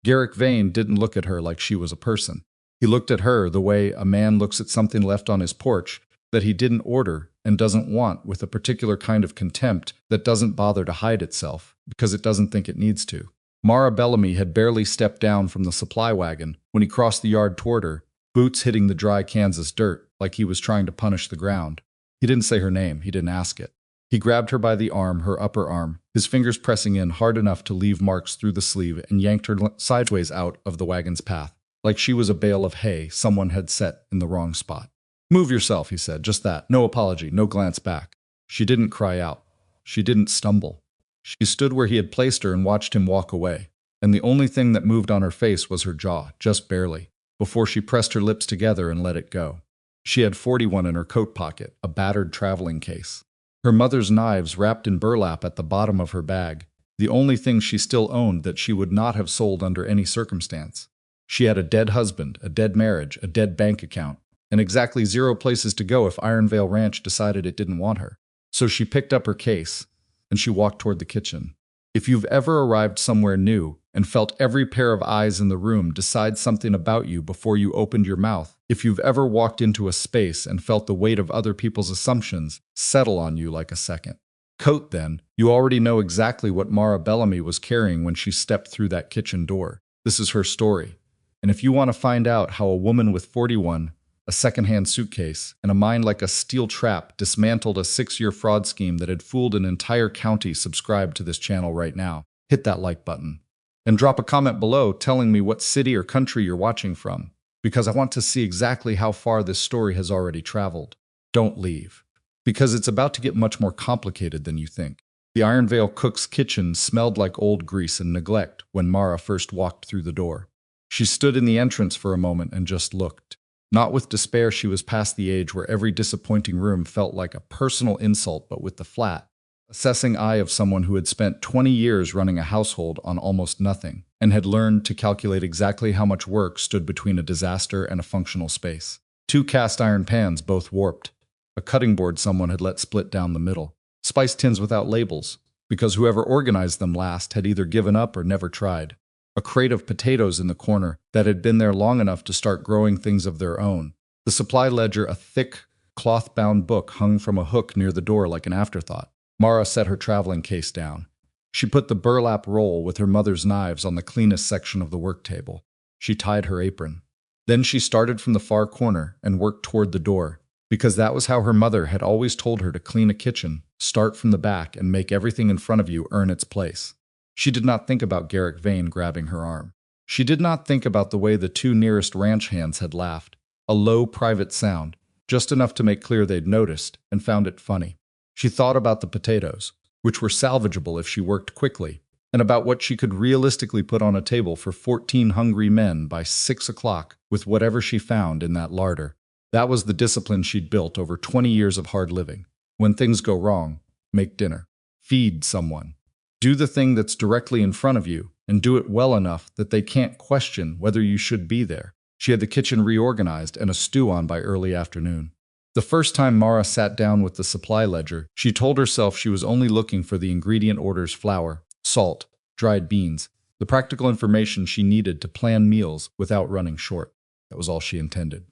Garrick Vane didn't look at her like she was a person. He looked at her the way a man looks at something left on his porch that he didn't order and doesn't want, with a particular kind of contempt that doesn't bother to hide itself because it doesn't think it needs to. Mara Bellamy had barely stepped down from the supply wagon when he crossed the yard toward her, boots hitting the dry Kansas dirt like he was trying to punish the ground. He didn't say her name, he didn't ask it. He grabbed her by the arm, her upper arm, his fingers pressing in hard enough to leave marks through the sleeve, and yanked her sideways out of the wagon's path, like she was a bale of hay someone had set in the wrong spot. "Move yourself," he said, just that. No apology, no glance back. She didn't cry out. She didn't stumble. She stood where he had placed her and watched him walk away, and the only thing that moved on her face was her jaw, just barely, before she pressed her lips together and let it go. She had 41 in her coat pocket, a battered traveling case. Her mother's knives wrapped in burlap at the bottom of her bag, the only thing she still owned that she would not have sold under any circumstance. She had a dead husband, a dead marriage, a dead bank account, and exactly 0 places to go if Ironvale Ranch decided it didn't want her. So she picked up her case, and she walked toward the kitchen. If you've ever arrived somewhere new and felt every pair of eyes in the room decide something about you before you opened your mouth, if you've ever walked into a space and felt the weight of other people's assumptions settle on you like a second coat, then you already know exactly what Mara Bellamy was carrying when she stepped through that kitchen door. This is her story. And if you want to find out how a woman with 41, a secondhand suitcase, and a mind like a steel trap dismantled a 6-year fraud scheme that had fooled an entire county, subscribe to this channel right now. Hit that like button. And drop a comment below telling me what city or country you're watching from, because I want to see exactly how far this story has already traveled. Don't leave, because it's about to get much more complicated than you think. The Ironvale cook's kitchen smelled like old grease and neglect when Mara first walked through the door. She stood in the entrance for a moment and just looked. Not with despair, she was past the age where every disappointing room felt like a personal insult, but with the flat, assessing eye of someone who had spent 20 years running a household on almost nothing, and had learned to calculate exactly how much work stood between a disaster and a functional space. 2 cast iron pans, both warped. A cutting board someone had let split down the middle. Spice tins without labels, because whoever organized them last had either given up or never tried. A crate of potatoes in the corner that had been there long enough to start growing things of their own. The supply ledger, a thick, cloth-bound book hung from a hook near the door like an afterthought. Mara set her traveling case down. She put the burlap roll with her mother's knives on the cleanest section of the work table. She tied her apron. Then she started from the far corner and worked toward the door, because that was how her mother had always told her to clean a kitchen, start from the back and make everything in front of you earn its place. She did not think about Garrick Vane grabbing her arm. She did not think about the way the 2 nearest ranch hands had laughed, a low, private sound, just enough to make clear they'd noticed, and found it funny. She thought about the potatoes, which were salvageable if she worked quickly, and about what she could realistically put on a table for 14 hungry men by 6 o'clock with whatever she found in that larder. That was the discipline she'd built over 20 years of hard living. When things go wrong, make dinner. Feed someone. Do the thing that's directly in front of you, and do it well enough that they can't question whether you should be there. She had the kitchen reorganized and a stew on by early afternoon. The first time Mara sat down with the supply ledger, she told herself she was only looking for the ingredient orders: flour, salt, dried beans, the practical information she needed to plan meals without running short. That was all she intended.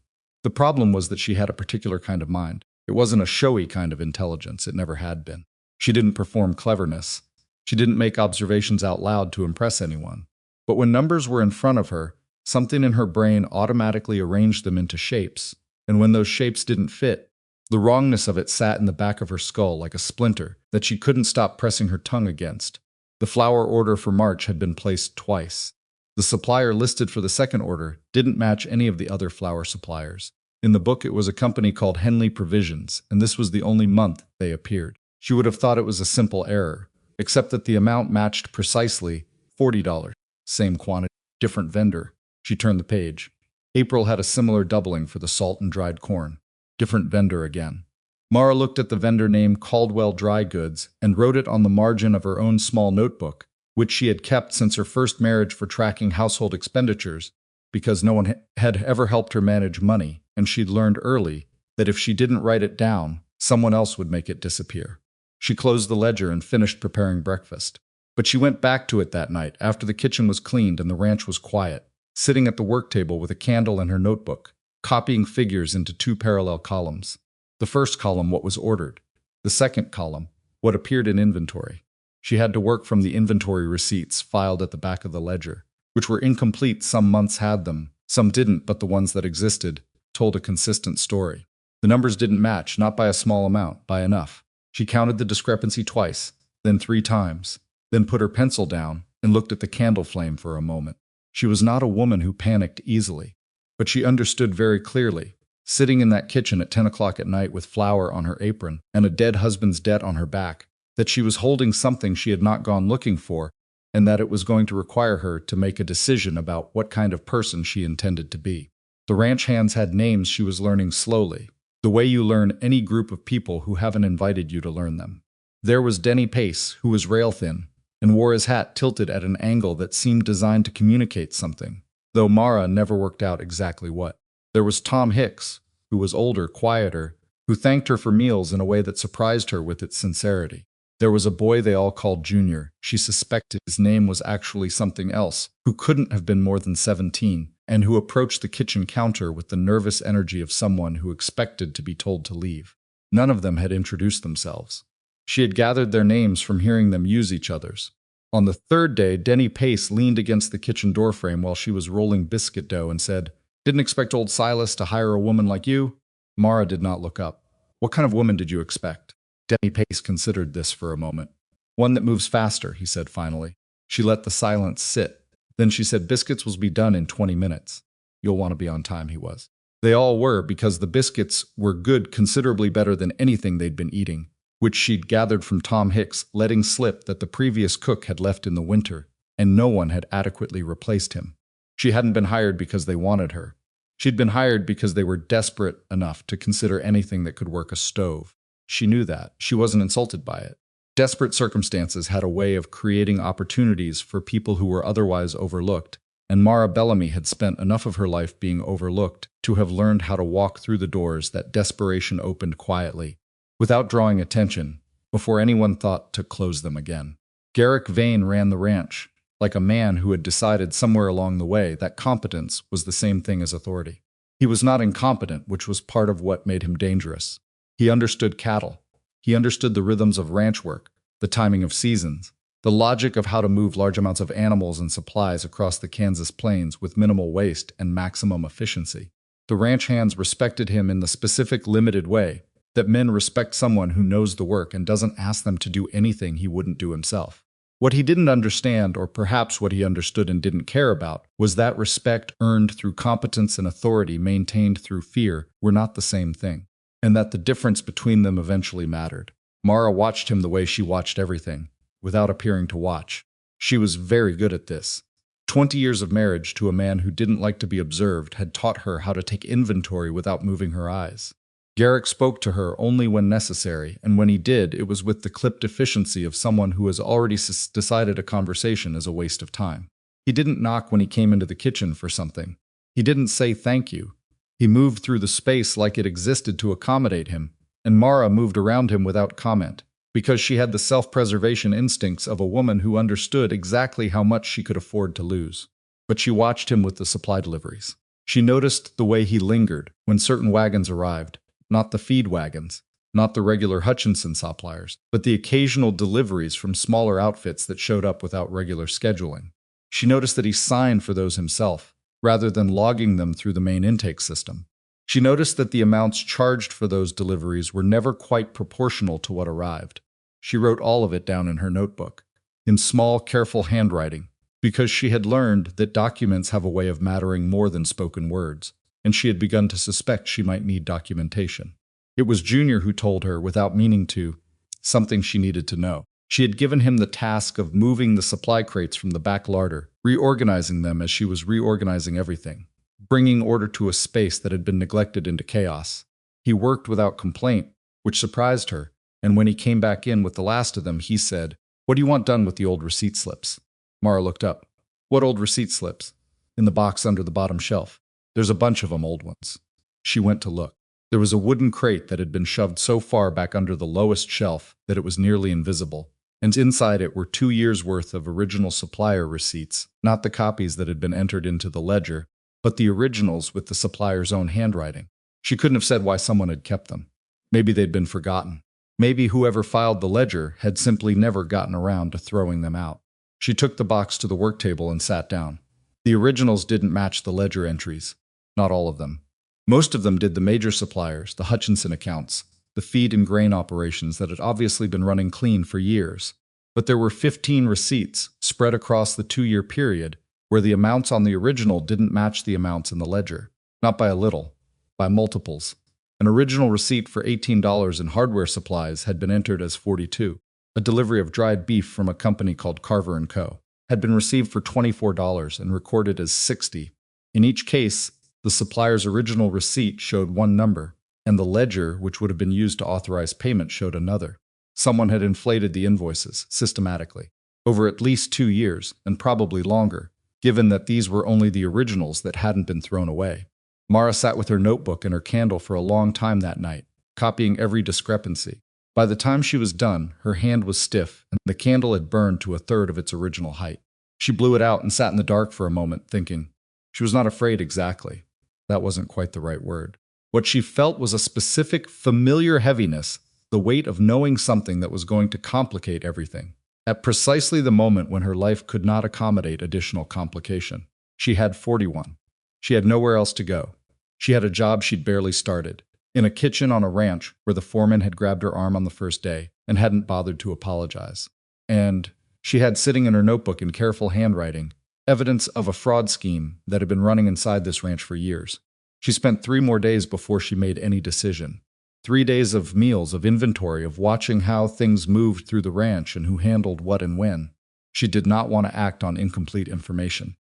The problem was that she had a particular kind of mind. It wasn't a showy kind of intelligence, it never had been. She didn't perform cleverness. She didn't make observations out loud to impress anyone. But when numbers were in front of her, something in her brain automatically arranged them into shapes, and when those shapes didn't fit, the wrongness of it sat in the back of her skull like a splinter that she couldn't stop pressing her tongue against. The flour order for March had been placed twice. The supplier listed for the second order didn't match any of the other flour suppliers. In the book, it was a company called Henley Provisions, and this was the only month they appeared. She would have thought it was a simple error, except that the amount matched precisely $40. Same quantity, different vendor. She turned the page. April had a similar doubling for the salt and dried corn. Different vendor again. Mara looked at the vendor name Caldwell Dry Goods and wrote it on the margin of her own small notebook, which she had kept since her first marriage for tracking household expenditures, because no one had ever helped her manage money, and she'd learned early that if she didn't write it down, someone else would make it disappear. She closed the ledger and finished preparing breakfast. But she went back to it that night after the kitchen was cleaned and the ranch was quiet, sitting at the work table with a candle and her notebook, copying figures into two parallel columns. The first column, what was ordered. The second column, what appeared in inventory. She had to work from the inventory receipts filed at the back of the ledger, which were incomplete. Some months had them, some didn't, but the ones that existed told a consistent story. The numbers didn't match, not by a small amount, by enough. She counted the discrepancy twice, then 3 times, then put her pencil down and looked at the candle flame for a moment. She was not a woman who panicked easily, but she understood very clearly, sitting in that kitchen at 10 o'clock at night with flour on her apron and a dead husband's debt on her back, that she was holding something she had not gone looking for, and that it was going to require her to make a decision about what kind of person she intended to be. The ranch hands had names she was learning slowly, the way you learn any group of people who haven't invited you to learn them. There was Denny Pace, who was rail-thin, and wore his hat tilted at an angle that seemed designed to communicate something, though Mara never worked out exactly what. There was Tom Hicks, who was older, quieter, who thanked her for meals in a way that surprised her with its sincerity. There was a boy they all called Junior. She suspected his name was actually something else, who couldn't have been more than 17, and who approached the kitchen counter with the nervous energy of someone who expected to be told to leave. None of them had introduced themselves. She had gathered their names from hearing them use each other's. On the third day, Denny Pace leaned against the kitchen doorframe while she was rolling biscuit dough and said, "Didn't expect old Silas to hire a woman like you?" Mara did not look up. "What kind of woman did you expect?" Denny Pace considered this for a moment. "One that moves faster," he said finally. She let the silence sit. Then she said, "Biscuits will be done in 20 minutes. You'll want to be on time," he was. They all were, because the biscuits were good, considerably better than anything they'd been eating, which she'd gathered from Tom Hicks letting slip that the previous cook had left in the winter, and no one had adequately replaced him. She hadn't been hired because they wanted her. She'd been hired because they were desperate enough to consider anything that could work a stove. She knew that. She wasn't insulted by it. Desperate circumstances had a way of creating opportunities for people who were otherwise overlooked, and Mara Bellamy had spent enough of her life being overlooked to have learned how to walk through the doors that desperation opened quietly, without drawing attention, before anyone thought to close them again. Garrick Vane ran the ranch, like a man who had decided somewhere along the way that competence was the same thing as authority. He was not incompetent, which was part of what made him dangerous. He understood cattle. He understood the rhythms of ranch work, the timing of seasons, the logic of how to move large amounts of animals and supplies across the Kansas plains with minimal waste and maximum efficiency. The ranch hands respected him in the specific, limited way that men respect someone who knows the work and doesn't ask them to do anything he wouldn't do himself. What he didn't understand, or perhaps what he understood and didn't care about, was that respect earned through competence and authority maintained through fear were not the same thing, and that the difference between them eventually mattered. Mara watched him the way she watched everything, without appearing to watch. She was very good at this. 20 years of marriage to a man who didn't like to be observed had taught her how to take inventory without moving her eyes. Garrick spoke to her only when necessary, and when he did, it was with the clipped efficiency of someone who has already decided a conversation is a waste of time. He didn't knock when he came into the kitchen for something. He didn't say thank you. He moved through the space like it existed to accommodate him, and Mara moved around him without comment, because she had the self-preservation instincts of a woman who understood exactly how much she could afford to lose. But she watched him with the supply deliveries. She noticed the way he lingered when certain wagons arrived. Not the feed wagons, not the regular Hutchinson suppliers, but the occasional deliveries from smaller outfits that showed up without regular scheduling. She noticed that he signed for those himself, rather than logging them through the main intake system. She noticed that the amounts charged for those deliveries were never quite proportional to what arrived. She wrote all of it down in her notebook, in small, careful handwriting, because she had learned that documents have a way of mattering more than spoken words, and she had begun to suspect she might need documentation. It was Junior who told her, without meaning to, something she needed to know. She had given him the task of moving the supply crates from the back larder, reorganizing them as she was reorganizing everything, bringing order to a space that had been neglected into chaos. He worked without complaint, which surprised her, and when he came back in with the last of them, he said, "What do you want done with the old receipt slips?" Mara looked up. "What old receipt slips?" "In the box under the bottom shelf. There's a bunch of them, old ones." She went to look. There was a wooden crate that had been shoved so far back under the lowest shelf that it was nearly invisible, and inside it were 2 years' worth of original supplier receipts, not the copies that had been entered into the ledger, but the originals with the supplier's own handwriting. She couldn't have said why someone had kept them. Maybe they'd been forgotten. Maybe whoever filed the ledger had simply never gotten around to throwing them out. She took the box to the work table and sat down. The originals didn't match the ledger entries. Not all of them. Most of them did the major suppliers, the Hutchinson accounts, the feed and grain operations that had obviously been running clean for years. But there were 15 receipts spread across the 2-year period where the amounts on the original didn't match the amounts in the ledger. Not by a little, by multiples. An original receipt for $18 in hardware supplies had been entered as 42. A delivery of dried beef from a company called Carver & Co. had been received for $24 and recorded as 60. In each case, the supplier's original receipt showed one number, and the ledger, which would have been used to authorize payment, showed another. Someone had inflated the invoices, systematically, over at least 2 years, and probably longer, given that these were only the originals that hadn't been thrown away. Mara sat with her notebook and her candle for a long time that night, copying every discrepancy. By the time she was done, her hand was stiff, and the candle had burned to 1/3 of its original height. She blew it out and sat in the dark for a moment, thinking. She was not afraid exactly. That wasn't quite the right word. What she felt was a specific, familiar heaviness, the weight of knowing something that was going to complicate everything. At precisely the moment when her life could not accommodate additional complication. She had 41. She had nowhere else to go. She had a job she'd barely started, in a kitchen on a ranch where the foreman had grabbed her arm on the first day and hadn't bothered to apologize. And she had sitting in her notebook in careful handwriting evidence of a fraud scheme that had been running inside this ranch for years. She spent 3 more days before she made any decision. 3 days of meals, of inventory, of watching how things moved through the ranch and who handled what and when. She did not want to act on incomplete information.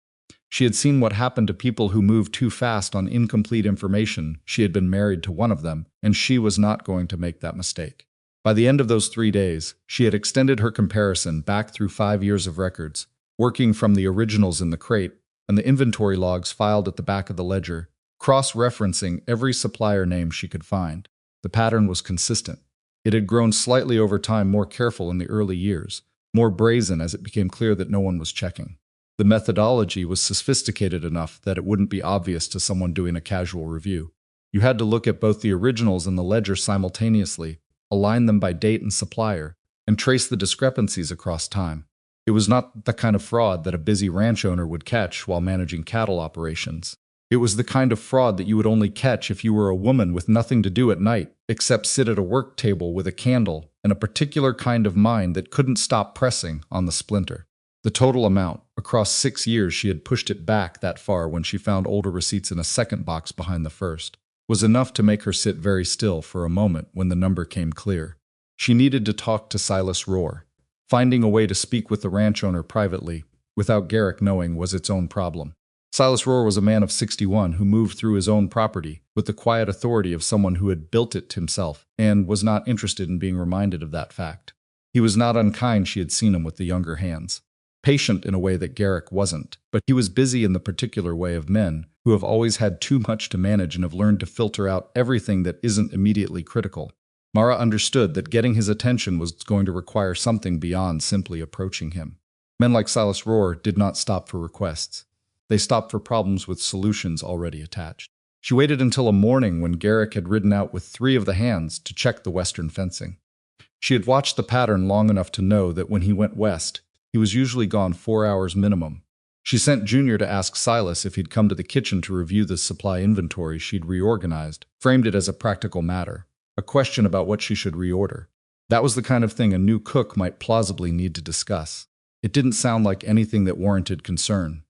She had seen what happened to people who moved too fast on incomplete information. She had been married to one of them, and she was not going to make that mistake. By the end of those 3 days, she had extended her comparison back through 5 years of records, working from the originals in the crate and the inventory logs filed at the back of the ledger, cross-referencing every supplier name she could find. The pattern was consistent. It had grown slightly over time, more careful in the early years, more brazen as it became clear that no one was checking. The methodology was sophisticated enough that it wouldn't be obvious to someone doing a casual review. You had to look at both the originals and the ledger simultaneously, align them by date and supplier, and trace the discrepancies across time. It was not the kind of fraud that a busy ranch owner would catch while managing cattle operations. It was the kind of fraud that you would only catch if you were a woman with nothing to do at night except sit at a work table with a candle and a particular kind of mind that couldn't stop pressing on the splinter. The total amount, across 6 years she had pushed it back that far when she found older receipts in a second box behind the first, was enough to make her sit very still for a moment when the number came clear. She needed to talk to Silas Rohr. Finding a way to speak with the ranch owner privately, without Garrick knowing, was its own problem. Silas Rohr was a man of 61 who moved through his own property with the quiet authority of someone who had built it himself and was not interested in being reminded of that fact. He was not unkind. She had seen him with the younger hands. Patient in a way that Garrick wasn't, but he was busy in the particular way of men who have always had too much to manage and have learned to filter out everything that isn't immediately critical. Mara understood that getting his attention was going to require something beyond simply approaching him. Men like Silas Rohr did not stop for requests. They stopped for problems with solutions already attached. She waited until a morning when Garrick had ridden out with 3 of the hands to check the western fencing. She had watched the pattern long enough to know that when he went west, he was usually gone 4 hours minimum. She sent Junior to ask Silas if he'd come to the kitchen to review the supply inventory she'd reorganized, framed it as a practical matter, a question about what she should reorder. That was the kind of thing a new cook might plausibly need to discuss. It didn't sound like anything that warranted concern.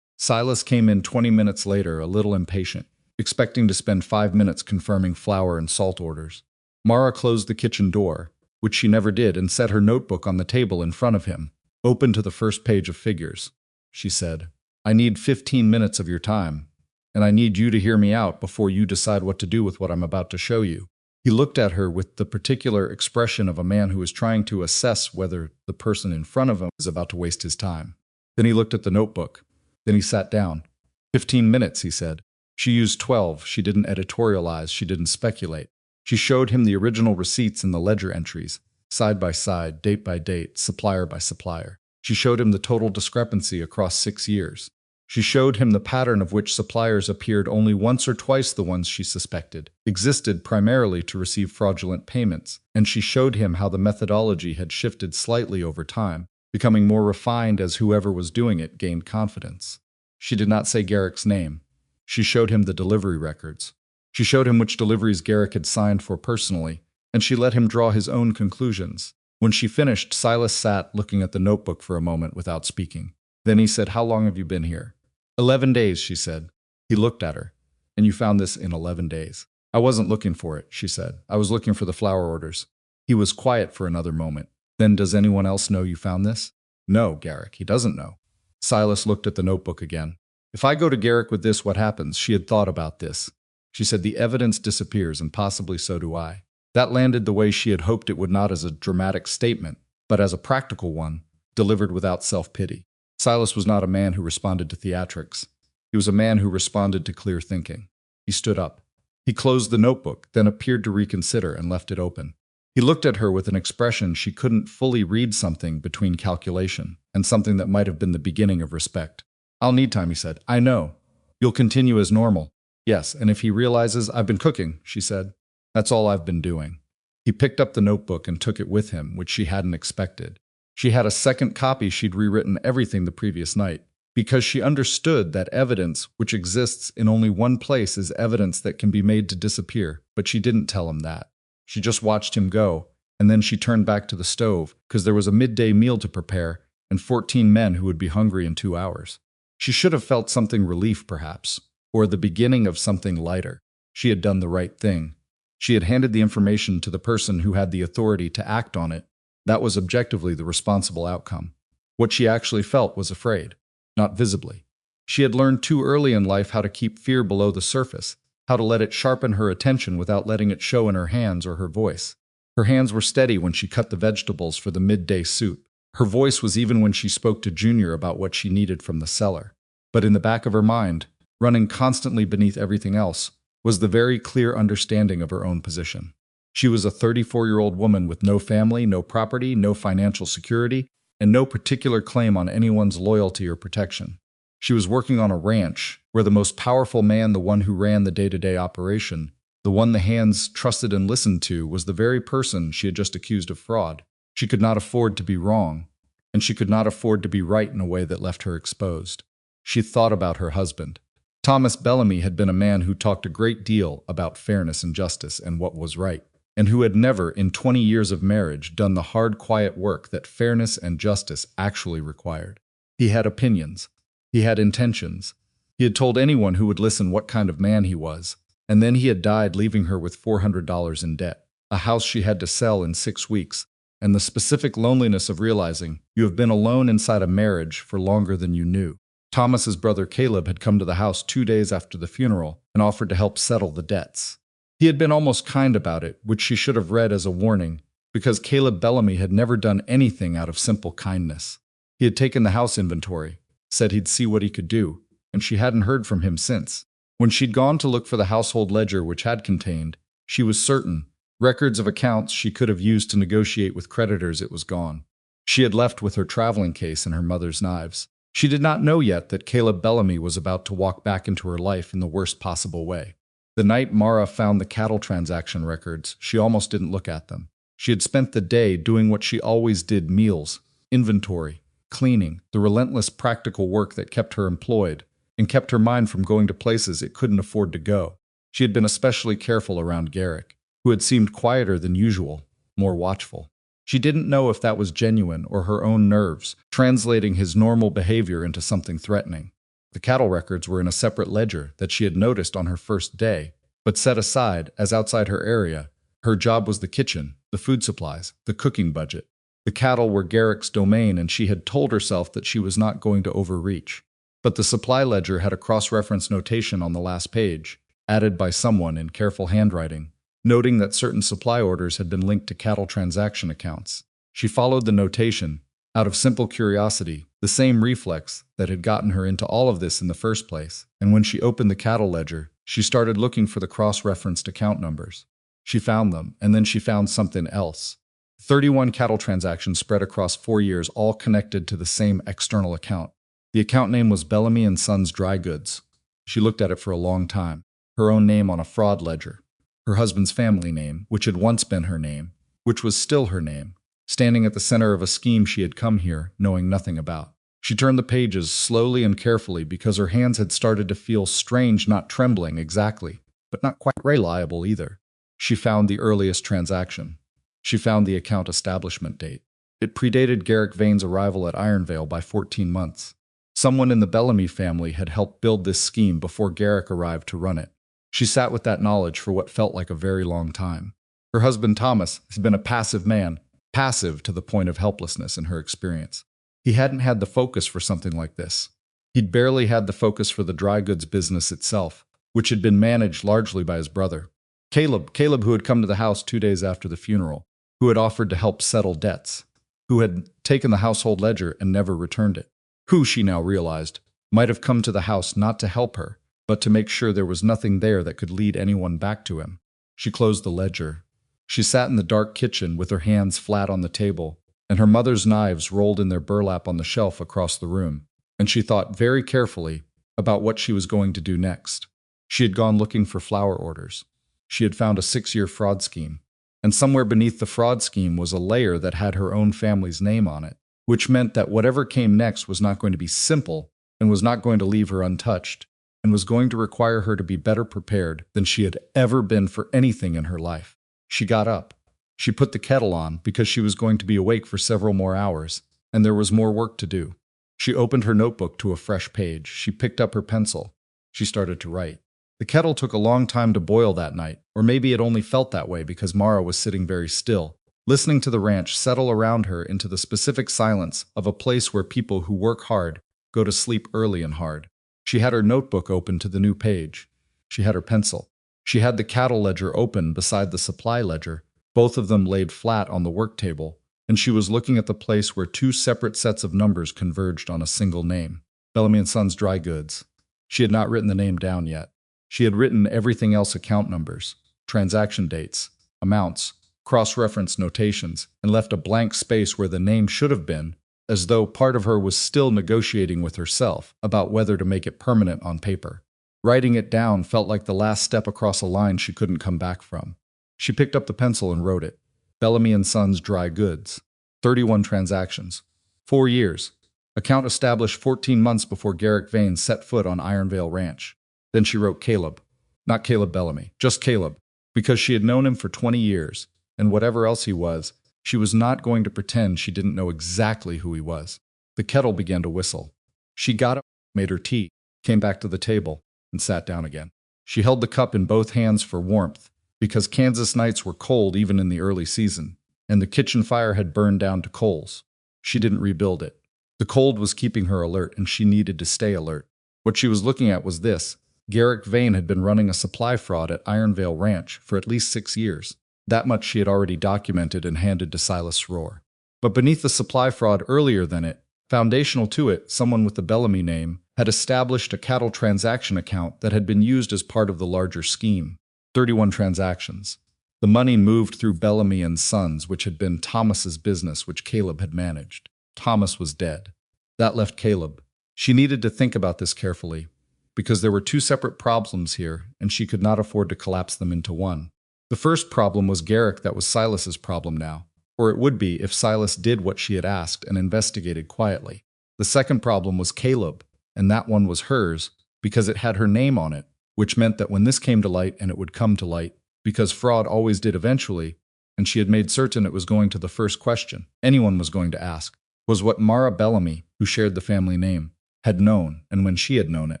Silas came in 20 minutes later, a little impatient, expecting to spend 5 minutes confirming flour and salt orders. Mara closed the kitchen door, which she never did, and set her notebook on the table in front of him, open to the first page of figures. She said, "I need 15 minutes of your time, and I need you to hear me out before you decide what to do with what I'm about to show you." He looked at her with the particular expression of a man who is trying to assess whether the person in front of him is about to waste his time. Then he looked at the notebook. Then he sat down. 15 minutes, he said. She used 12. She didn't editorialize. She didn't speculate. She showed him the original receipts and the ledger entries. side by side, date by date, supplier by supplier. She showed him the total discrepancy across 6 years. She showed him the pattern of which suppliers appeared only once or twice the ones she suspected, existed primarily to receive fraudulent payments, and she showed him how the methodology had shifted slightly over time, becoming more refined as whoever was doing it gained confidence. She did not say Garrick's name. She showed him the delivery records. She showed him which deliveries Garrick had signed for personally, and she let him draw his own conclusions. When she finished, Silas sat looking at the notebook for a moment without speaking. Then he said, "How long have you been here?" 11 days, she said. He looked at her. "And you found this in 11 days?" "I wasn't looking for it," she said. "I was looking for the flower orders." He was quiet for another moment. "Then does anyone else know you found this?" "No, Garrick, he doesn't know." Silas looked at the notebook again. "If I go to Garrick with this, what happens?" She had thought about this. She said, "The evidence disappears, and possibly so do I." That landed the way she had hoped it would, not as a dramatic statement, but as a practical one, delivered without self-pity. Silas was not a man who responded to theatrics. He was a man who responded to clear thinking. He stood up. He closed the notebook, then appeared to reconsider and left it open. He looked at her with an expression she couldn't fully read, something between calculation and something that might have been the beginning of respect. "I'll need time," he said. "I know. You'll continue as normal." "Yes, and if he realizes I've been cooking," she said. "That's all I've been doing." He picked up the notebook and took it with him, which she hadn't expected. She had a second copy. She'd rewritten everything the previous night, because she understood that evidence which exists in only one place is evidence that can be made to disappear, but she didn't tell him that. She just watched him go, and then she turned back to the stove, because there was a midday meal to prepare, and 14 men who would be hungry in 2 hours. She should have felt something relief, perhaps, or the beginning of something lighter. She had done the right thing. She had handed the information to the person who had the authority to act on it. That was objectively the responsible outcome. What she actually felt was afraid, not visibly. She had learned too early in life how to keep fear below the surface, how to let it sharpen her attention without letting it show in her hands or her voice. Her hands were steady when she cut the vegetables for the midday soup. Her voice was even when she spoke to Junior about what she needed from the cellar. But in the back of her mind, running constantly beneath everything else, was the very clear understanding of her own position. She was a 34-year-old woman with no family, no property, no financial security, and no particular claim on anyone's loyalty or protection. She was working on a ranch where the most powerful man, the one who ran the day-to-day operation, the one the hands trusted and listened to, was the very person she had just accused of fraud. She could not afford to be wrong, and she could not afford to be right in a way that left her exposed. She thought about her husband. Thomas Bellamy had been a man who talked a great deal about fairness and justice and what was right, and who had never, in 20 years of marriage, done the hard, quiet work that fairness and justice actually required. He had opinions. He had intentions. He had told anyone who would listen what kind of man he was, and then he had died, leaving her with $400 in debt, a house she had to sell in 6 weeks, and the specific loneliness of realizing you have been alone inside a marriage for longer than you knew. Thomas's brother Caleb had come to the house 2 days after the funeral and offered to help settle the debts. He had been almost kind about it, which she should have read as a warning, because Caleb Bellamy had never done anything out of simple kindness. He had taken the house inventory, said he'd see what he could do, and she hadn't heard from him since. When she'd gone to look for the household ledger which had contained, she was certain, records of accounts she could have used to negotiate with creditors, it was gone. She had left with her traveling case and her mother's knives. She did not know yet that Caleb Bellamy was about to walk back into her life in the worst possible way. The night Mara found the cattle transaction records, she almost didn't look at them. She had spent the day doing what she always did: meals, inventory, cleaning, the relentless practical work that kept her employed and kept her mind from going to places it couldn't afford to go. She had been especially careful around Garrick, who had seemed quieter than usual, more watchful. She didn't know if that was genuine or her own nerves, translating his normal behavior into something threatening. The cattle records were in a separate ledger that she had noticed on her first day, but set aside as outside her area. Her job was the kitchen, the food supplies, the cooking budget. The cattle were Garrick's domain, and she had told herself that she was not going to overreach. But the supply ledger had a cross-reference notation on the last page, added by someone in careful handwriting, noting that certain supply orders had been linked to cattle transaction accounts. She followed the notation, out of simple curiosity, the same reflex that had gotten her into all of this in the first place, and when she opened the cattle ledger, she started looking for the cross-referenced account numbers. She found them, and then she found something else. 31 cattle transactions spread across 4 years, all connected to the same external account. The account name was Bellamy and Sons Dry Goods. She looked at it for a long time. Her own name on a fraud ledger. Her husband's family name, which had once been her name, which was still her name, standing at the center of a scheme she had come here knowing nothing about. She turned the pages slowly and carefully because her hands had started to feel strange, not trembling exactly, but not quite reliable either. She found the earliest transaction. She found the account establishment date. It predated Garrick Vane's arrival at Ironvale by 14 months. Someone in the Bellamy family had helped build this scheme before Garrick arrived to run it. She sat with that knowledge for what felt like a very long time. Her husband Thomas has been a passive man, passive to the point of helplessness in her experience. He hadn't had the focus for something like this. He'd barely had the focus for the dry goods business itself, which had been managed largely by his brother. Caleb, who had come to the house 2 days after the funeral, who had offered to help settle debts, who had taken the household ledger and never returned it, who, she now realized, might have come to the house not to help her, but to make sure there was nothing there that could lead anyone back to him. She closed the ledger. She sat in the dark kitchen with her hands flat on the table, and her mother's knives rolled in their burlap on the shelf across the room, and she thought very carefully about what she was going to do next. She had gone looking for flour orders. She had found a 6-year fraud scheme, and somewhere beneath the fraud scheme was a layer that had her own family's name on it, which meant that whatever came next was not going to be simple and was not going to leave her untouched, and was going to require her to be better prepared than she had ever been for anything in her life. She got up. She put the kettle on because she was going to be awake for several more hours, and there was more work to do. She opened her notebook to a fresh page. She picked up her pencil. She started to write. The kettle took a long time to boil that night, or maybe it only felt that way because Mara was sitting very still, listening to the ranch settle around her into the specific silence of a place where people who work hard go to sleep early and hard. She had her notebook open to the new page. She had her pencil. She had the cattle ledger open beside the supply ledger, both of them laid flat on the work table, and she was looking at the place where 2 separate sets of numbers converged on a single name. Bellamy and Sons Dry Goods. She had not written the name down yet. She had written everything else: account numbers, transaction dates, amounts, cross-reference notations, and left a blank space where the name should have been, as though part of her was still negotiating with herself about whether to make it permanent on paper. Writing it down felt like the last step across a line she couldn't come back from. She picked up the pencil and wrote it. Bellamy and Sons Dry Goods. 31 transactions. 4 years. Account established 14 months before Garrick Vane set foot on Ironvale Ranch. Then she wrote Caleb. Not Caleb Bellamy, just Caleb, because she had known him for 20 years, and whatever else he was, she was not going to pretend she didn't know exactly who he was. The kettle began to whistle. She got up, made her tea, came back to the table, and sat down again. She held the cup in both hands for warmth, because Kansas nights were cold even in the early season, and the kitchen fire had burned down to coals. She didn't rebuild it. The cold was keeping her alert, and she needed to stay alert. What she was looking at was this. Garrick Vane had been running a supply fraud at Ironvale Ranch for at least 6 years. That much she had already documented and handed to Silas Rohr. But beneath the supply fraud earlier than it, foundational to it, someone with the Bellamy name had established a cattle transaction account that had been used as part of the larger scheme. 31 transactions. The money moved through Bellamy and Sons, which had been Thomas's business, which Caleb had managed. Thomas was dead. That left Caleb. She needed to think about this carefully, because there were 2 separate problems here, and she could not afford to collapse them into one. The first problem was Garrick. That was Silas's problem now, or it would be if Silas did what she had asked and investigated quietly. The second problem was Caleb, and that one was hers, because it had her name on it, which meant that when this came to light, and it would come to light, because fraud always did eventually, and she had made certain it was going to the first question anyone was going to ask, was what Mara Bellamy, who shared the family name, had known, and when she had known it.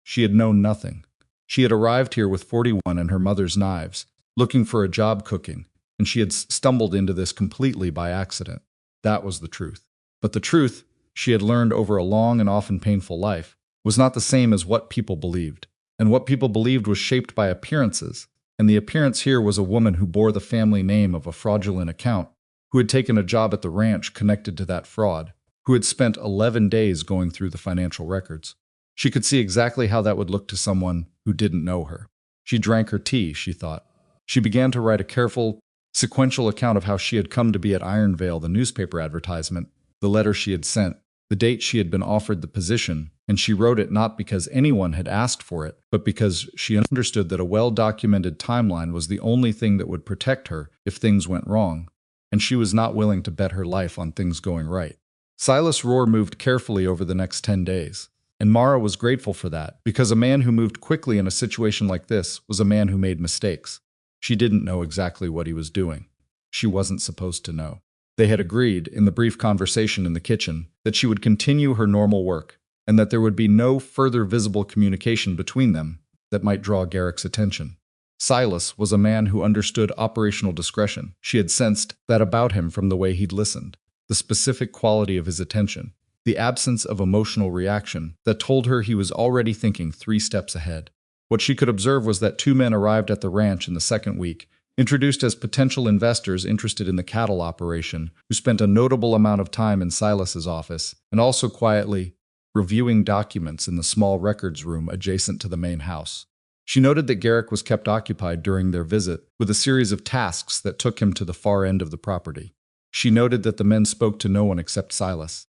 She had known nothing. She had arrived here with 41 and her mother's knives, looking for a job cooking, and she had stumbled into this completely by accident. That was the truth. But the truth, she had learned over a long and often painful life, was not the same as what people believed. And what people believed was shaped by appearances, and the appearance here was a woman who bore the family name of a fraudulent account, who had taken a job at the ranch connected to that fraud, who had spent 11 days going through the financial records. She could see exactly how that would look to someone who didn't know her. She drank her tea, she thought. She began to write a careful, Sequential account of how she had come to be at Ironvale, the newspaper advertisement, the letter she had sent, the date she had been offered the position, and she wrote it not because anyone had asked for it, but because she understood that a well-documented timeline was the only thing that would protect her if things went wrong, and she was not willing to bet her life on things going right. Silas Rohr moved carefully over the next 10 days, and Mara was grateful for that, because a man who moved quickly in a situation like this was a man who made mistakes. She didn't know exactly what he was doing. She wasn't supposed to know. They had agreed, in the brief conversation in the kitchen, that she would continue her normal work, and that there would be no further visible communication between them that might draw Garrick's attention. Silas was a man who understood operational discretion. She had sensed that about him from the way he'd listened, the specific quality of his attention, the absence of emotional reaction that told her he was already thinking 3 steps ahead. What she could observe was that 2 men arrived at the ranch in the second week, introduced as potential investors interested in the cattle operation, who spent a notable amount of time in Silas's office, and also quietly reviewing documents in the small records room adjacent to the main house. She noted that Garrick was kept occupied during their visit with a series of tasks that took him to the far end of the property. She noted that the men spoke to no one except Silas.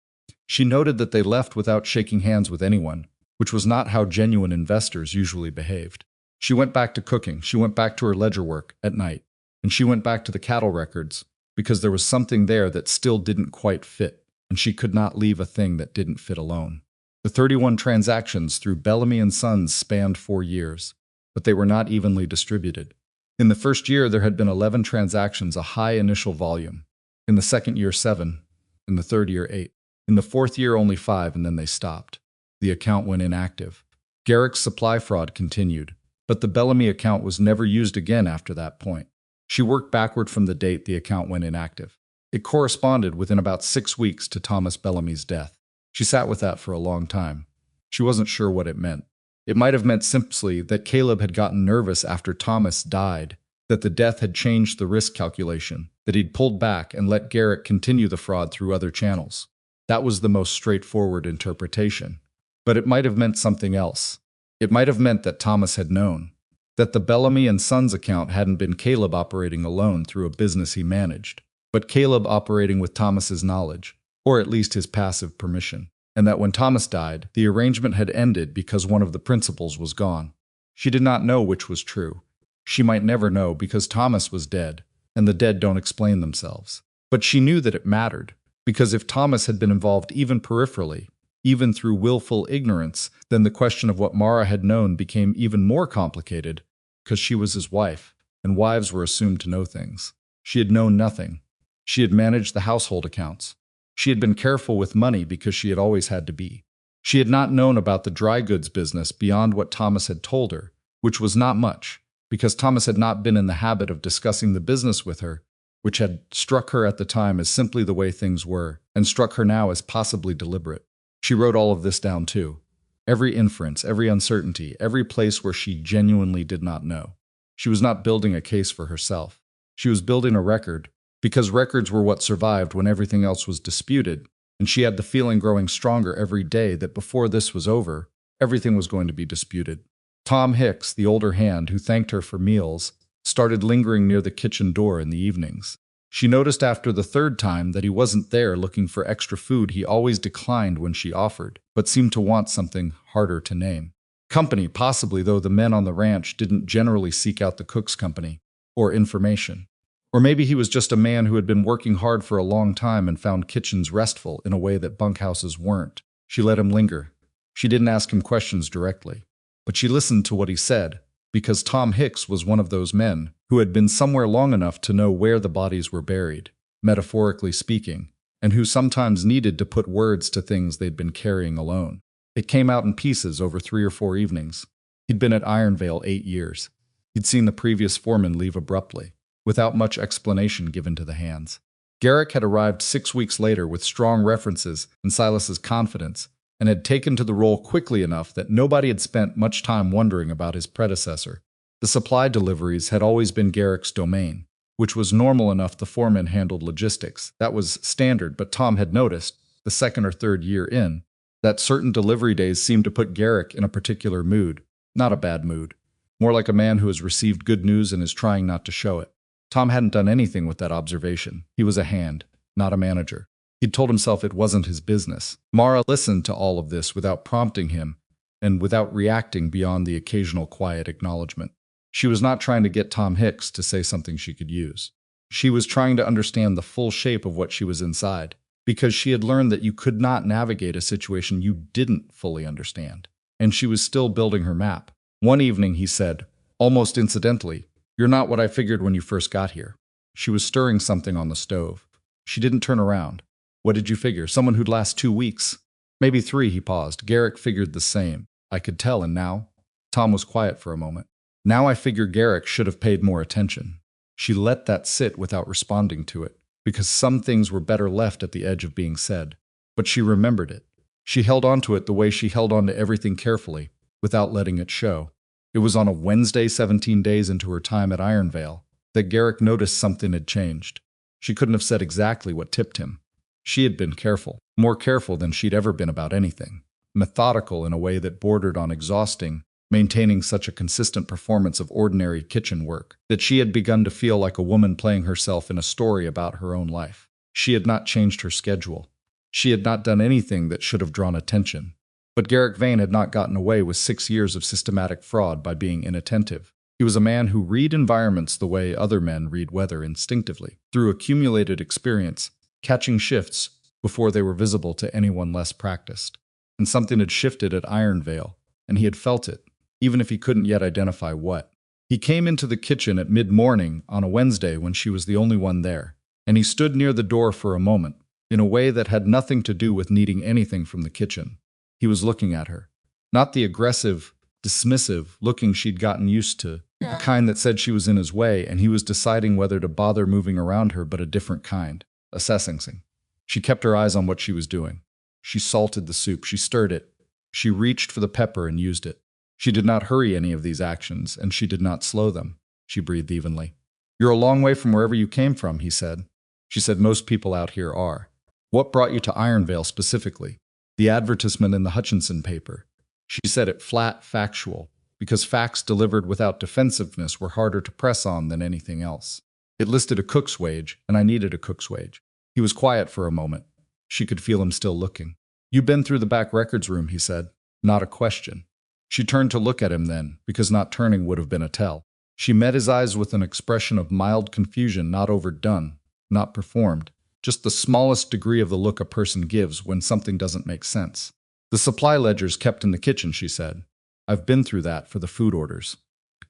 She noted that they left without shaking hands with anyone, which was not how genuine investors usually behaved. She went back to cooking, she went back to her ledger work at night, and she went back to the cattle records because there was something there that still didn't quite fit, and she could not leave a thing that didn't fit alone. The 31 transactions through Bellamy and Sons spanned 4 years, but they were not evenly distributed. In the first year, there had been 11 transactions, a high initial volume. In the second year, 7. In the third year, 8. In the fourth year, only 5, and then they stopped. The account went inactive. Garrick's supply fraud continued, but the Bellamy account was never used again after that point. She worked backward from the date the account went inactive. It corresponded within about 6 weeks to Thomas Bellamy's death. She sat with that for a long time. She wasn't sure what it meant. It might have meant simply that Caleb had gotten nervous after Thomas died, that the death had changed the risk calculation, that he'd pulled back and let Garrick continue the fraud through other channels. That was the most straightforward interpretation. But it might have meant something else. It might have meant that Thomas had known, that the Bellamy and Sons account hadn't been Caleb operating alone through a business he managed, but Caleb operating with Thomas's knowledge, or at least his passive permission, and that when Thomas died, the arrangement had ended because one of the principals was gone. She did not know which was true. She might never know because Thomas was dead, and the dead don't explain themselves. But she knew that it mattered, because if Thomas had been involved even peripherally, even through willful ignorance, then the question of what Mara had known became even more complicated, because she was his wife, and wives were assumed to know things. She had known nothing. She had managed the household accounts. She had been careful with money because she had always had to be. She had not known about the dry goods business beyond what Thomas had told her, which was not much, because Thomas had not been in the habit of discussing the business with her, which had struck her at the time as simply the way things were, and struck her now as possibly deliberate. She wrote all of this down too. Every inference, every uncertainty, every place where she genuinely did not know. She was not building a case for herself. She was building a record, because records were what survived when everything else was disputed, and she had the feeling growing stronger every day that before this was over, everything was going to be disputed. Tom Hicks, the older hand who thanked her for meals, started lingering near the kitchen door in the evenings. She noticed after the 3rd time that he wasn't there looking for extra food he always declined when she offered, but seemed to want something harder to name. Company, possibly, though the men on the ranch didn't generally seek out the cook's company, or information. Or maybe he was just a man who had been working hard for a long time and found kitchens restful in a way that bunkhouses weren't. She let him linger. She didn't ask him questions directly, but she listened to what he said, because Tom Hicks was one of those men who had been somewhere long enough to know where the bodies were buried, metaphorically speaking, and who sometimes needed to put words to things they'd been carrying alone. It came out in pieces over 3 or 4 evenings. He'd been at Ironvale 8 years. He'd seen the previous foreman leave abruptly, without much explanation given to the hands. Garrick had arrived 6 weeks later with strong references and Silas's confidence, and had taken to the role quickly enough that nobody had spent much time wondering about his predecessor. The supply deliveries had always been Garrick's domain, which was normal enough the foreman handled logistics. That was standard, but Tom had noticed, the 2nd or 3rd year in, that certain delivery days seemed to put Garrick in a particular mood. Not a bad mood. More like a man who has received good news and is trying not to show it. Tom hadn't done anything with that observation. He was a hand, not a manager. He'd told himself it wasn't his business. Mara listened to all of this without prompting him and without reacting beyond the occasional quiet acknowledgement. She was not trying to get Tom Hicks to say something she could use. She was trying to understand the full shape of what she was inside, because she had learned that you could not navigate a situation you didn't fully understand. And she was still building her map. One evening, he said, almost incidentally, "You're not what I figured when you first got here." She was stirring something on the stove. She didn't turn around. "What did you figure? Someone who'd last 2 weeks?" "Maybe 3, he paused. Garrick figured the same. I could tell, and now? Tom was quiet for a moment. "Now I figure Garrick should have paid more attention." She let that sit without responding to it, because some things were better left at the edge of being said. But she remembered it. She held on to it the way she held on to everything carefully, without letting it show. It was on a Wednesday 17 days into her time at Ironvale that Garrick noticed something had changed. She couldn't have said exactly what tipped him. She had been careful, more careful than she'd ever been about anything. Methodical in a way that bordered on exhausting, maintaining such a consistent performance of ordinary kitchen work, that she had begun to feel like a woman playing herself in a story about her own life. She had not changed her schedule. She had not done anything that should have drawn attention. But Garrick Vane had not gotten away with 6 years of systematic fraud by being inattentive. He was a man who read environments the way other men read weather instinctively, through accumulated experience, catching shifts before they were visible to anyone less practiced. And something had shifted at Ironvale, and he had felt it, even if he couldn't yet identify what. He came into the kitchen at mid-morning on a Wednesday when she was the only one there, and he stood near the door for a moment, in a way that had nothing to do with needing anything from the kitchen. He was looking at her. Not the aggressive, dismissive looking she'd gotten used to, the kind that said she was in his way, and he was deciding whether to bother moving around her, but a different kind, assessing things. She kept her eyes on what she was doing. She salted the soup, she stirred it. She reached for the pepper and used it. She did not hurry any of these actions, and she did not slow them. She breathed evenly. "You're a long way from wherever you came from," he said. She said, "Most people out here are." "What brought you to Ironvale specifically?" "The advertisement in the Hutchinson paper." She said it flat, factual, because facts delivered without defensiveness were harder to press on than anything else. "It listed a cook's wage, and I needed a cook's wage." He was quiet for a moment. She could feel him still looking. "You've been through the back records room," he said. Not a question. She turned to look at him then, because not turning would have been a tell. She met his eyes with an expression of mild confusion, not overdone, not performed, just the smallest degree of the look a person gives when something doesn't make sense. "The supply ledger's kept in the kitchen," she said. "I've been through that for the food orders."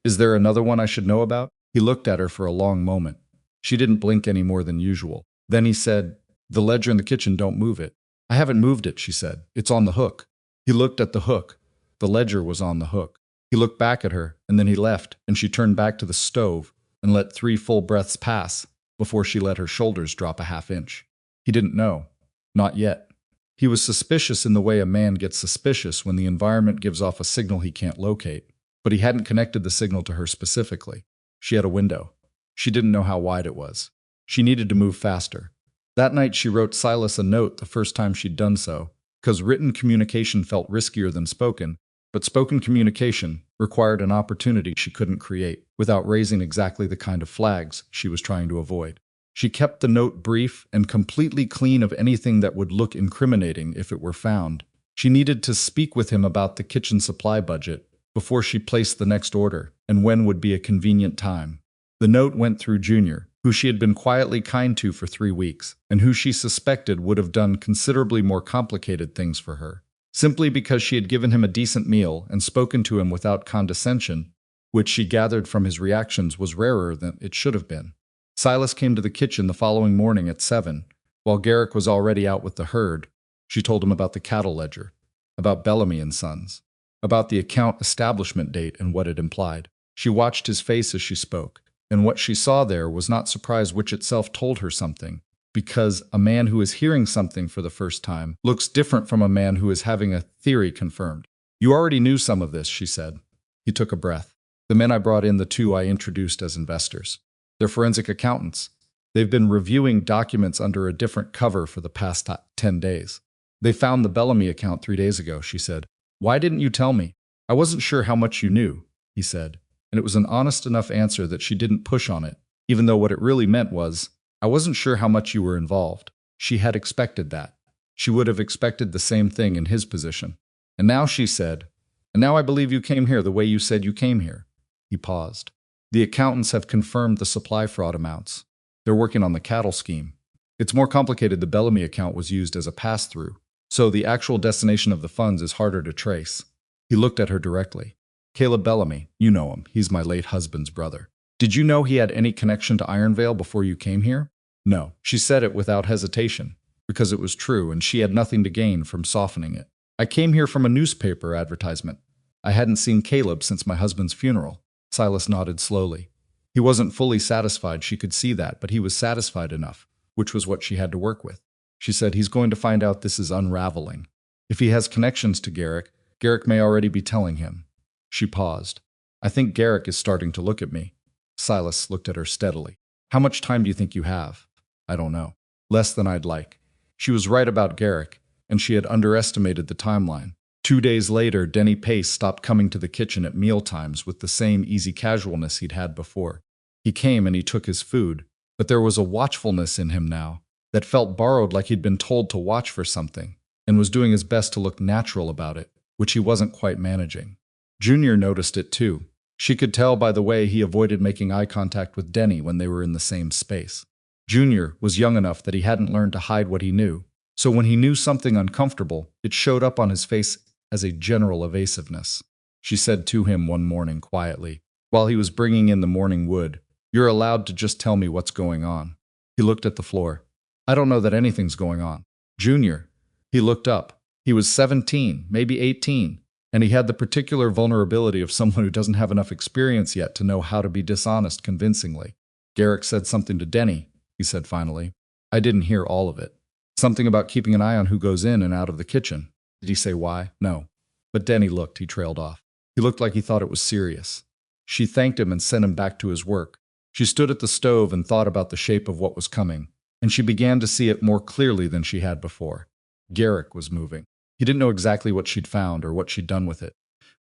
"Is there another one I should know about?" He looked at her for a long moment. She didn't blink any more than usual. Then he said, "The ledger in the kitchen, don't move it." "I haven't moved it," she said. "It's on the hook." He looked at the hook. The ledger was on the hook. He looked back at her, and then he left, and she turned back to the stove and let 3 full breaths pass before she let her shoulders drop a half-inch. He didn't know. Not yet. He was suspicious in the way a man gets suspicious when the environment gives off a signal he can't locate, but he hadn't connected the signal to her specifically. She had a window. She didn't know how wide it was. She needed to move faster. That night she wrote Silas a note the first time she'd done so, because written communication felt riskier than spoken, but spoken communication required an opportunity she couldn't create without raising exactly the kind of flags she was trying to avoid. She kept the note brief and completely clean of anything that would look incriminating if it were found. She needed to speak with him about the kitchen supply budget before she placed the next order, and when would be a convenient time. The note went through Junior, who she had been quietly kind to for 3 weeks, and who she suspected would have done considerably more complicated things for her, simply because she had given him a decent meal and spoken to him without condescension, which she gathered from his reactions was rarer than it should have been. Silas came to the kitchen the following morning at 7, while Garrick was already out with the herd. She told him about the cattle ledger, about Bellamy and Sons, about the account establishment date and what it implied. She watched his face as she spoke, and what she saw there was not surprise, which itself told her something, because a man who is hearing something for the first time looks different from a man who is having a theory confirmed. "You already knew some of this," she said. He took a breath. "The men I brought in, the 2 I introduced as investors. They're forensic accountants. They've been reviewing documents under a different cover for the past 10 days. They found the Bellamy account 3 days ago," she said. "Why didn't you tell me?" "I wasn't sure how much you knew," he said, and it was an honest enough answer that she didn't push on it, even though what it really meant was, I wasn't sure how much you were involved. She had expected that. She would have expected the same thing in his position. And now she said, and now I believe you came here the way you said you came here. He paused. The accountants have confirmed the supply fraud amounts. They're working on the cattle scheme. It's more complicated. The Bellamy account was used as a pass-through, so the actual destination of the funds is harder to trace. He looked at her directly. Caleb Bellamy, you know him. He's my late husband's brother. Did you know he had any connection to Ironvale before you came here? No. She said it without hesitation, because it was true and she had nothing to gain from softening it. I came here from a newspaper advertisement. I hadn't seen Caleb since my husband's funeral. Silas nodded slowly. He wasn't fully satisfied, she could see that, but he was satisfied enough, which was what she had to work with. She said, he's going to find out this is unraveling. If he has connections to Garrick, Garrick may already be telling him. She paused. I think Garrick is starting to look at me. Silas looked at her steadily. How much time do you think you have? I don't know. Less than I'd like. She was right about Garrick, and she had underestimated the timeline. 2 days later, Denny Pace stopped coming to the kitchen at mealtimes with the same easy casualness he'd had before. He came and he took his food, but there was a watchfulness in him now that felt borrowed, like he'd been told to watch for something, and was doing his best to look natural about it, which he wasn't quite managing. Junior noticed it too. She could tell by the way he avoided making eye contact with Denny when they were in the same space. Junior was young enough that he hadn't learned to hide what he knew, so when he knew something uncomfortable, it showed up on his face as a general evasiveness. She said to him one morning quietly, while he was bringing in the morning wood, "You're allowed to just tell me what's going on." He looked at the floor. "I don't know that anything's going on." Junior. He looked up. He was 17, maybe 18, and he had the particular vulnerability of someone who doesn't have enough experience yet to know how to be dishonest convincingly. Garrick said something to Denny, he said finally. I didn't hear all of it. Something about keeping an eye on who goes in and out of the kitchen. Did he say why? No. But Denny looked, he trailed off. He looked like he thought it was serious. She thanked him and sent him back to his work. She stood at the stove and thought about the shape of what was coming, and she began to see it more clearly than she had before. Garrick was moving. He didn't know exactly what she'd found or what she'd done with it,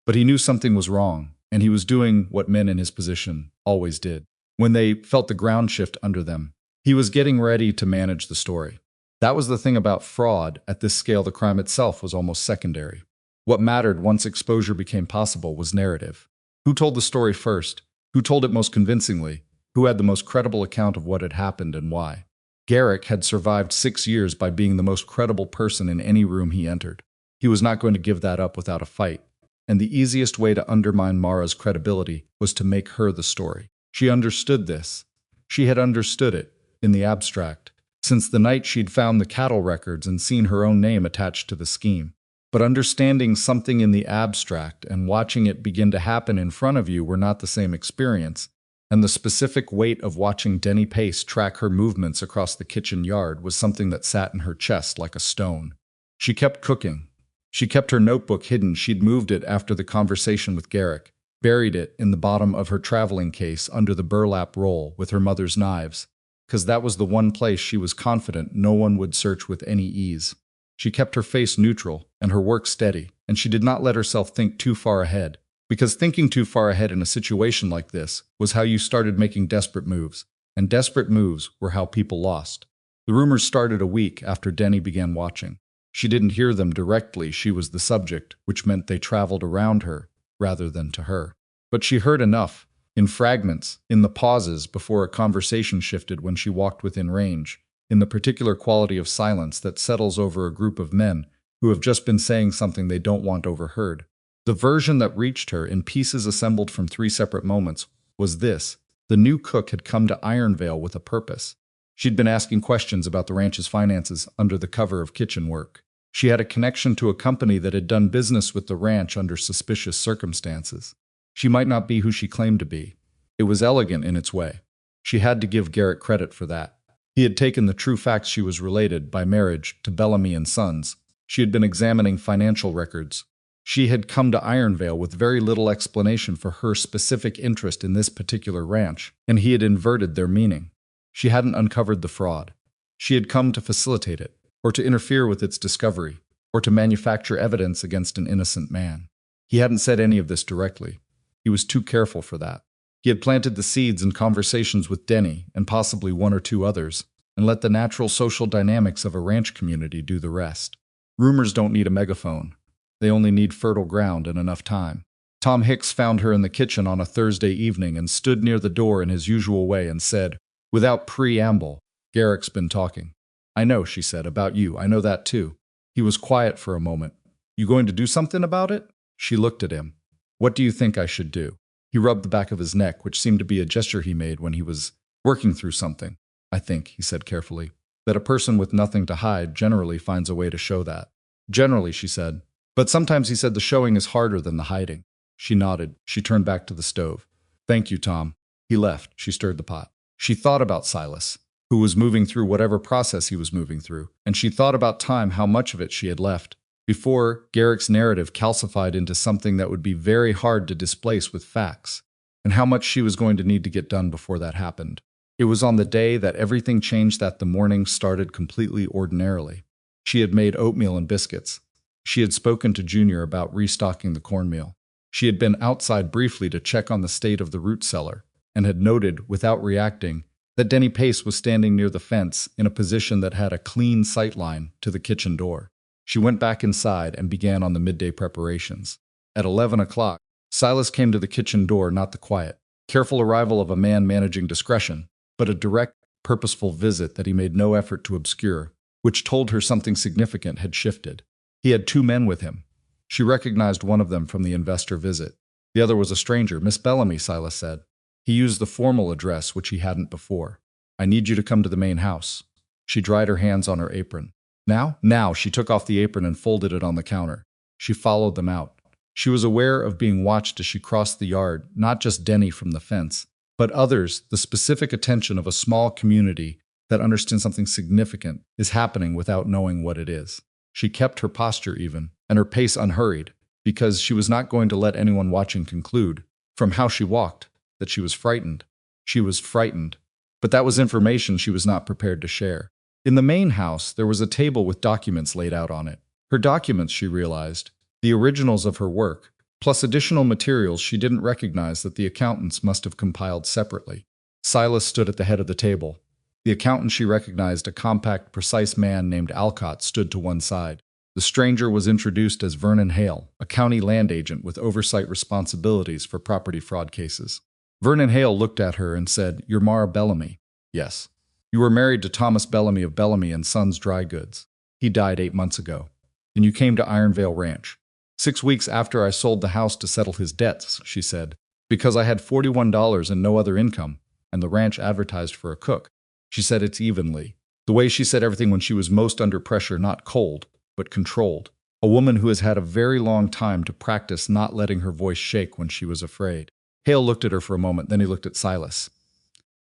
but he knew something was wrong, and he was doing what men in his position always did. When they felt the ground shift under them, he was getting ready to manage the story. That was the thing about fraud. At this scale, the crime itself was almost secondary. What mattered once exposure became possible was narrative. Who told the story first? Who told it most convincingly? Who had the most credible account of what had happened and why? Garrick had survived 6 years by being the most credible person in any room he entered. He was not going to give that up without a fight. And the easiest way to undermine Mara's credibility was to make her the story. She understood this. She had understood it, in the abstract, since the night she'd found the cattle records and seen her own name attached to the scheme. But understanding something in the abstract and watching it begin to happen in front of you were not the same experience, and the specific weight of watching Denny Pace track her movements across the kitchen yard was something that sat in her chest like a stone. She kept cooking. She kept her notebook hidden. She'd moved it after the conversation with Garrick, buried it in the bottom of her traveling case under the burlap roll with her mother's knives, because that was the one place she was confident no one would search with any ease. She kept her face neutral and her work steady, and she did not let herself think too far ahead, because thinking too far ahead in a situation like this was how you started making desperate moves, and desperate moves were how people lost. The rumors started a week after Denny began watching. She didn't hear them directly, she was the subject, which meant they traveled around her rather than to her. But she heard enough, in fragments, in the pauses before a conversation shifted when she walked within range, in the particular quality of silence that settles over a group of men who have just been saying something they don't want overheard. The version that reached her, in pieces assembled from 3 separate moments, was this. The new cook had come to Ironvale with a purpose. She'd been asking questions about the ranch's finances under the cover of kitchen work. She had a connection to a company that had done business with the ranch under suspicious circumstances. She might not be who she claimed to be. It was elegant in its way. She had to give Garrick credit for that. He had taken the true facts she was related, by marriage, to Bellamy and Sons. She had been examining financial records. She had come to Ironvale with very little explanation for her specific interest in this particular ranch, and he had inverted their meaning. She hadn't uncovered the fraud. She had come to facilitate it, or to interfere with its discovery, or to manufacture evidence against an innocent man. He hadn't said any of this directly. He was too careful for that. He had planted the seeds in conversations with Denny and possibly one or two others, and let the natural social dynamics of a ranch community do the rest. Rumors don't need a megaphone. They only need fertile ground and enough time. Tom Hicks found her in the kitchen on a Thursday evening and stood near the door in his usual way and said, without preamble, "Garrick's been talking." "I know," she said, "about you. I know that too." He was quiet for a moment. "You going to do something about it?" She looked at him. "What do you think I should do?" He rubbed the back of his neck, which seemed to be a gesture he made when he was working through something. "I think," he said carefully, "that a person with nothing to hide generally finds a way to show that." "Generally," she said. "But sometimes," he said, "the showing is harder than the hiding." She nodded. She turned back to the stove. "Thank you, Tom." He left. She stirred the pot. She thought about Silas, who was moving through whatever process he was moving through, and she thought about time, how much of it she had left, before Garrick's narrative calcified into something that would be very hard to displace with facts, and how much she was going to need to get done before that happened. It was on the day that everything changed that the morning started completely ordinarily. She had made oatmeal and biscuits. She had spoken to Junior about restocking the cornmeal. She had been outside briefly to check on the state of the root cellar, and had noted, without reacting, that Denny Pace was standing near the fence in a position that had a clean sight line to the kitchen door. She went back inside and began on the midday preparations. At 11 o'clock, Silas came to the kitchen door, not the quiet, careful arrival of a man managing discretion, but a direct, purposeful visit that he made no effort to obscure, which told her something significant had shifted. He had 2 men with him. She recognized one of them from the investor visit. The other was a stranger, Miss Bellamy, Silas said. He used the formal address, which he hadn't before. "I need you to come to the main house." She dried her hands on her apron. "Now?" "Now." She took off the apron and folded it on the counter. She followed them out. She was aware of being watched as she crossed the yard, not just Denny from the fence, but others. The specific attention of a small community that understands something significant is happening without knowing what it is. She kept her posture even, and her pace unhurried, because she was not going to let anyone watching conclude, from how she walked, that she was frightened. She was frightened, but that was information she was not prepared to share. In the main house, there was a table with documents laid out on it. Her documents, she realized, the originals of her work, plus additional materials she didn't recognize that the accountants must have compiled separately. Silas stood at the head of the table. The accountant she recognized, a compact, precise man named Alcott, stood to one side. The stranger was introduced as Vernon Hale, a county land agent with oversight responsibilities for property fraud cases. Vernon Hale looked at her and said, "You're Mara Bellamy." "Yes." "You were married to Thomas Bellamy of Bellamy and Sons Dry Goods. He died 8 months ago. And you came to Ironvale Ranch." 6 weeks after I sold the house to settle his debts," she said, "because I had $41 and no other income, and the ranch advertised for a cook." She said it evenly, the way she said everything when she was most under pressure, not cold, but controlled. A woman who has had a very long time to practice not letting her voice shake when she was afraid. Hale looked at her for a moment, then he looked at Silas.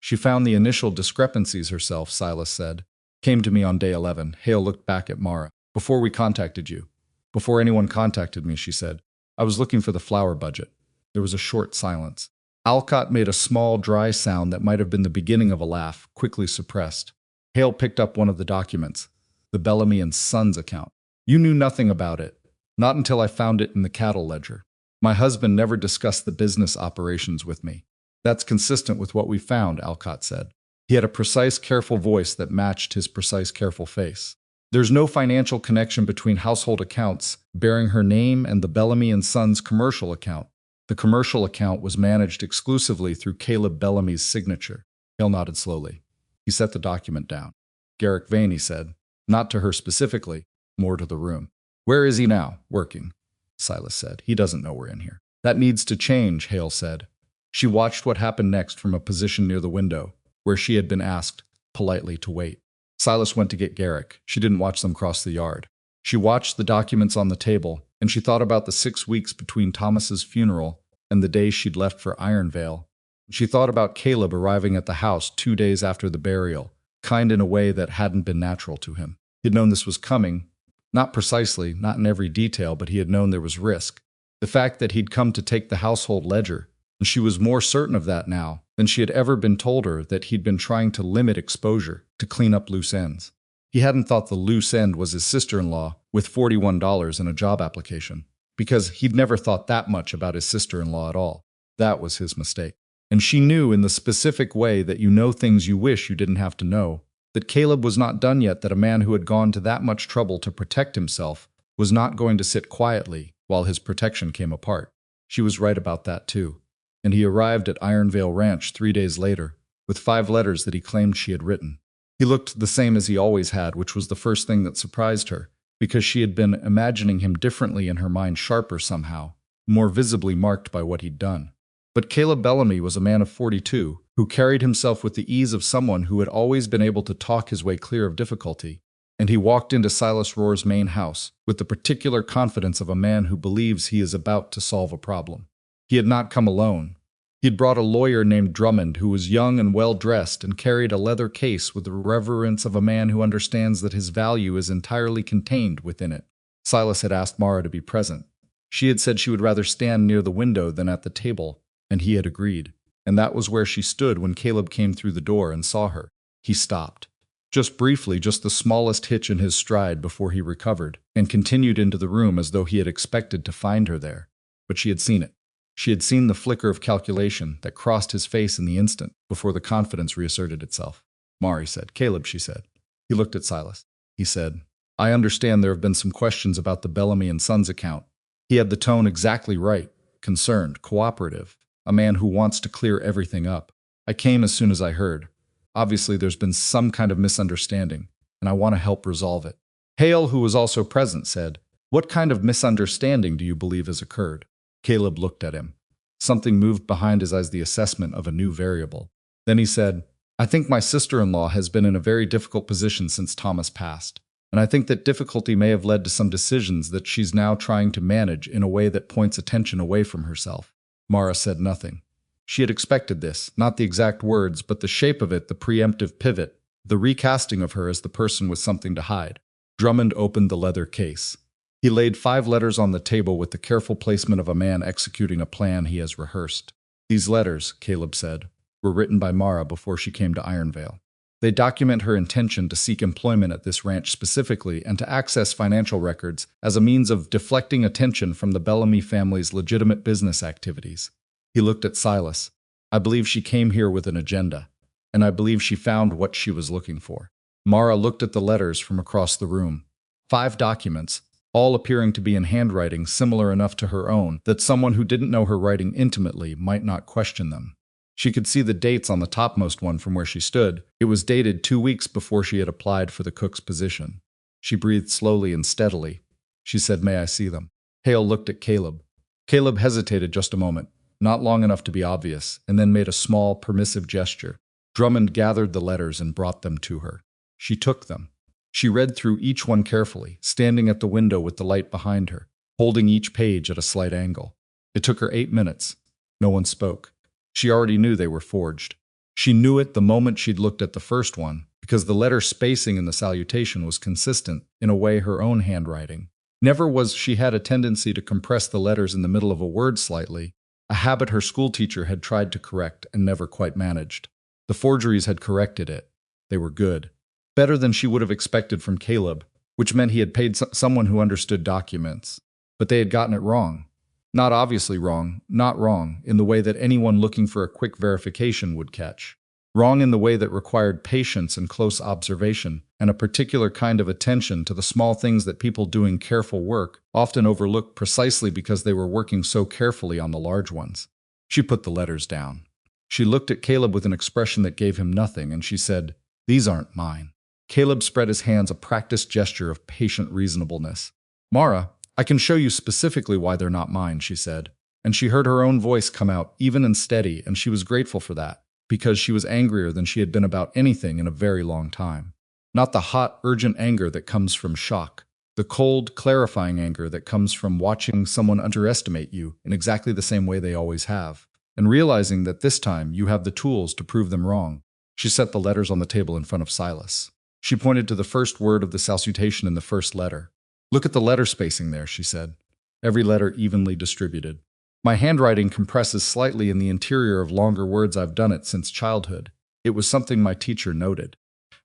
"She found the initial discrepancies herself," Silas said. "Came to me on day 11. Hale looked back at Mara. "Before we contacted you." "Before anyone contacted me," she said. "I was looking for the flour budget." There was a short silence. Alcott made a small, dry sound that might have been the beginning of a laugh, quickly suppressed. Hale picked up one of the documents, the Bellamy and Sons account. "You knew nothing about it. Not until I found it in the cattle ledger. My husband never discussed the business operations with me." "That's consistent with what we found," Alcott said. He had a precise, careful voice that matched his precise, careful face. "There's no financial connection between household accounts bearing her name and the Bellamy and Sons commercial account. The commercial account was managed exclusively through Caleb Bellamy's signature." Hale nodded slowly. He set the document down. "Garrick Vane," he said, not to her specifically, more to the room. "Where is he now?" "Working," Silas said. "He doesn't know we're in here." "That needs to change," Hale said. She watched what happened next from a position near the window, where she had been asked, politely, to wait. Silas went to get Garrick. She didn't watch them cross the yard. She watched the documents on the table, and she thought about the 6 weeks between Thomas's funeral and the day she'd left for Ironvale. She thought about Caleb arriving at the house 2 days after the burial, kind in a way that hadn't been natural to him. He'd known this was coming, not precisely, not in every detail, but he had known there was risk. The fact that he'd come to take the household ledger, and she was more certain of that now than she had ever been told her that he'd been trying to limit exposure, to clean up loose ends. He hadn't thought the loose end was his sister-in-law with $41 in a job application, because he'd never thought that much about his sister-in-law at all. That was his mistake. And she knew in the specific way that you know things you wish you didn't have to know, that Caleb was not done yet, that a man who had gone to that much trouble to protect himself was not going to sit quietly while his protection came apart. She was right about that too. And he arrived at Ironvale Ranch 3 days later, with 5 letters that he claimed she had written. He looked the same as he always had, which was the first thing that surprised her, because she had been imagining him differently in her mind, sharper somehow, more visibly marked by what he'd done. But Caleb Bellamy was a man of 42, who carried himself with the ease of someone who had always been able to talk his way clear of difficulty, and he walked into Silas Rohr's main house with the particular confidence of a man who believes he is about to solve a problem. He had not come alone. He had brought a lawyer named Drummond, who was young and well-dressed and carried a leather case with the reverence of a man who understands that his value is entirely contained within it. Silas had asked Mara to be present. She had said she would rather stand near the window than at the table, and he had agreed. And that was where she stood when Caleb came through the door and saw her. He stopped. Just briefly, just the smallest hitch in his stride before he recovered, and continued into the room as though he had expected to find her there. But she had seen it. She had seen the flicker of calculation that crossed his face in the instant before the confidence reasserted itself. "Mari," said. "Caleb," she said. He looked at Silas. He said, "I understand there have been some questions about the Bellamy and Sons account." He had the tone exactly right, concerned, cooperative, a man who wants to clear everything up. "I came as soon as I heard. Obviously there's been some kind of misunderstanding, and I want to help resolve it." Hale, who was also present, said, "What kind of misunderstanding do you believe has occurred?" Caleb looked at him. Something moved behind his eyes, the assessment of a new variable. Then he said, "I think my sister-in-law has been in a very difficult position since Thomas passed, and I think that difficulty may have led to some decisions that she's now trying to manage in a way that points attention away from herself." Mara said nothing. She had expected this, not the exact words, but the shape of it, the preemptive pivot, the recasting of her as the person with something to hide. Drummond opened the leather case. He laid 5 letters on the table with the careful placement of a man executing a plan he has rehearsed. "These letters," Caleb said, "were written by Mara before she came to Ironvale. They document her intention to seek employment at this ranch specifically and to access financial records as a means of deflecting attention from the Bellamy family's legitimate business activities." He looked at Silas. "I believe she came here with an agenda, and I believe she found what she was looking for." Mara looked at the letters from across the room. 5 documents, all appearing to be in handwriting similar enough to her own that someone who didn't know her writing intimately might not question them. She could see the dates on the topmost one from where she stood. It was dated 2 weeks before she had applied for the cook's position. She breathed slowly and steadily. She said, "May I see them?" Hale looked at Caleb. Caleb hesitated just a moment, not long enough to be obvious, and then made a small, permissive gesture. Drummond gathered the letters and brought them to her. She took them. She read through each one carefully, standing at the window with the light behind her, holding each page at a slight angle. It took her 8 minutes. No one spoke. She already knew they were forged. She knew it the moment she'd looked at the first one, because the letter spacing in the salutation was consistent, in a way, her own handwriting. Never was she had a tendency to compress the letters in the middle of a word slightly, a habit her schoolteacher had tried to correct and never quite managed. The forgeries had corrected it. They were good. Better than she would have expected from Caleb, which meant he had paid someone who understood documents. But they had gotten it wrong. Not obviously wrong, not wrong in the way that anyone looking for a quick verification would catch. Wrong in the way that required patience and close observation, and a particular kind of attention to the small things that people doing careful work often overlook precisely because they were working so carefully on the large ones. She put the letters down. She looked at Caleb with an expression that gave him nothing, and she said, "These aren't mine." Caleb spread his hands, a practiced gesture of patient reasonableness. "Mara, I can show you specifically why they're not mine," she said. And she heard her own voice come out, even and steady, and she was grateful for that, because she was angrier than she had been about anything in a very long time. Not the hot, urgent anger that comes from shock, the cold, clarifying anger that comes from watching someone underestimate you in exactly the same way they always have, and realizing that this time you have the tools to prove them wrong. She set the letters on the table in front of Silas. She pointed to the first word of the salutation in the first letter. "Look at the letter spacing there," she said. "Every letter evenly distributed. My handwriting compresses slightly in the interior of longer words. I've done it since childhood. It was something my teacher noted.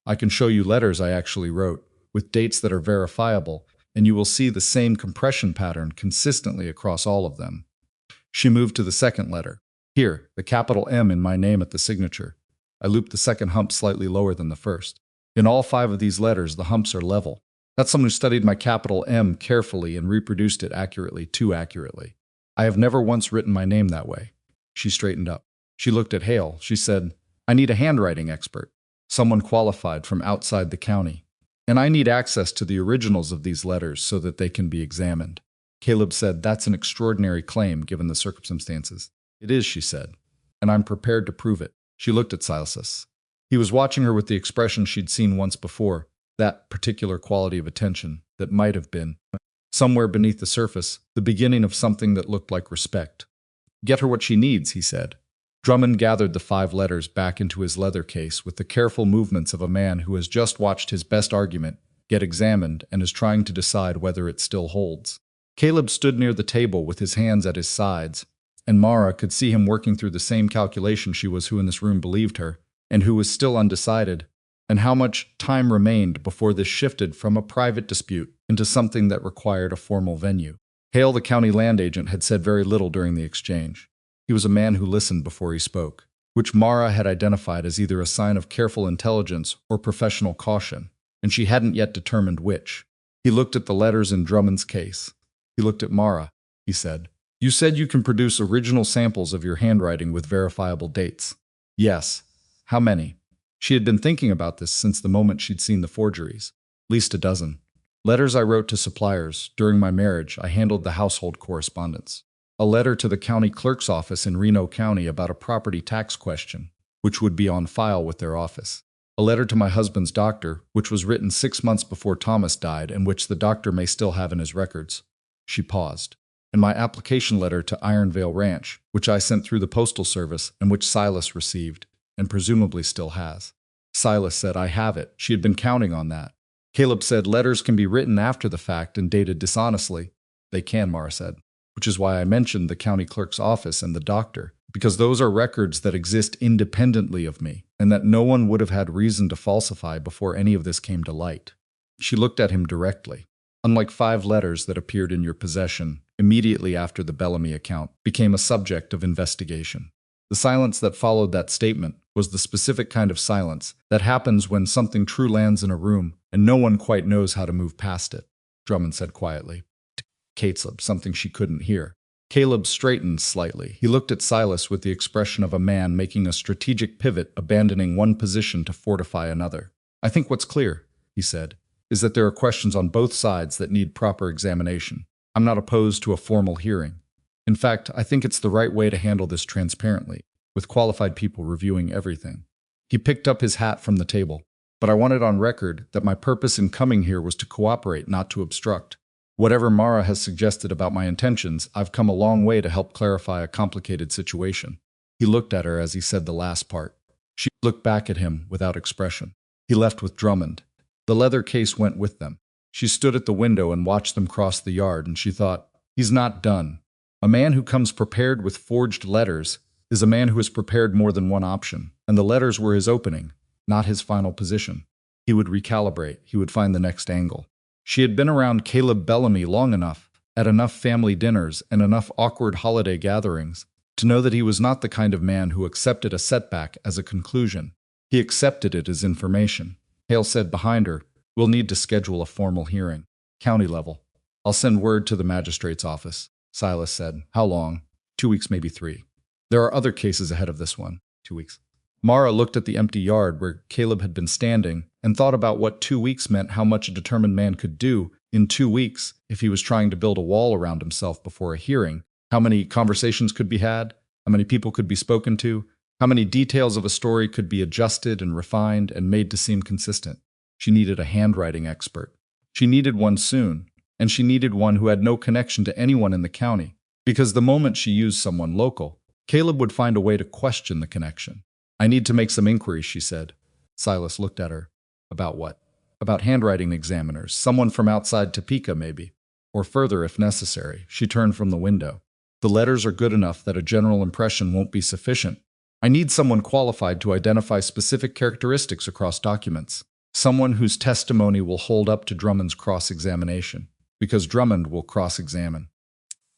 I can show you letters I actually wrote, with dates that are verifiable, and you will see the same compression pattern consistently across all of them." She moved to the second letter. Here, the capital M in my name at the signature. I looped the second hump slightly lower than the first. In all 5 of these letters, the humps are level. That's someone who studied my capital M carefully and reproduced it accurately, too accurately. I have never once written my name that way. She straightened up. She looked at Hale. She said, I need a handwriting expert, someone qualified from outside the county. And I need access to the originals of these letters so that they can be examined. Caleb said, that's an extraordinary claim given the circumstances. It is, she said, and I'm prepared to prove it. She looked at Silas. He was watching her with the expression she'd seen once before, that particular quality of attention that might have been, somewhere beneath the surface, the beginning of something that looked like respect. Get her what she needs, he said. Drummond gathered the 5 letters back into his leather case with the careful movements of a man who has just watched his best argument get examined and is trying to decide whether it still holds. Caleb stood near the table with his hands at his sides, and Mara could see him working through the same calculation she was who in this room believed her, and who was still undecided, and how much time remained before this shifted from a private dispute into something that required a formal venue. Hale, the county land agent, had said very little during the exchange. He was a man who listened before he spoke, which Mara had identified as either a sign of careful intelligence or professional caution, and she hadn't yet determined which. He looked at the letters in Drummond's case. He looked at Mara. He said, You said you can produce original samples of your handwriting with verifiable dates. Yes. How many? She had been thinking about this since the moment she'd seen the forgeries. At least a dozen. Letters I wrote to suppliers. During my marriage, I handled the household correspondence. A letter to the county clerk's office in Reno County about a property tax question, which would be on file with their office. A letter to my husband's doctor, which was written 6 months before Thomas died and which the doctor may still have in his records. She paused. And my application letter to Ironvale Ranch, which I sent through the postal service and which Silas received, and presumably still has. Silas said, I have it. She had been counting on that. Caleb said, letters can be written after the fact and dated dishonestly. They can, Mara said, which is why I mentioned the county clerk's office and the doctor, because those are records that exist independently of me, and that no one would have had reason to falsify before any of this came to light. She looked at him directly. Unlike 5 letters that appeared in your possession immediately after the Bellamy account became a subject of investigation. The silence that followed that statement was the specific kind of silence that happens when something true lands in a room and no one quite knows how to move past it, Drummond said quietly. Caleb, something she couldn't hear. Caleb straightened slightly. He looked at Silas with the expression of a man making a strategic pivot, abandoning one position to fortify another. I think what's clear, he said, is that there are questions on both sides that need proper examination. I'm not opposed to a formal hearing. In fact, I think it's the right way to handle this transparently, with qualified people reviewing everything. He picked up his hat from the table. But I wanted on record that my purpose in coming here was to cooperate, not to obstruct. Whatever Mara has suggested about my intentions, I've come a long way to help clarify a complicated situation. He looked at her as he said the last part. She looked back at him without expression. He left with Drummond. The leather case went with them. She stood at the window and watched them cross the yard, and she thought, he's not done. A man who comes prepared with forged letters is a man who has prepared more than one option, and the letters were his opening, not his final position. He would recalibrate. He would find the next angle. She had been around Caleb Bellamy long enough, at enough family dinners and enough awkward holiday gatherings, to know that he was not the kind of man who accepted a setback as a conclusion. He accepted it as information. Hale said behind her, we'll need to schedule a formal hearing. County level. I'll send word to the magistrate's office. Silas said, how long? 2 weeks, maybe 3. There are other cases ahead of this one. 2 weeks. Mara looked at the empty yard where Caleb had been standing and thought about what 2 weeks meant, how much a determined man could do in 2 weeks if he was trying to build a wall around himself before a hearing, how many conversations could be had, how many people could be spoken to, how many details of a story could be adjusted and refined and made to seem consistent. She needed a handwriting expert. She needed one soon, and she needed one who had no connection to anyone in the county, because the moment she used someone local, Caleb would find a way to question the connection. I need to make some inquiries, she said. Silas looked at her. About what? About handwriting examiners, someone from outside Topeka, maybe. Or further, if necessary. She turned from the window. The letters are good enough that a general impression won't be sufficient. I need someone qualified to identify specific characteristics across documents. Someone whose testimony will hold up to Drummond's cross-examination. Because Drummond will cross-examine.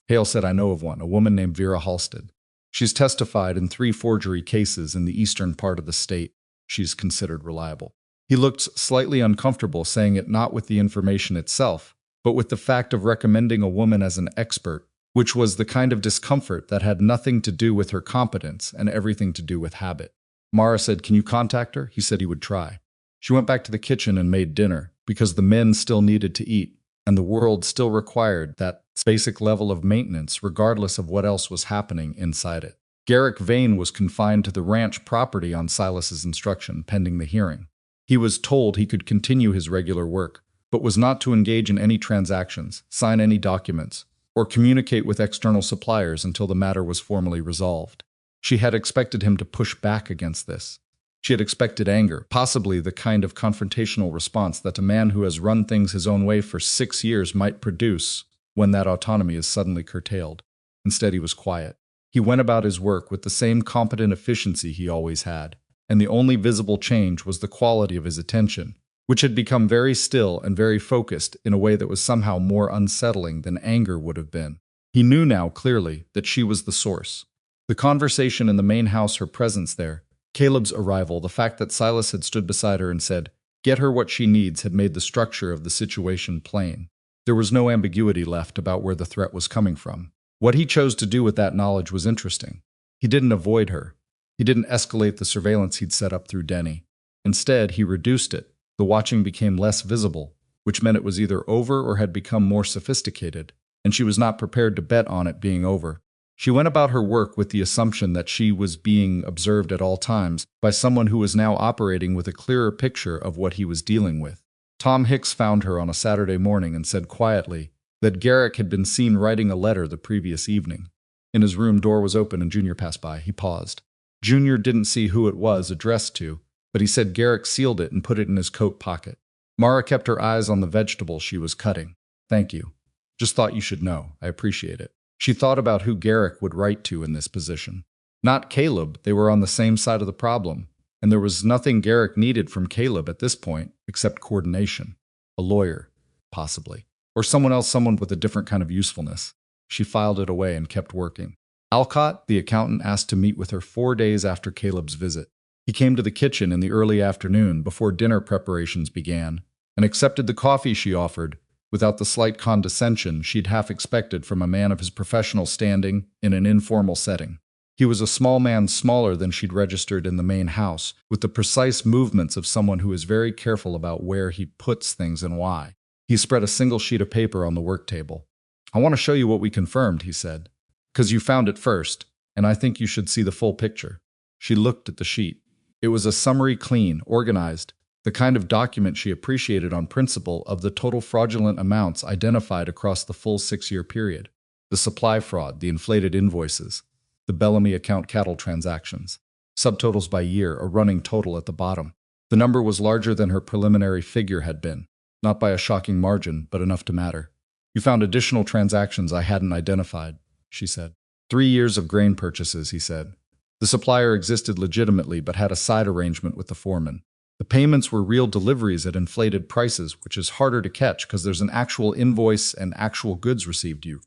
Hale said, I know of one, a woman named Vera Halstead. She's testified in 3 forgery cases in the eastern part of the state. She's considered reliable. He looked slightly uncomfortable saying it, not with the information itself, but with the fact of recommending a woman as an expert, which was the kind of discomfort that had nothing to do with her competence and everything to do with habit. Mara said, "Can you contact her?" He said he would try. She went back to the kitchen and made dinner, because the men still needed to eat, and the world still required that basic level of maintenance regardless of what else was happening inside it. Garrick Vane was confined to the ranch property on Silas's instruction pending the hearing. He was told he could continue his regular work, but was not to engage in any transactions, sign any documents, or communicate with external suppliers until the matter was formally resolved. She had expected him to push back against this. She had expected anger, possibly the kind of confrontational response that a man who has run things his own way for 6 years might produce when that autonomy is suddenly curtailed. Instead, he was quiet. He went about his work with the same competent efficiency he always had, and the only visible change was the quality of his attention, which had become very still and very focused in a way that was somehow more unsettling than anger would have been. He knew now clearly that she was the source. The conversation in the main house, her presence there, Caleb's arrival, the fact that Silas had stood beside her and said, "Get her what she needs," had made the structure of the situation plain. There was no ambiguity left about where the threat was coming from. What he chose to do with that knowledge was interesting. He didn't avoid her. He didn't escalate the surveillance he'd set up through Denny. Instead, he reduced it. The watching became less visible, which meant it was either over or had become more sophisticated, and she was not prepared to bet on it being over. She went about her work with the assumption that she was being observed at all times by someone who was now operating with a clearer picture of what he was dealing with. Tom Hicks found her on a Saturday morning and said quietly that Garrick had been seen writing a letter the previous evening. In his room, door was open and Junior passed by. He paused. Junior didn't see who it was addressed to, but he said Garrick sealed it and put it in his coat pocket. Mara kept her eyes on the vegetable she was cutting. "Thank you. Just thought you should know. I appreciate it." She thought about who Garrick would write to in this position. Not Caleb. They were on the same side of the problem, and there was nothing Garrick needed from Caleb at this point except coordination. A lawyer, possibly. Or someone else, someone with a different kind of usefulness. She filed it away and kept working. Alcott, the accountant, asked to meet with her 4 days after Caleb's visit. He came to the kitchen in the early afternoon before dinner preparations began and accepted the coffee she offered without the slight condescension she'd half expected from a man of his professional standing in an informal setting. He was a small man, smaller than she'd registered in the main house, with the precise movements of someone who is very careful about where he puts things and why. He spread a single sheet of paper on the work table. "I want to show you what we confirmed," he said. "'Cause you found it first, and I think you should see the full picture." She looked at the sheet. It was a summary, clean, organized, the kind of document she appreciated on principle of the total fraudulent amounts identified across the full 6-year period. The supply fraud, the inflated invoices, the Bellamy account cattle transactions, subtotals by year, a running total at the bottom. The number was larger than her preliminary figure had been, not by a shocking margin, but enough to matter. "You found additional transactions I hadn't identified," she said. 3 years of grain purchases, he said. The supplier existed legitimately but had a side arrangement with the foreman. The payments were real deliveries at inflated prices, which is harder to catch because there's an actual invoice and actual goods received. You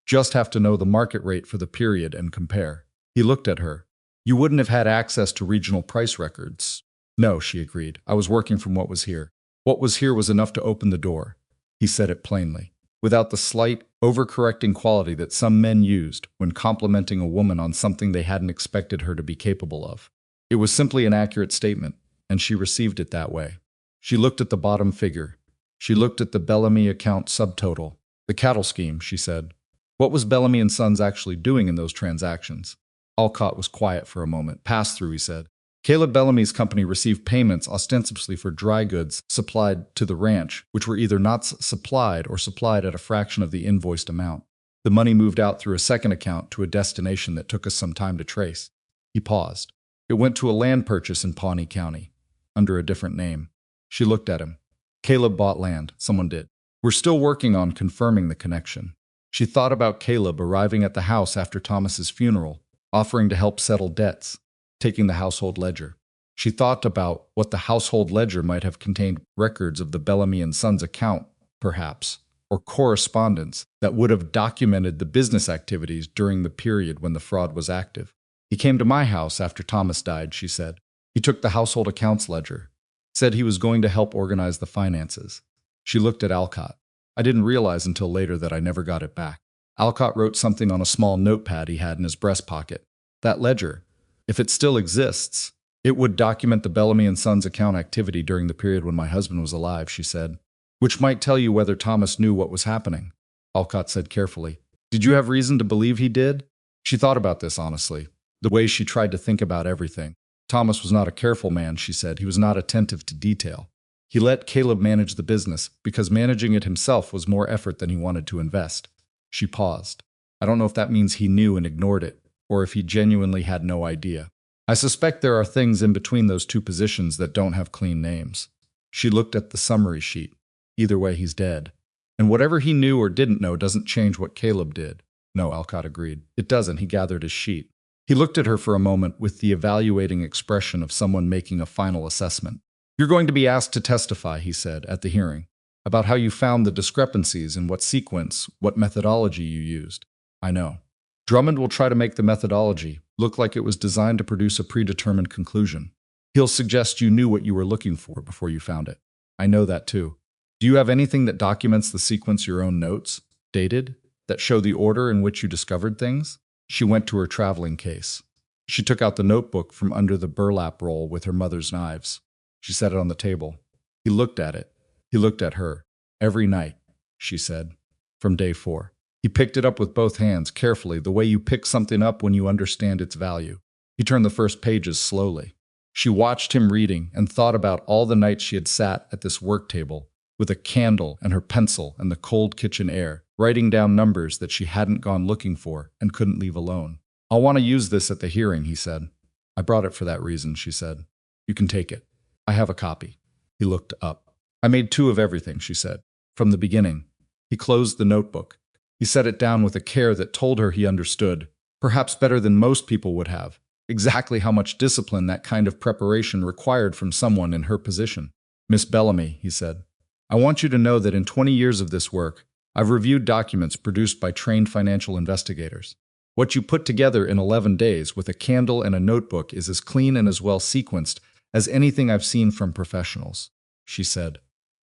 just have to know the market rate for the period and compare. He looked at her. "You wouldn't have had access to regional price records." "No," she agreed. "I was working from what was here." What was here was enough to open the door. He said it plainly, without the slight, overcorrecting quality that some men used when complimenting a woman on something they hadn't expected her to be capable of. It was simply an accurate statement, and she received it that way. She looked at the bottom figure. She looked at the Bellamy account subtotal. "The cattle scheme," she said. What was Bellamy and Sons actually doing in those transactions? Alcott was quiet for a moment. "Pass through," he said. Caleb Bellamy's company received payments ostensibly for dry goods supplied to the ranch, which were either not supplied or supplied at a fraction of the invoiced amount. The money moved out through a second account to a destination that took us some time to trace. He paused. It went to a land purchase in Pawnee County, under a different name. She looked at him. Caleb bought land. Someone did. We're still working on confirming the connection. She thought about Caleb arriving at the house after Thomas's funeral, offering to help settle debts, taking the household ledger. She thought about what the household ledger might have contained records of the Bellamy and Sons account, perhaps, or correspondence that would have documented the business activities during the period when the fraud was active. He came to my house after Thomas died, she said. He took the household accounts ledger, said he was going to help organize the finances. She looked at Alcott. I didn't realize until later that I never got it back. Alcott wrote something on a small notepad he had in his breast pocket. That ledger, if it still exists, it would document the Bellamy and Sons account activity during the period when my husband was alive, she said, which might tell you whether Thomas knew what was happening. Alcott said carefully. Did you have reason to believe he did? She thought about this honestly, the way she tried to think about everything. Thomas was not a careful man, she said. He was not attentive to detail. He let Caleb manage the business because managing it himself was more effort than he wanted to invest. She paused. I don't know if that means he knew and ignored it, or if he genuinely had no idea. I suspect there are things in between those two positions that don't have clean names. She looked at the summary sheet. Either way, he's dead. And whatever he knew or didn't know doesn't change what Caleb did. No, Alcott agreed. It doesn't. He gathered his sheet. He looked at her for a moment with the evaluating expression of someone making a final assessment. You're going to be asked to testify, he said, at the hearing, about how you found the discrepancies in what sequence, what methodology you used. I know. Drummond will try to make the methodology look like it was designed to produce a predetermined conclusion. He'll suggest you knew what you were looking for before you found it. I know that too. Do you have anything that documents the sequence, your own notes, dated, that show the order in which you discovered things? She went to her traveling case. She took out the notebook from under the burlap roll with her mother's knives. She set it on the table. He looked at it. He looked at her. Every night, she said, from day 4. He picked it up with both hands, carefully, the way you pick something up when you understand its value. He turned the first pages slowly. She watched him reading and thought about all the nights she had sat at this work table with a candle and her pencil and the cold kitchen air, writing down numbers that she hadn't gone looking for and couldn't leave alone. I'll want to use this at the hearing, he said. I brought it for that reason, she said. You can take it. I have a copy. He looked up. I made 2 of everything, she said, from the beginning. He closed the notebook. He set it down with a care that told her he understood, perhaps better than most people would have, exactly how much discipline that kind of preparation required from someone in her position. Miss Bellamy, he said, I want you to know that in 20 years of this work, I've reviewed documents produced by trained financial investigators. What you put together in 11 days with a candle and a notebook is as clean and as well sequenced as anything I've seen from professionals, she said.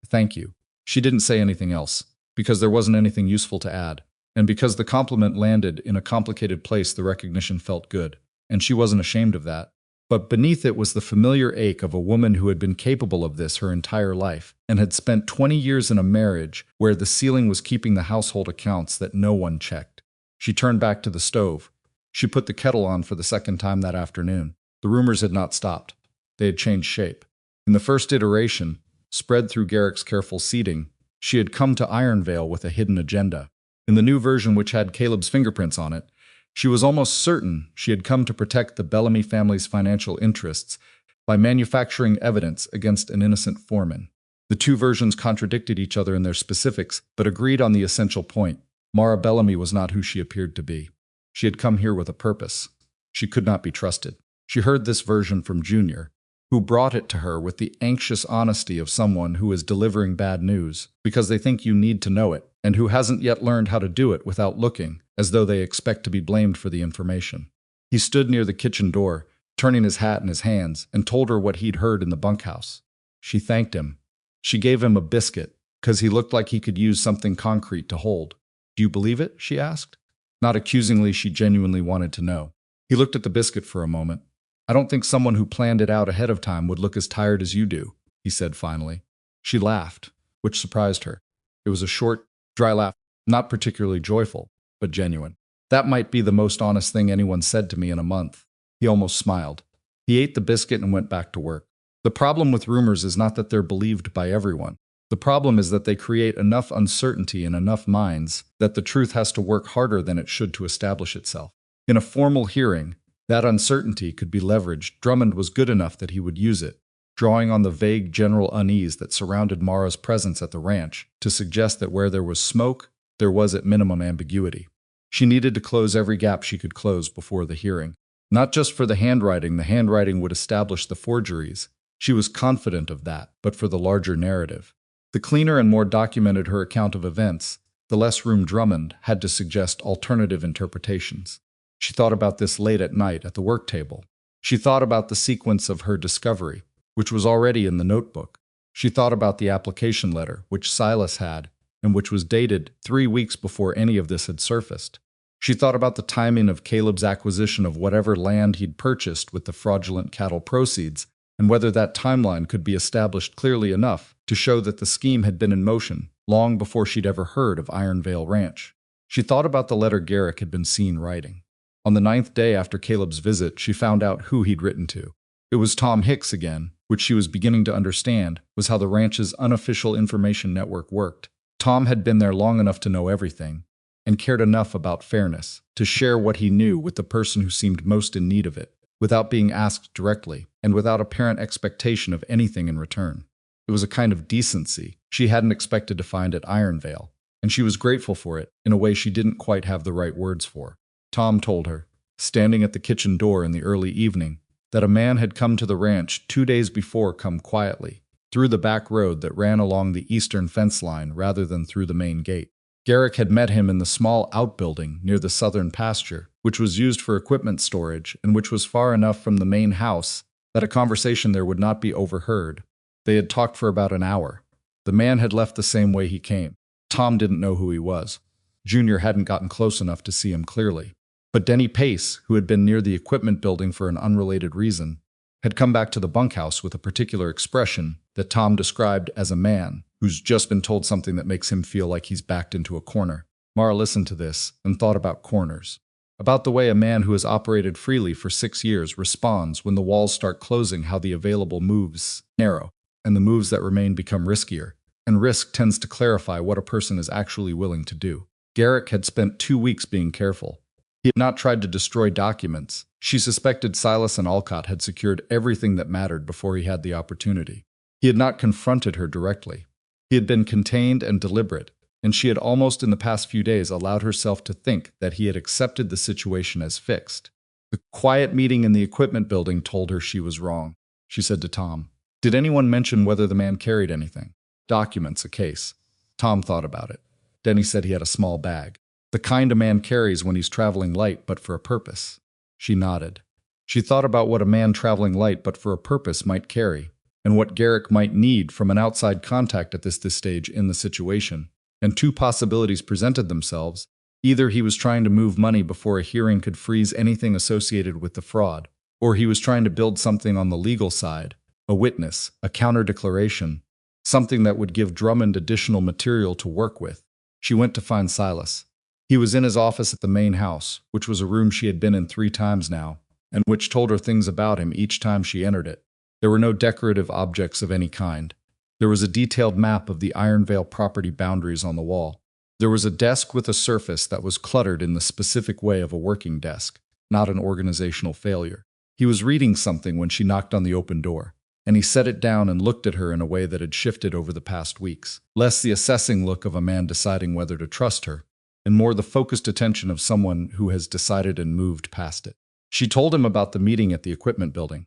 Thank you. She didn't say anything else, because there wasn't anything useful to add, and because the compliment landed in a complicated place, the recognition felt good, and she wasn't ashamed of that. But beneath it was the familiar ache of a woman who had been capable of this her entire life, and had spent 20 years in a marriage where the ceiling was keeping the household accounts that no one checked. She turned back to the stove. She put the kettle on for the second time that afternoon. The rumors had not stopped. They had changed shape. In the first iteration, spread through Garrick's careful seeding, she had come to Ironvale with a hidden agenda. In the new version, which had Caleb's fingerprints on it, she was almost certain she had come to protect the Bellamy family's financial interests by manufacturing evidence against an innocent foreman. The 2 versions contradicted each other in their specifics, but agreed on the essential point. Mara Bellamy was not who she appeared to be. She had come here with a purpose. She could not be trusted. She heard this version from Junior, who brought it to her with the anxious honesty of someone who is delivering bad news because they think you need to know it, and who hasn't yet learned how to do it without looking, as though they expect to be blamed for the information. He stood near the kitchen door, turning his hat in his hands, and told her what he'd heard in the bunkhouse. She thanked him. She gave him a biscuit, because he looked like he could use something concrete to hold. Do you believe it? She asked. Not accusingly, she genuinely wanted to know. He looked at the biscuit for a moment. I don't think someone who planned it out ahead of time would look as tired as you do, he said finally. She laughed, which surprised her. It was a short, dry laugh, not particularly joyful, but genuine. That might be the most honest thing anyone said to me in a month. He almost smiled. He ate the biscuit and went back to work. The problem with rumors is not that they're believed by everyone. The problem is that they create enough uncertainty in enough minds that the truth has to work harder than it should to establish itself. In a formal hearing, that uncertainty could be leveraged. Drummond was good enough that he would use it, drawing on the vague general unease that surrounded Mara's presence at the ranch to suggest that where there was smoke, there was at minimum ambiguity. She needed to close every gap she could close before the hearing. Not just for the handwriting would establish the forgeries. She was confident of that, but for the larger narrative. The cleaner and more documented her account of events, the less room Drummond had to suggest alternative interpretations. She thought about this late at night at the work table. She thought about the sequence of her discovery, which was already in the notebook. She thought about the application letter, which Silas had, and which was dated 3 weeks before any of this had surfaced. She thought about the timing of Caleb's acquisition of whatever land he'd purchased with the fraudulent cattle proceeds, and whether that timeline could be established clearly enough to show that the scheme had been in motion long before she'd ever heard of Ironvale Ranch. She thought about the letter Garrick had been seen writing. On the 9th day after Caleb's visit, she found out who he'd written to. It was Tom Hicks again, which she was beginning to understand was how the ranch's unofficial information network worked. Tom had been there long enough to know everything, and cared enough about fairness to share what he knew with the person who seemed most in need of it, without being asked directly, and without apparent expectation of anything in return. It was a kind of decency she hadn't expected to find at Ironvale, and she was grateful for it in a way she didn't quite have the right words for. Tom told her, standing at the kitchen door in the early evening, that a man had come to the ranch 2 days before come quietly, through the back road that ran along the eastern fence line rather than through the main gate. Garrick had met him in the small outbuilding near the southern pasture, which was used for equipment storage and which was far enough from the main house that a conversation there would not be overheard. They had talked for about an hour. The man had left the same way he came. Tom didn't know who he was. Junior hadn't gotten close enough to see him clearly. But Denny Pace, who had been near the equipment building for an unrelated reason, had come back to the bunkhouse with a particular expression that Tom described as a man who's just been told something that makes him feel like he's backed into a corner. Mara listened to this and thought about corners, about the way a man who has operated freely for 6 years responds when the walls start closing, how the available moves narrow, and the moves that remain become riskier, and risk tends to clarify what a person is actually willing to do. Garrick had spent 2 weeks being careful. He had not tried to destroy documents. She suspected Silas and Alcott had secured everything that mattered before he had the opportunity. He had not confronted her directly. He had been contained and deliberate, and she had almost in the past few days allowed herself to think that he had accepted the situation as fixed. The quiet meeting in the equipment building told her she was wrong. She said to Tom, "Did anyone mention whether the man carried anything? Documents, a case." Tom thought about it. Denny said he had a small bag. The kind a man carries when he's traveling light but for a purpose. She nodded. She thought about what a man traveling light but for a purpose might carry, and what Garrick might need from an outside contact at this stage in the situation. And 2 possibilities presented themselves. Either he was trying to move money before a hearing could freeze anything associated with the fraud, or he was trying to build something on the legal side, a witness, a counter-declaration, something that would give Drummond additional material to work with. She went to find Silas. He was in his office at the main house, which was a room she had been in 3 times now, and which told her things about him each time she entered it. There were no decorative objects of any kind. There was a detailed map of the Ironvale property boundaries on the wall. There was a desk with a surface that was cluttered in the specific way of a working desk, not an organizational failure. He was reading something when she knocked on the open door, and he set it down and looked at her in a way that had shifted over the past weeks, less the assessing look of a man deciding whether to trust her, and more the focused attention of someone who has decided and moved past it. She told him about the meeting at the equipment building.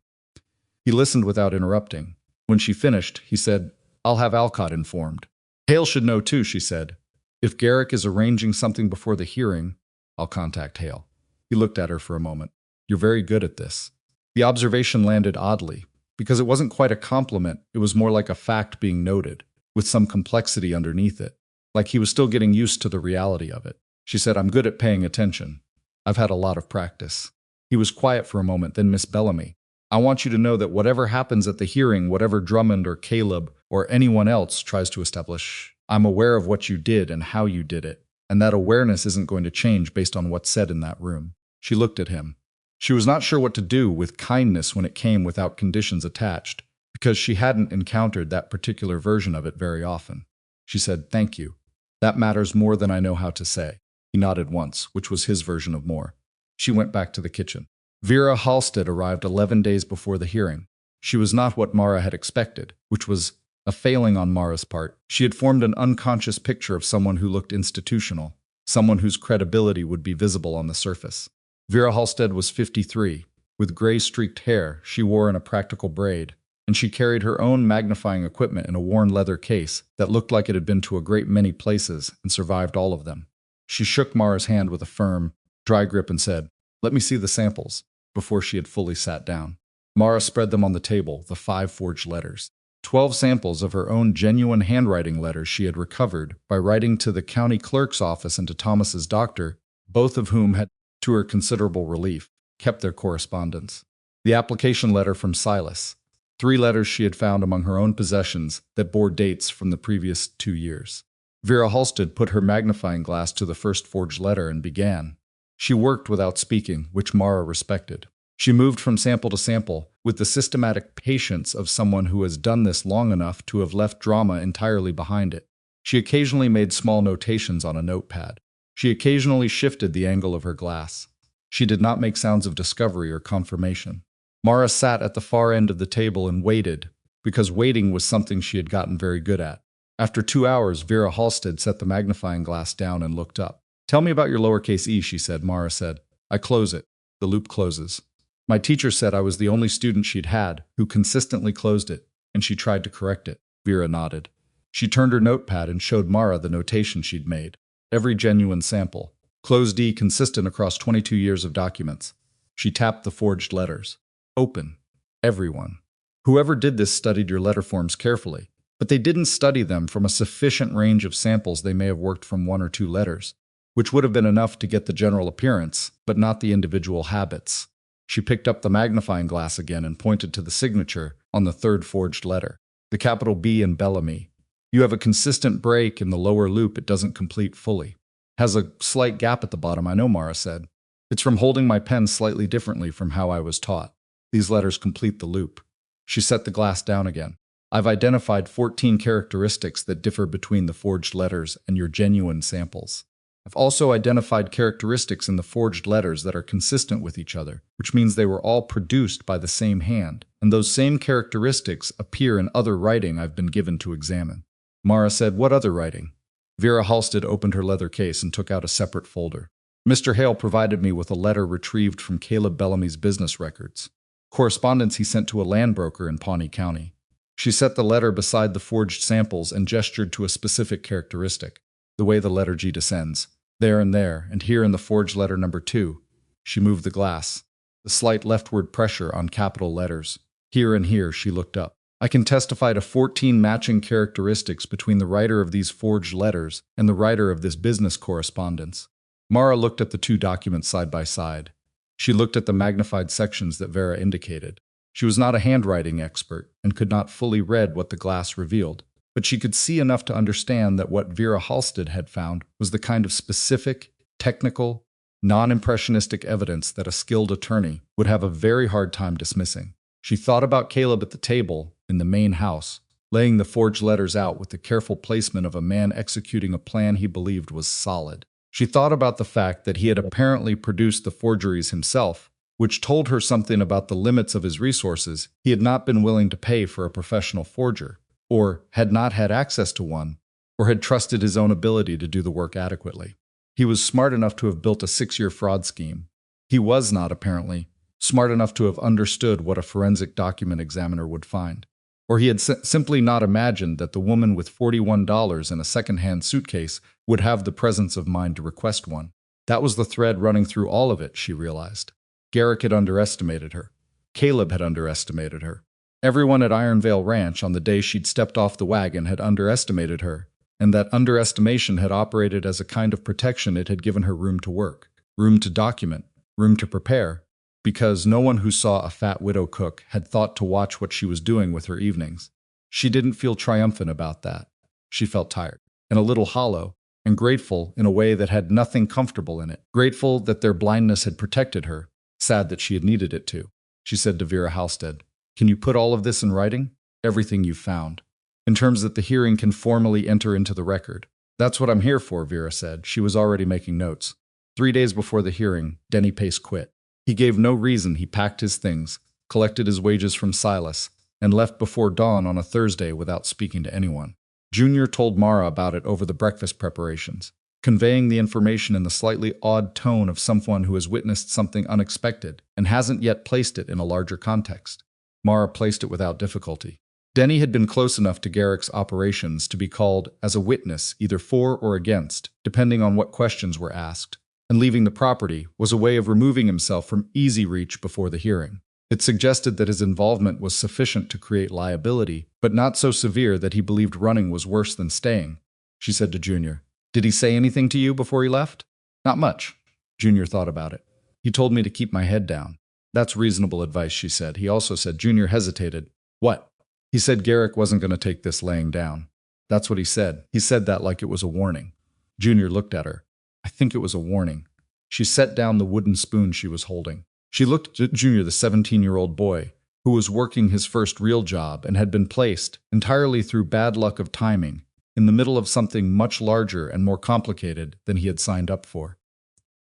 He listened without interrupting. When she finished, he said, "I'll have Alcott informed." "Hale should know too," she said. "If Garrick is arranging something before the hearing, I'll contact Hale." He looked at her for a moment. "You're very good at this." The observation landed oddly, because it wasn't quite a compliment, it was more like a fact being noted, with some complexity underneath it. Like he was still getting used to the reality of it. She said, "I'm good at paying attention. I've had a lot of practice." He was quiet for a moment, then Miss Bellamy, "I want you to know that whatever happens at the hearing, whatever Drummond or Caleb or anyone else tries to establish, I'm aware of what you did and how you did it, and that awareness isn't going to change based on what's said in that room." She looked at him. She was not sure what to do with kindness when it came without conditions attached, because she hadn't encountered that particular version of it very often. She said, "Thank you. That matters more than I know how to say." He nodded once, which was his version of more. She went back to the kitchen. Vera Halstead arrived 11 days before the hearing. She was not what Mara had expected, which was a failing on Mara's part. She had formed an unconscious picture of someone who looked institutional, someone whose credibility would be visible on the surface. Vera Halstead was 53. With gray-streaked hair she wore in a practical braid, and she carried her own magnifying equipment in a worn leather case that looked like it had been to a great many places and survived all of them. She shook Mara's hand with a firm, dry grip and said, "Let me see the samples," before she had fully sat down. Mara spread them on the table, the 5 forged letters. 12 samples of her own genuine handwriting letters she had recovered by writing to the county clerk's office and to Thomas's doctor, both of whom had, to her considerable relief, kept their correspondence. The application letter from Silas. 3 letters she had found among her own possessions that bore dates from the previous 2 years. Vera Halstead put her magnifying glass to the first forged letter and began. She worked without speaking, which Mara respected. She moved from sample to sample with the systematic patience of someone who has done this long enough to have left drama entirely behind it. She occasionally made small notations on a notepad. She occasionally shifted the angle of her glass. She did not make sounds of discovery or confirmation. Mara sat at the far end of the table and waited, because waiting was something she had gotten very good at. After 2 hours, Vera Halstead set the magnifying glass down and looked up. "Tell me about your lowercase e," she said. Mara said, "I close it. The loop closes." My teacher said I was the only student she'd had who consistently closed it, and she tried to correct it. Vera nodded. She turned her notepad and showed Mara the notation she'd made. Every genuine sample. Closed E consistent across 22 years of documents. She tapped the forged letters. Open. Everyone. Whoever did this studied your letter forms carefully, but they didn't study them from a sufficient range of samples. They may have worked from 1 or 2 letters, which would have been enough to get the general appearance, but not the individual habits. She picked up the magnifying glass again and pointed to the signature on the 3rd forged letter, the capital B in Bellamy. "You have a consistent break in the lower loop. It doesn't complete fully. Has a slight gap at the bottom, I know," Mara said. "It's from holding my pen slightly differently from how I was taught. These letters complete the loop." She set the glass down again. "I've identified 14 characteristics that differ between the forged letters and your genuine samples. I've also identified characteristics in the forged letters that are consistent with each other, which means they were all produced by the same hand, and those same characteristics appear in other writing I've been given to examine." Mara said, "What other writing?" Vera Halstead opened her leather case and took out a separate folder. "Mr. Hale provided me with a letter retrieved from Caleb Bellamy's business records. Correspondence he sent to a land broker in Pawnee County." She set the letter beside the forged samples and gestured to a specific characteristic, the way the letter G descends. There, and here in the forged letter number 2. She moved the glass. The slight leftward pressure on capital letters. Here and here she looked up. "I can testify to 14 matching characteristics between the writer of these forged letters and the writer of this business correspondence." Mara looked at the 2 documents side by side. She looked at the magnified sections that Vera indicated. She was not a handwriting expert and could not fully read what the glass revealed, but she could see enough to understand that what Vera Halstead had found was the kind of specific, technical, non-impressionistic evidence that a skilled attorney would have a very hard time dismissing. She thought about Caleb at the table in the main house, laying the forged letters out with the careful placement of a man executing a plan he believed was solid. She thought about the fact that he had apparently produced the forgeries himself, which told her something about the limits of his resources. He had not been willing to pay for a professional forger, or had not had access to one, or had trusted his own ability to do the work adequately. He was smart enough to have built a 6-year fraud scheme. He was not, apparently, smart enough to have understood what a forensic document examiner would find. Or he had simply not imagined that the woman with $41 in a second-hand suitcase would have the presence of mind to request one. That was the thread running through all of it, she realized. Garrick had underestimated her. Caleb had underestimated her. Everyone at Ironvale Ranch on the day she'd stepped off the wagon had underestimated her, and that underestimation had operated as a kind of protection. It had given her room to work, room to document, room to prepare, because no one who saw a fat widow cook had thought to watch what she was doing with her evenings. She didn't feel triumphant about that. She felt tired, and a little hollow, and grateful in a way that had nothing comfortable in it. Grateful that their blindness had protected her, sad that she had needed it to. She said to Vera Halstead, "Can you put all of this in writing? Everything you've found. In terms that the hearing can formally enter into the record." "That's what I'm here for," Vera said. She was already making notes. 3 days before the hearing, Denny Pace quit. He gave no reason. He packed his things, collected his wages from Silas, and left before dawn on a Thursday without speaking to anyone. Junior told Mara about it over the breakfast preparations, conveying the information in the slightly odd tone of someone who has witnessed something unexpected and hasn't yet placed it in a larger context. Mara placed it without difficulty. Denny had been close enough to Garrick's operations to be called as a witness either for or against, depending on what questions were asked, and leaving the property was a way of removing himself from easy reach before the hearing. It suggested that his involvement was sufficient to create liability, but not so severe that he believed running was worse than staying. She said to Junior, "Did he say anything to you before he left?" "Not much." Junior thought about it. "He told me to keep my head down." "That's reasonable advice," she said. He also said. Junior hesitated. "What?" "He said Garrick wasn't going to take this laying down." "That's what he said. He said that like it was a warning." Junior looked at her. "I think it was a warning." She set down the wooden spoon she was holding. She looked at Junior, the 17-year-old boy, who was working his first real job and had been placed, entirely through bad luck of timing, in the middle of something much larger and more complicated than he had signed up for.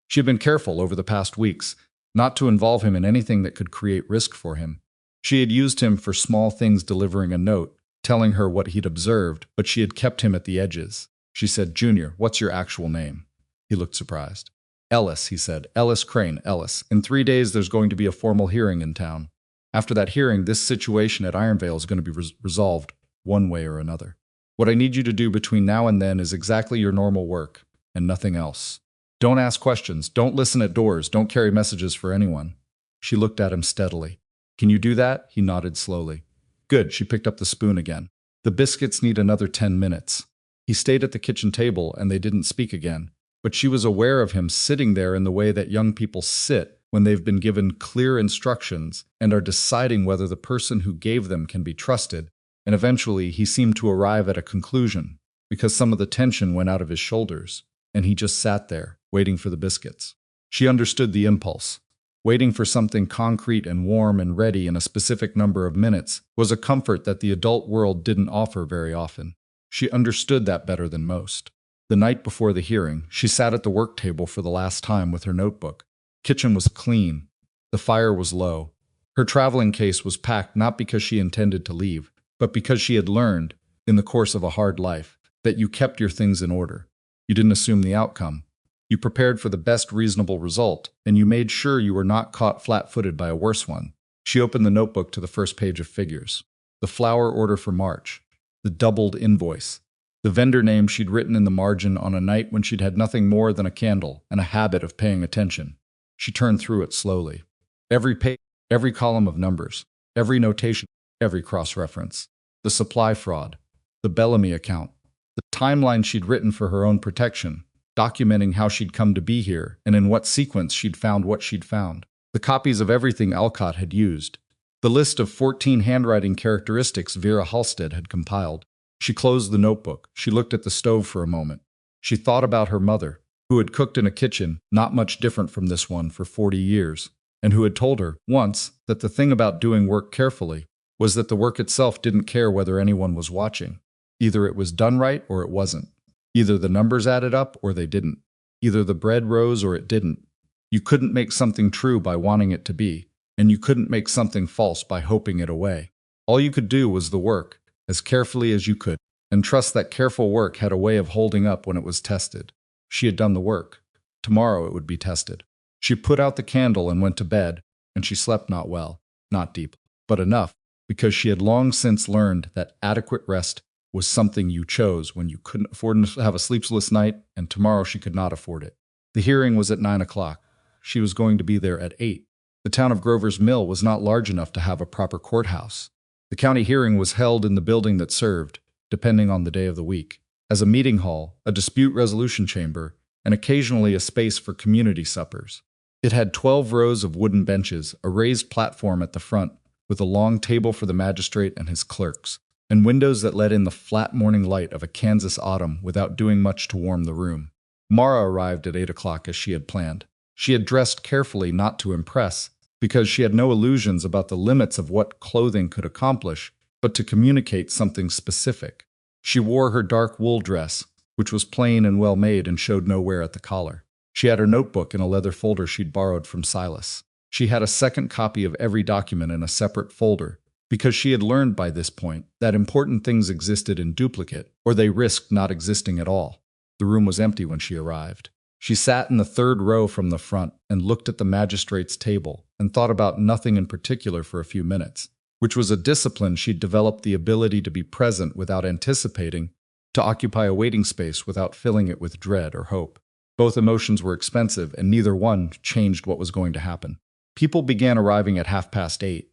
She had been careful over the past weeks not to involve him in anything that could create risk for him. She had used him for small things, delivering a note, telling her what he'd observed, but she had kept him at the edges. She said, "Junior, what's your actual name?" He looked surprised. "Ellis," he said. "Ellis Crane, Ellis. In 3 days there's going to be a formal hearing in town. After that hearing, this situation at Ironvale is going to be resolved one way or another. What I need you to do between now and then is exactly your normal work, and nothing else. Don't ask questions, don't listen at doors, don't carry messages for anyone." She looked at him steadily. "Can you do that?" He nodded slowly. "Good." She picked up the spoon again. "The biscuits need another 10 minutes. He stayed at the kitchen table and they didn't speak again. But she was aware of him sitting there in the way that young people sit when they've been given clear instructions and are deciding whether the person who gave them can be trusted, and eventually he seemed to arrive at a conclusion, because some of the tension went out of his shoulders, and he just sat there, waiting for the biscuits. She understood the impulse. Waiting for something concrete and warm and ready in a specific number of minutes was a comfort that the adult world didn't offer very often. She understood that better than most. The night before the hearing, she sat at the work table for the last time with her notebook. Kitchen was clean. The fire was low. Her traveling case was packed not because she intended to leave, but because she had learned, in the course of a hard life, that you kept your things in order. You didn't assume the outcome. You prepared for the best reasonable result, and you made sure you were not caught flat-footed by a worse one. She opened the notebook to the first page of figures. The flour order for March. The doubled invoice. The vendor name she'd written in the margin on a night when she'd had nothing more than a candle and a habit of paying attention. She turned through it slowly. Every page, every column of numbers, every notation, every cross-reference. The supply fraud. The Bellamy account. The timeline she'd written for her own protection, documenting how she'd come to be here and in what sequence she'd found what she'd found. The copies of everything Alcott had used. The list of 14 handwriting characteristics Vera Halstead had compiled. She closed the notebook. She looked at the stove for a moment. She thought about her mother, who had cooked in a kitchen not much different from this one for 40 years, and who had told her, once, that the thing about doing work carefully was that the work itself didn't care whether anyone was watching. Either it was done right or it wasn't. Either the numbers added up or they didn't. Either the bread rose or it didn't. You couldn't make something true by wanting it to be, and you couldn't make something false by hoping it away. All you could do was the work, as carefully as you could, and trust that careful work had a way of holding up when it was tested. She had done the work. Tomorrow it would be tested. She put out the candle and went to bed, and she slept not well, not deep, but enough, because she had long since learned that adequate rest was something you chose when you couldn't afford to have a sleepless night, and tomorrow she could not afford it. The hearing was at 9 o'clock. She was going to be there at 8. The town of Grover's Mill was not large enough to have a proper courthouse. The county hearing was held in the building that served, depending on the day of the week, as a meeting hall, a dispute resolution chamber, and occasionally a space for community suppers. It had 12 rows of wooden benches, a raised platform at the front, with a long table for the magistrate and his clerks, and windows that let in the flat morning light of a Kansas autumn without doing much to warm the room. Mara arrived at 8 o'clock as she had planned. She had dressed carefully not to impress, because she had no illusions about the limits of what clothing could accomplish, but to communicate something specific. She wore her dark wool dress, which was plain and well made and showed no wear at the collar. She had her notebook in a leather folder she'd borrowed from Silas. She had a second copy of every document in a separate folder, because she had learned by this point that important things existed in duplicate, or they risked not existing at all. The room was empty when she arrived. She sat in the third row from the front and looked at the magistrate's table and thought about nothing in particular for a few minutes. which was a discipline she'd developed the ability to be present without anticipating, to occupy a waiting space without filling it with dread or hope. Both emotions were expensive, and neither one changed what was going to happen. People began arriving at 8:30.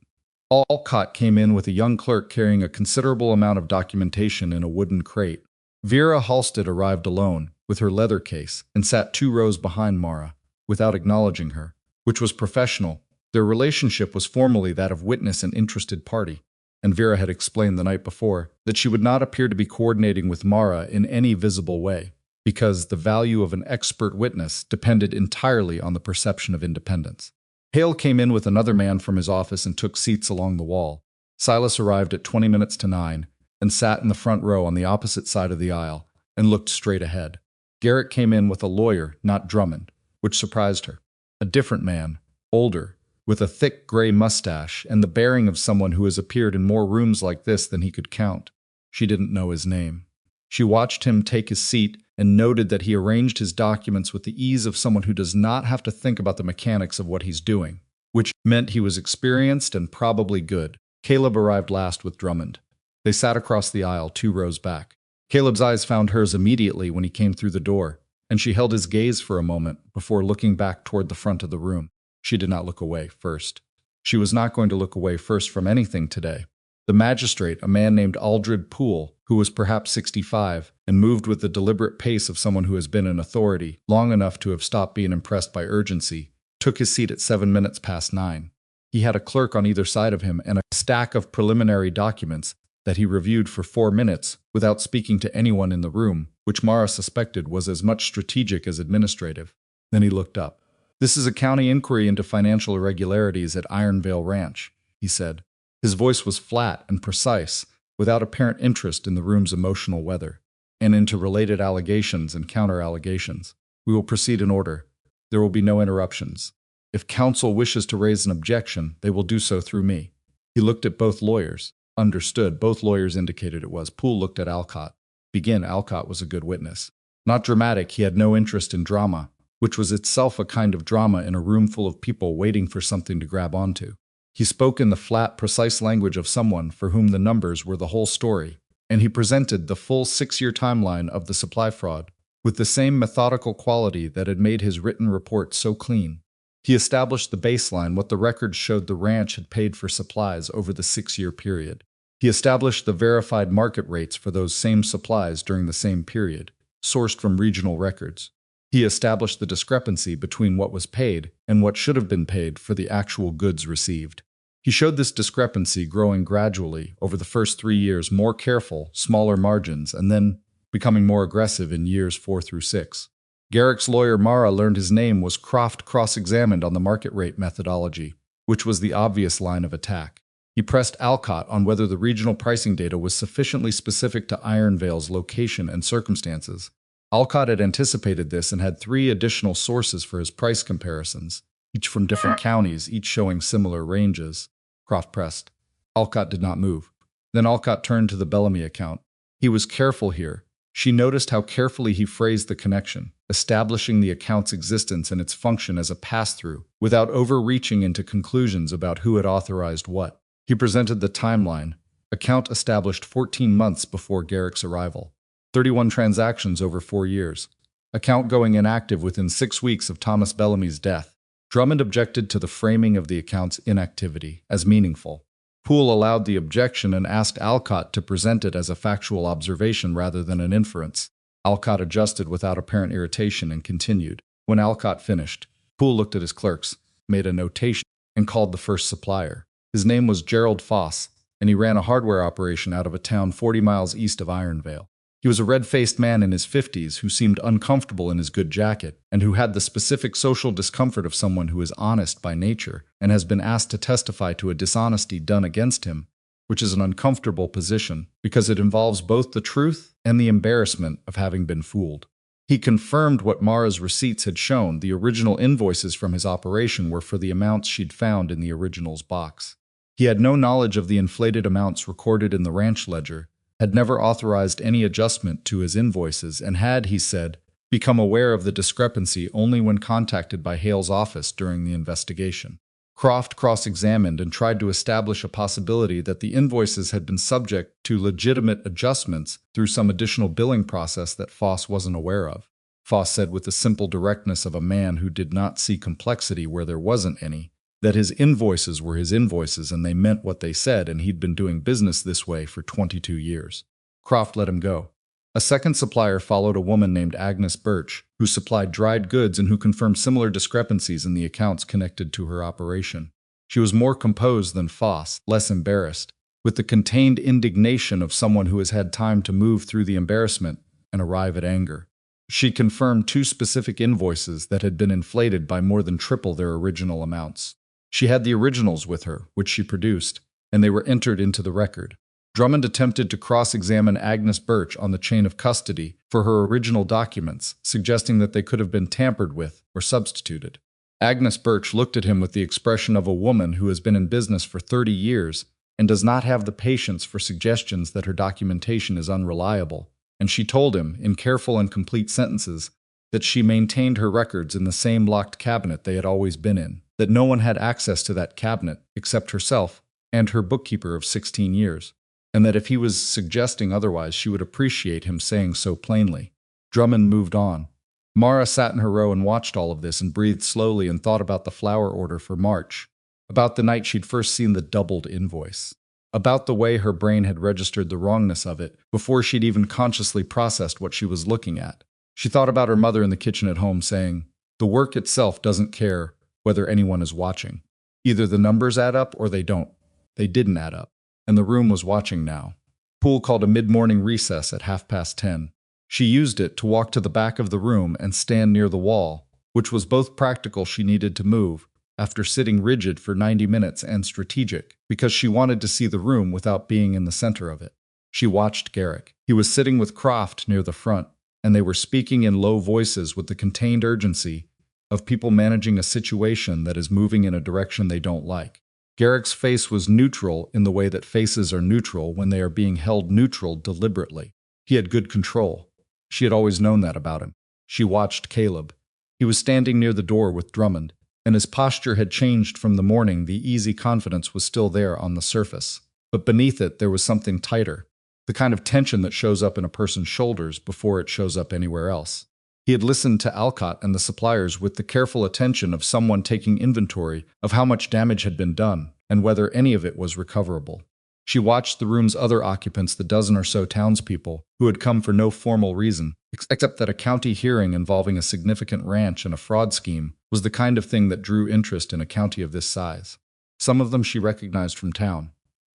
Alcott came in with a young clerk carrying a considerable amount of documentation in a wooden crate. Vera Halstead arrived alone, with her leather case, and sat 2 rows behind Mara, without acknowledging her, which was professional. Their relationship was formally that of witness and interested party, and Vera had explained the night before that she would not appear to be coordinating with Mara in any visible way, because the value of an expert witness depended entirely on the perception of independence. Hale came in with another man from his office and took seats along the wall. Silas arrived at 20 minutes to 9 and sat in the front row on the opposite side of the aisle and looked straight ahead. Garrett came in with a lawyer, not Drummond, which surprised her. A different man, older, with a thick gray mustache and the bearing of someone who has appeared in more rooms like this than he could count. She didn't know his name. She watched him take his seat and noted that he arranged his documents with the ease of someone who does not have to think about the mechanics of what he's doing, which meant he was experienced and probably good. Caleb arrived last with Drummond. They sat across the aisle 2 rows back. Caleb's eyes found hers immediately when he came through the door, and she held his gaze for a moment before looking back toward the front of the room. She did not look away first. She was not going to look away first from anything today. The magistrate, a man named Aldred Poole, who was perhaps 65, and moved with the deliberate pace of someone who has been in authority long enough to have stopped being impressed by urgency, took his seat at 7 minutes past 9. He had a clerk on either side of him and a stack of preliminary documents that he reviewed for 4 minutes without speaking to anyone in the room, which Mara suspected was as much strategic as administrative. Then he looked up. "This is a county inquiry into financial irregularities at Ironvale Ranch," he said. His voice was flat and precise, without apparent interest in the room's emotional weather, and into related allegations and counter-allegations. "We will proceed in order. There will be no interruptions. If counsel wishes to raise an objection, they will do so through me." He looked at both lawyers. Understood. Both lawyers indicated it was. Poole looked at Alcott. Alcott was a good witness. Not dramatic, he had no interest in drama, which was itself a kind of drama in a room full of people waiting for something to grab onto. He spoke in the flat, precise language of someone for whom the numbers were the whole story, and he presented the full 6-year timeline of the supply fraud, with the same methodical quality that had made his written report so clean. He established the baseline, what the records showed the ranch had paid for supplies over the 6-year period. He established the verified market rates for those same supplies during the same period, sourced from regional records. He established the discrepancy between what was paid and what should have been paid for the actual goods received. He showed this discrepancy growing gradually over the first 3 years, more careful, smaller margins, and then becoming more aggressive in years 4 through 6. Garrick's lawyer Mara learned his name was Croft cross-examined on the market rate methodology, which was the obvious line of attack. He pressed Alcott on whether the regional pricing data was sufficiently specific to Ironvale's location and circumstances. Alcott had anticipated this and had 3 additional sources for his price comparisons, each from different counties, each showing similar ranges. Croft pressed. Alcott did not move. Then Alcott turned to the Bellamy account. He was careful here. She noticed how carefully he phrased the connection, establishing the account's existence and its function as a pass-through, without overreaching into conclusions about who had authorized what. He presented the timeline. Account established 14 months before Garrick's arrival. 31 transactions over 4 years. Account going inactive within 6 weeks of Thomas Bellamy's death. Drummond objected to the framing of the account's inactivity as meaningful. Poole allowed the objection and asked Alcott to present it as a factual observation rather than an inference. Alcott adjusted without apparent irritation and continued. When Alcott finished, Poole looked at his clerks, made a notation, and called the first supplier. His name was Gerald Foss, and he ran a hardware operation out of a town 40 miles east of Ironvale. He was a red-faced man in his 50s who seemed uncomfortable in his good jacket, and who had the specific social discomfort of someone who is honest by nature and has been asked to testify to a dishonesty done against him, which is an uncomfortable position because it involves both the truth and the embarrassment of having been fooled. He confirmed what Mara's receipts had shown. The original invoices from his operation were for the amounts she'd found in the original's box. He had no knowledge of the inflated amounts recorded in the ranch ledger, had never authorized any adjustment to his invoices, and had, he said, become aware of the discrepancy only when contacted by Hale's office during the investigation. Croft cross-examined and tried to establish a possibility that the invoices had been subject to legitimate adjustments through some additional billing process that Foss wasn't aware of. Foss said with the simple directness of a man who did not see complexity where there wasn't any, that his invoices were his invoices and they meant what they said, and he'd been doing business this way for 22 years. Croft let him go. A second supplier followed, a woman named Agnes Birch, who supplied dried goods and who confirmed similar discrepancies in the accounts connected to her operation. She was more composed than Foss, less embarrassed, with the contained indignation of someone who has had time to move through the embarrassment and arrive at anger. She confirmed 2 specific invoices that had been inflated by more than triple their original amounts. She had the originals with her, which she produced, and they were entered into the record. Drummond attempted to cross-examine Agnes Birch on the chain of custody for her original documents, suggesting that they could have been tampered with or substituted. Agnes Birch looked at him with the expression of a woman who has been in business for 30 years and does not have the patience for suggestions that her documentation is unreliable, and she told him, in careful and complete sentences, that she maintained her records in the same locked cabinet they had always been in, that no one had access to that cabinet except herself and her bookkeeper of 16 years. And that if he was suggesting otherwise, she would appreciate him saying so plainly. Drummond moved on. Mara sat in her row and watched all of this and breathed slowly and thought about the flower order for March, about the night she'd first seen the doubled invoice, about the way her brain had registered the wrongness of it before she'd even consciously processed what she was looking at. She thought about her mother in the kitchen at home saying, "The work itself doesn't care whether anyone is watching. Either the numbers add up or they don't." They didn't add up. And the room was watching now. Poole called a mid-morning recess at 10:30. She used it to walk to the back of the room and stand near the wall, which was both practical, she needed to move, after sitting rigid for 90 minutes, and strategic, because she wanted to see the room without being in the center of it. She watched Garrick. He was sitting with Croft near the front, and they were speaking in low voices with the contained urgency of people managing a situation that is moving in a direction they don't like. Garrick's face was neutral in the way that faces are neutral when they are being held neutral deliberately. He had good control. She had always known that about him. She watched Caleb. He was standing near the door with Drummond, and his posture had changed from the morning. The easy confidence was still there on the surface, but beneath it there was something tighter, the kind of tension that shows up in a person's shoulders before it shows up anywhere else. He had listened to Alcott and the suppliers with the careful attention of someone taking inventory of how much damage had been done and whether any of it was recoverable. She watched the room's other occupants, the dozen or so townspeople, who had come for no formal reason, except that a county hearing involving a significant ranch and a fraud scheme was the kind of thing that drew interest in a county of this size. Some of them she recognized from town.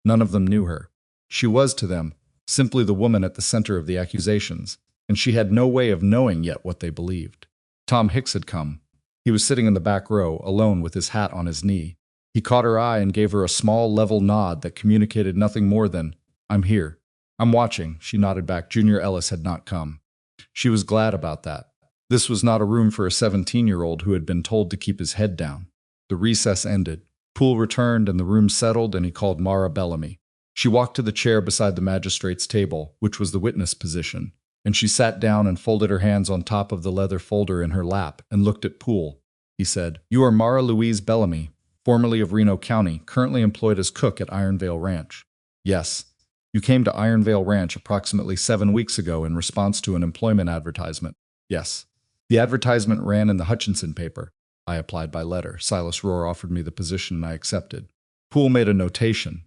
None of them knew her. She was, to them, simply the woman at the center of the accusations, and she had no way of knowing yet what they believed. Tom Hicks had come. He was sitting in the back row, alone with his hat on his knee. He caught her eye and gave her a small, level nod that communicated nothing more than, "I'm here. I'm watching." She nodded back. Junior Ellis had not come. She was glad about that. This was not a room for a 17-year-old who had been told to keep his head down. The recess ended. Poole returned and the room settled, and he called Mara Bellamy. She walked to the chair beside the magistrate's table, which was the witness position, and she sat down and folded her hands on top of the leather folder in her lap and looked at Poole. He said, "You are Mara Louise Bellamy, formerly of Reno County, currently employed as cook at Ironvale Ranch." "Yes. You came to Ironvale Ranch approximately 7 weeks ago in response to an employment advertisement." "Yes. The advertisement ran in the Hutchinson paper. I applied by letter. Silas Rohr offered me the position and I accepted." Poole made a notation.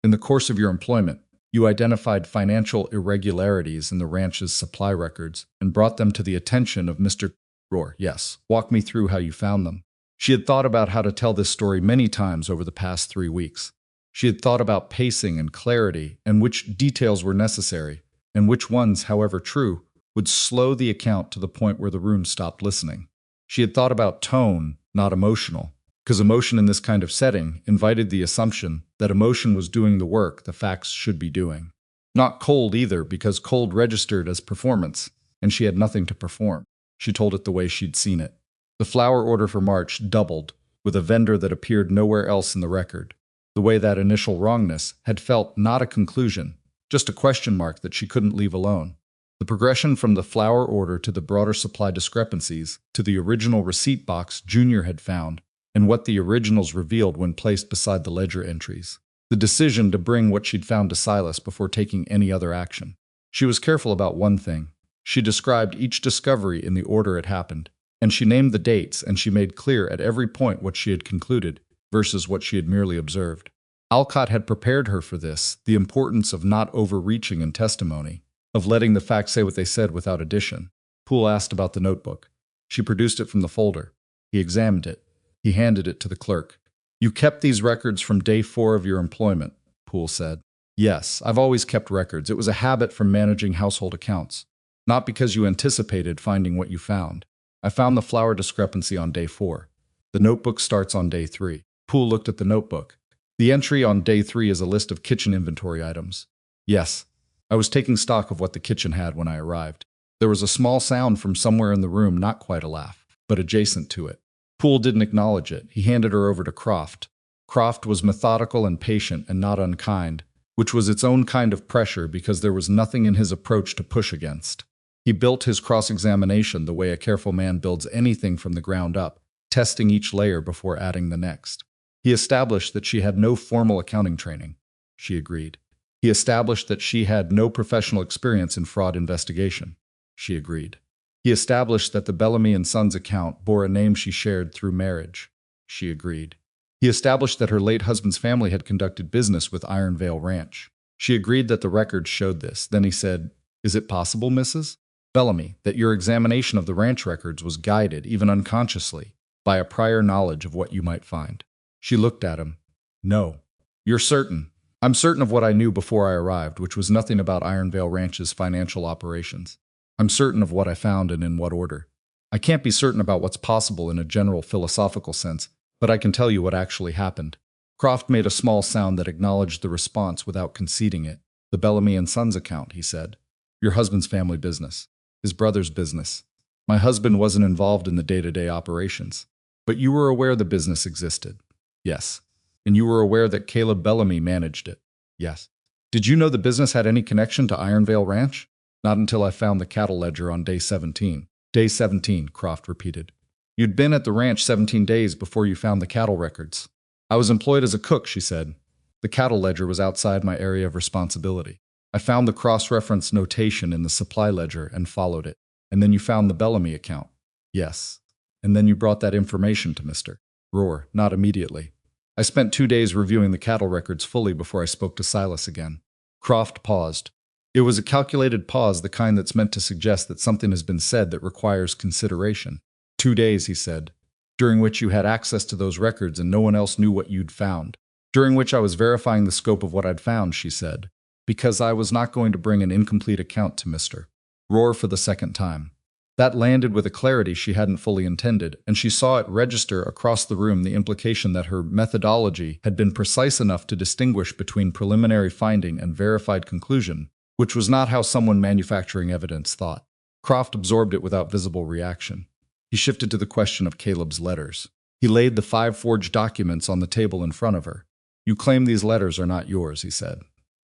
"In the course of your employment, you identified financial irregularities in the ranch's supply records and brought them to the attention of Mr. Rohr." "Yes. Walk me through how you found them." She had thought about how to tell this story many times over the past 3 weeks. She had thought about pacing and clarity and which details were necessary, and which ones, however true, would slow the account to the point where the room stopped listening. She had thought about tone, not emotional, because emotion in this kind of setting invited the assumption that emotion was doing the work the facts should be doing. Not cold either, because cold registered as performance, and she had nothing to perform. She told it the way she'd seen it. The flower order for March doubled, with a vendor that appeared nowhere else in the record. The way that initial wrongness had felt not a conclusion, just a question mark that she couldn't leave alone. The progression from the flower order to the broader supply discrepancies, to the original receipt box Junior had found, and what the originals revealed when placed beside the ledger entries. The decision to bring what she'd found to Silas before taking any other action. She was careful about one thing. She described each discovery in the order it happened, and she named the dates, and she made clear at every point what she had concluded versus what she had merely observed. Alcott had prepared her for this, the importance of not overreaching in testimony, of letting the facts say what they said without addition. Poole asked about the notebook. She produced it from the folder. He examined it. He handed it to the clerk. "You kept these records from day 4 of your employment," Poole said. "Yes, I've always kept records. It was a habit from managing household accounts. Not because you anticipated finding what you found. I found the flour discrepancy on day 4. The notebook starts on day 3. Poole looked at the notebook. "The entry on day 3 is a list of kitchen inventory items." "Yes. I was taking stock of what the kitchen had when I arrived. There was a small sound from somewhere in the room, not quite a laugh, but adjacent to it." Poole didn't acknowledge it. He handed her over to Croft. Croft was methodical and patient and not unkind, which was its own kind of pressure because there was nothing in his approach to push against. He built his cross-examination the way a careful man builds anything from the ground up, testing each layer before adding the next. He established that she had no formal accounting training. She agreed. He established that she had no professional experience in fraud investigation. She agreed. He established that the Bellamy and Sons account bore a name she shared through marriage. She agreed. He established that her late husband's family had conducted business with Ironvale Ranch. She agreed that the records showed this. Then he said, "Is it possible, Mrs. Bellamy, that your examination of the ranch records was guided, even unconsciously, by a prior knowledge of what you might find?" She looked at him. "No." "You're certain?" "I'm certain of what I knew before I arrived, which was nothing about Ironvale Ranch's financial operations. I'm certain of what I found and in what order. I can't be certain about what's possible in a general philosophical sense, but I can tell you what actually happened." Croft made a small sound that acknowledged the response without conceding it. "The Bellamy and Sons account," he said. "Your husband's family business. His brother's business. My husband wasn't involved in the day-to-day operations. But you were aware the business existed?" "Yes." "And you were aware that Caleb Bellamy managed it?" "Yes." "Did you know the business had any connection to Ironvale Ranch?" "Not until I found the cattle ledger on day 17. "Day 17, Croft repeated. "You'd been at the ranch 17 days before you found the cattle records." "I was employed as a cook," she said. "The cattle ledger was outside my area of responsibility. I found the cross-reference notation in the supply ledger and followed it." "And then you found the Bellamy account?" "Yes." "And then you brought that information to Mr. Rohr?" "Not immediately. I spent 2 days reviewing the cattle records fully before I spoke to Silas again." Croft paused. It was a calculated pause, the kind that's meant to suggest that something has been said that requires consideration. 2 days, he said, "during which you had access to those records and no one else knew what you'd found." "During which I was verifying the scope of what I'd found," she said, "because I was not going to bring an incomplete account to Mr. Rohr for the second time." That landed with a clarity she hadn't fully intended, and she saw it register across the room the implication that her methodology had been precise enough to distinguish between preliminary finding and verified conclusion, which was not how someone manufacturing evidence thought. Croft absorbed it without visible reaction. He shifted to the question of Caleb's letters. He laid the 5 forged documents on the table in front of her. "You claim these letters are not yours," he said.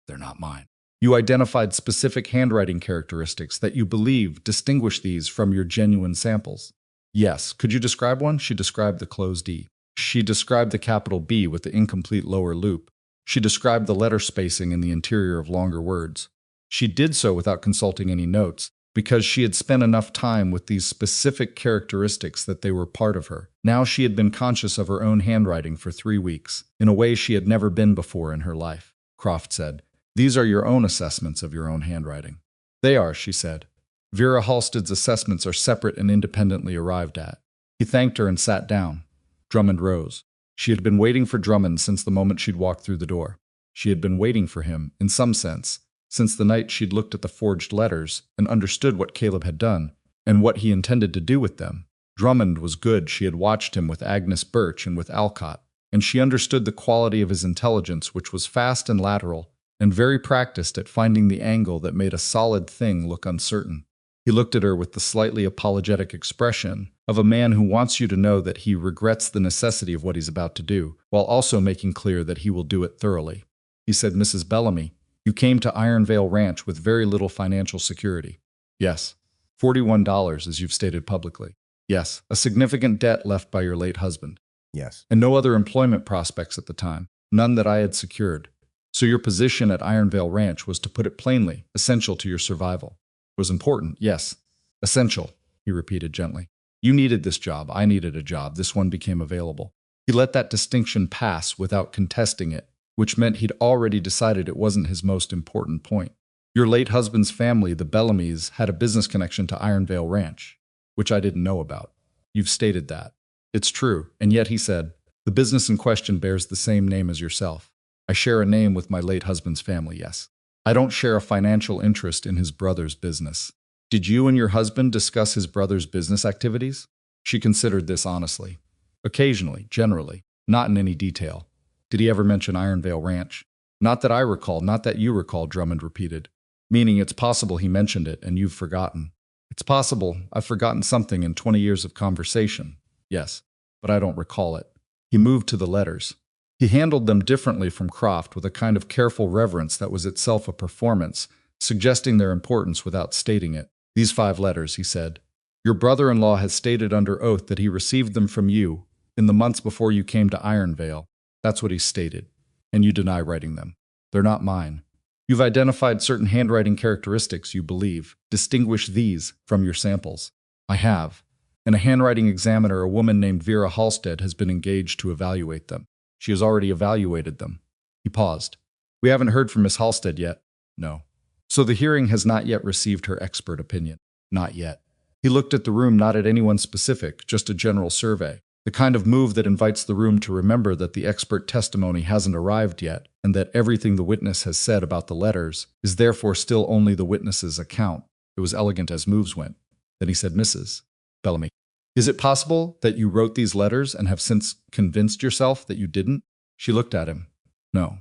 "They're not mine." "You identified specific handwriting characteristics that you believe distinguish these from your genuine samples." "Yes." "Could you describe one?" She described the closed E. She described the capital B with the incomplete lower loop. She described the letter spacing in the interior of longer words. She did so without consulting any notes, because she had spent enough time with these specific characteristics that they were part of her. Now she had been conscious of her own handwriting for 3 weeks, in a way she had never been before in her life. Croft said, "These are your own assessments of your own handwriting." "They are," she said. "Vera Halstead's assessments are separate and independently arrived at." He thanked her and sat down. Drummond rose. She had been waiting for Drummond since the moment she'd walked through the door. She had been waiting for him, in some sense, since the night she'd looked at the forged letters and understood what Caleb had done, and what he intended to do with them. Drummond was good. She had watched him with Agnes Birch and with Alcott, and she understood the quality of his intelligence, which was fast and lateral, and very practiced at finding the angle that made a solid thing look uncertain. He looked at her with the slightly apologetic expression of a man who wants you to know that he regrets the necessity of what he's about to do, while also making clear that he will do it thoroughly. He said, "Mrs. Bellamy, you came to Ironvale Ranch with very little financial security." "Yes." $41, as you've stated publicly." "Yes. A significant debt left by your late husband." Yes. And no other employment prospects at the time, none that I had secured. So your position at Ironvale Ranch was, to put it plainly, essential to your survival. It was important, yes. Essential, he repeated gently. You needed this job, I needed a job, this one became available. He let that distinction pass without contesting it, which meant he'd already decided it wasn't his most important point. Your late husband's family, the Bellamys, had a business connection to Ironvale Ranch, which I didn't know about. You've stated that. It's true, and yet, he said, the business in question bears the same name as yourself. I share a name with my late husband's family, yes. I don't share a financial interest in his brother's business. Did you and your husband discuss his brother's business activities? She considered this honestly. Occasionally, generally, not in any detail. Did he ever mention Ironvale Ranch? Not that I recall, not that you recall, Drummond repeated, meaning it's possible he mentioned it and you've forgotten. It's possible I've forgotten something in 20 years of conversation. Yes, but I don't recall it. He moved to the letters. He handled them differently from Croft, with a kind of careful reverence that was itself a performance, suggesting their importance without stating it. These 5 letters, he said. Your brother-in-law has stated under oath that he received them from you in the months before you came to Ironvale. That's what he stated. And you deny writing them. They're not mine. You've identified certain handwriting characteristics you believe distinguish these from your samples. I have. And a handwriting examiner, a woman named Vera Halstead, has been engaged to evaluate them. She has already evaluated them. He paused. We haven't heard from Miss Halstead yet. No. So the hearing has not yet received her expert opinion. Not yet. He looked at the room, not at anyone specific, just a general survey. The kind of move that invites the room to remember that the expert testimony hasn't arrived yet, and that everything the witness has said about the letters is therefore still only the witness's account. It was elegant as moves went. Then he said, Mrs. Bellamy, is it possible that you wrote these letters and have since convinced yourself that you didn't? She looked at him. No.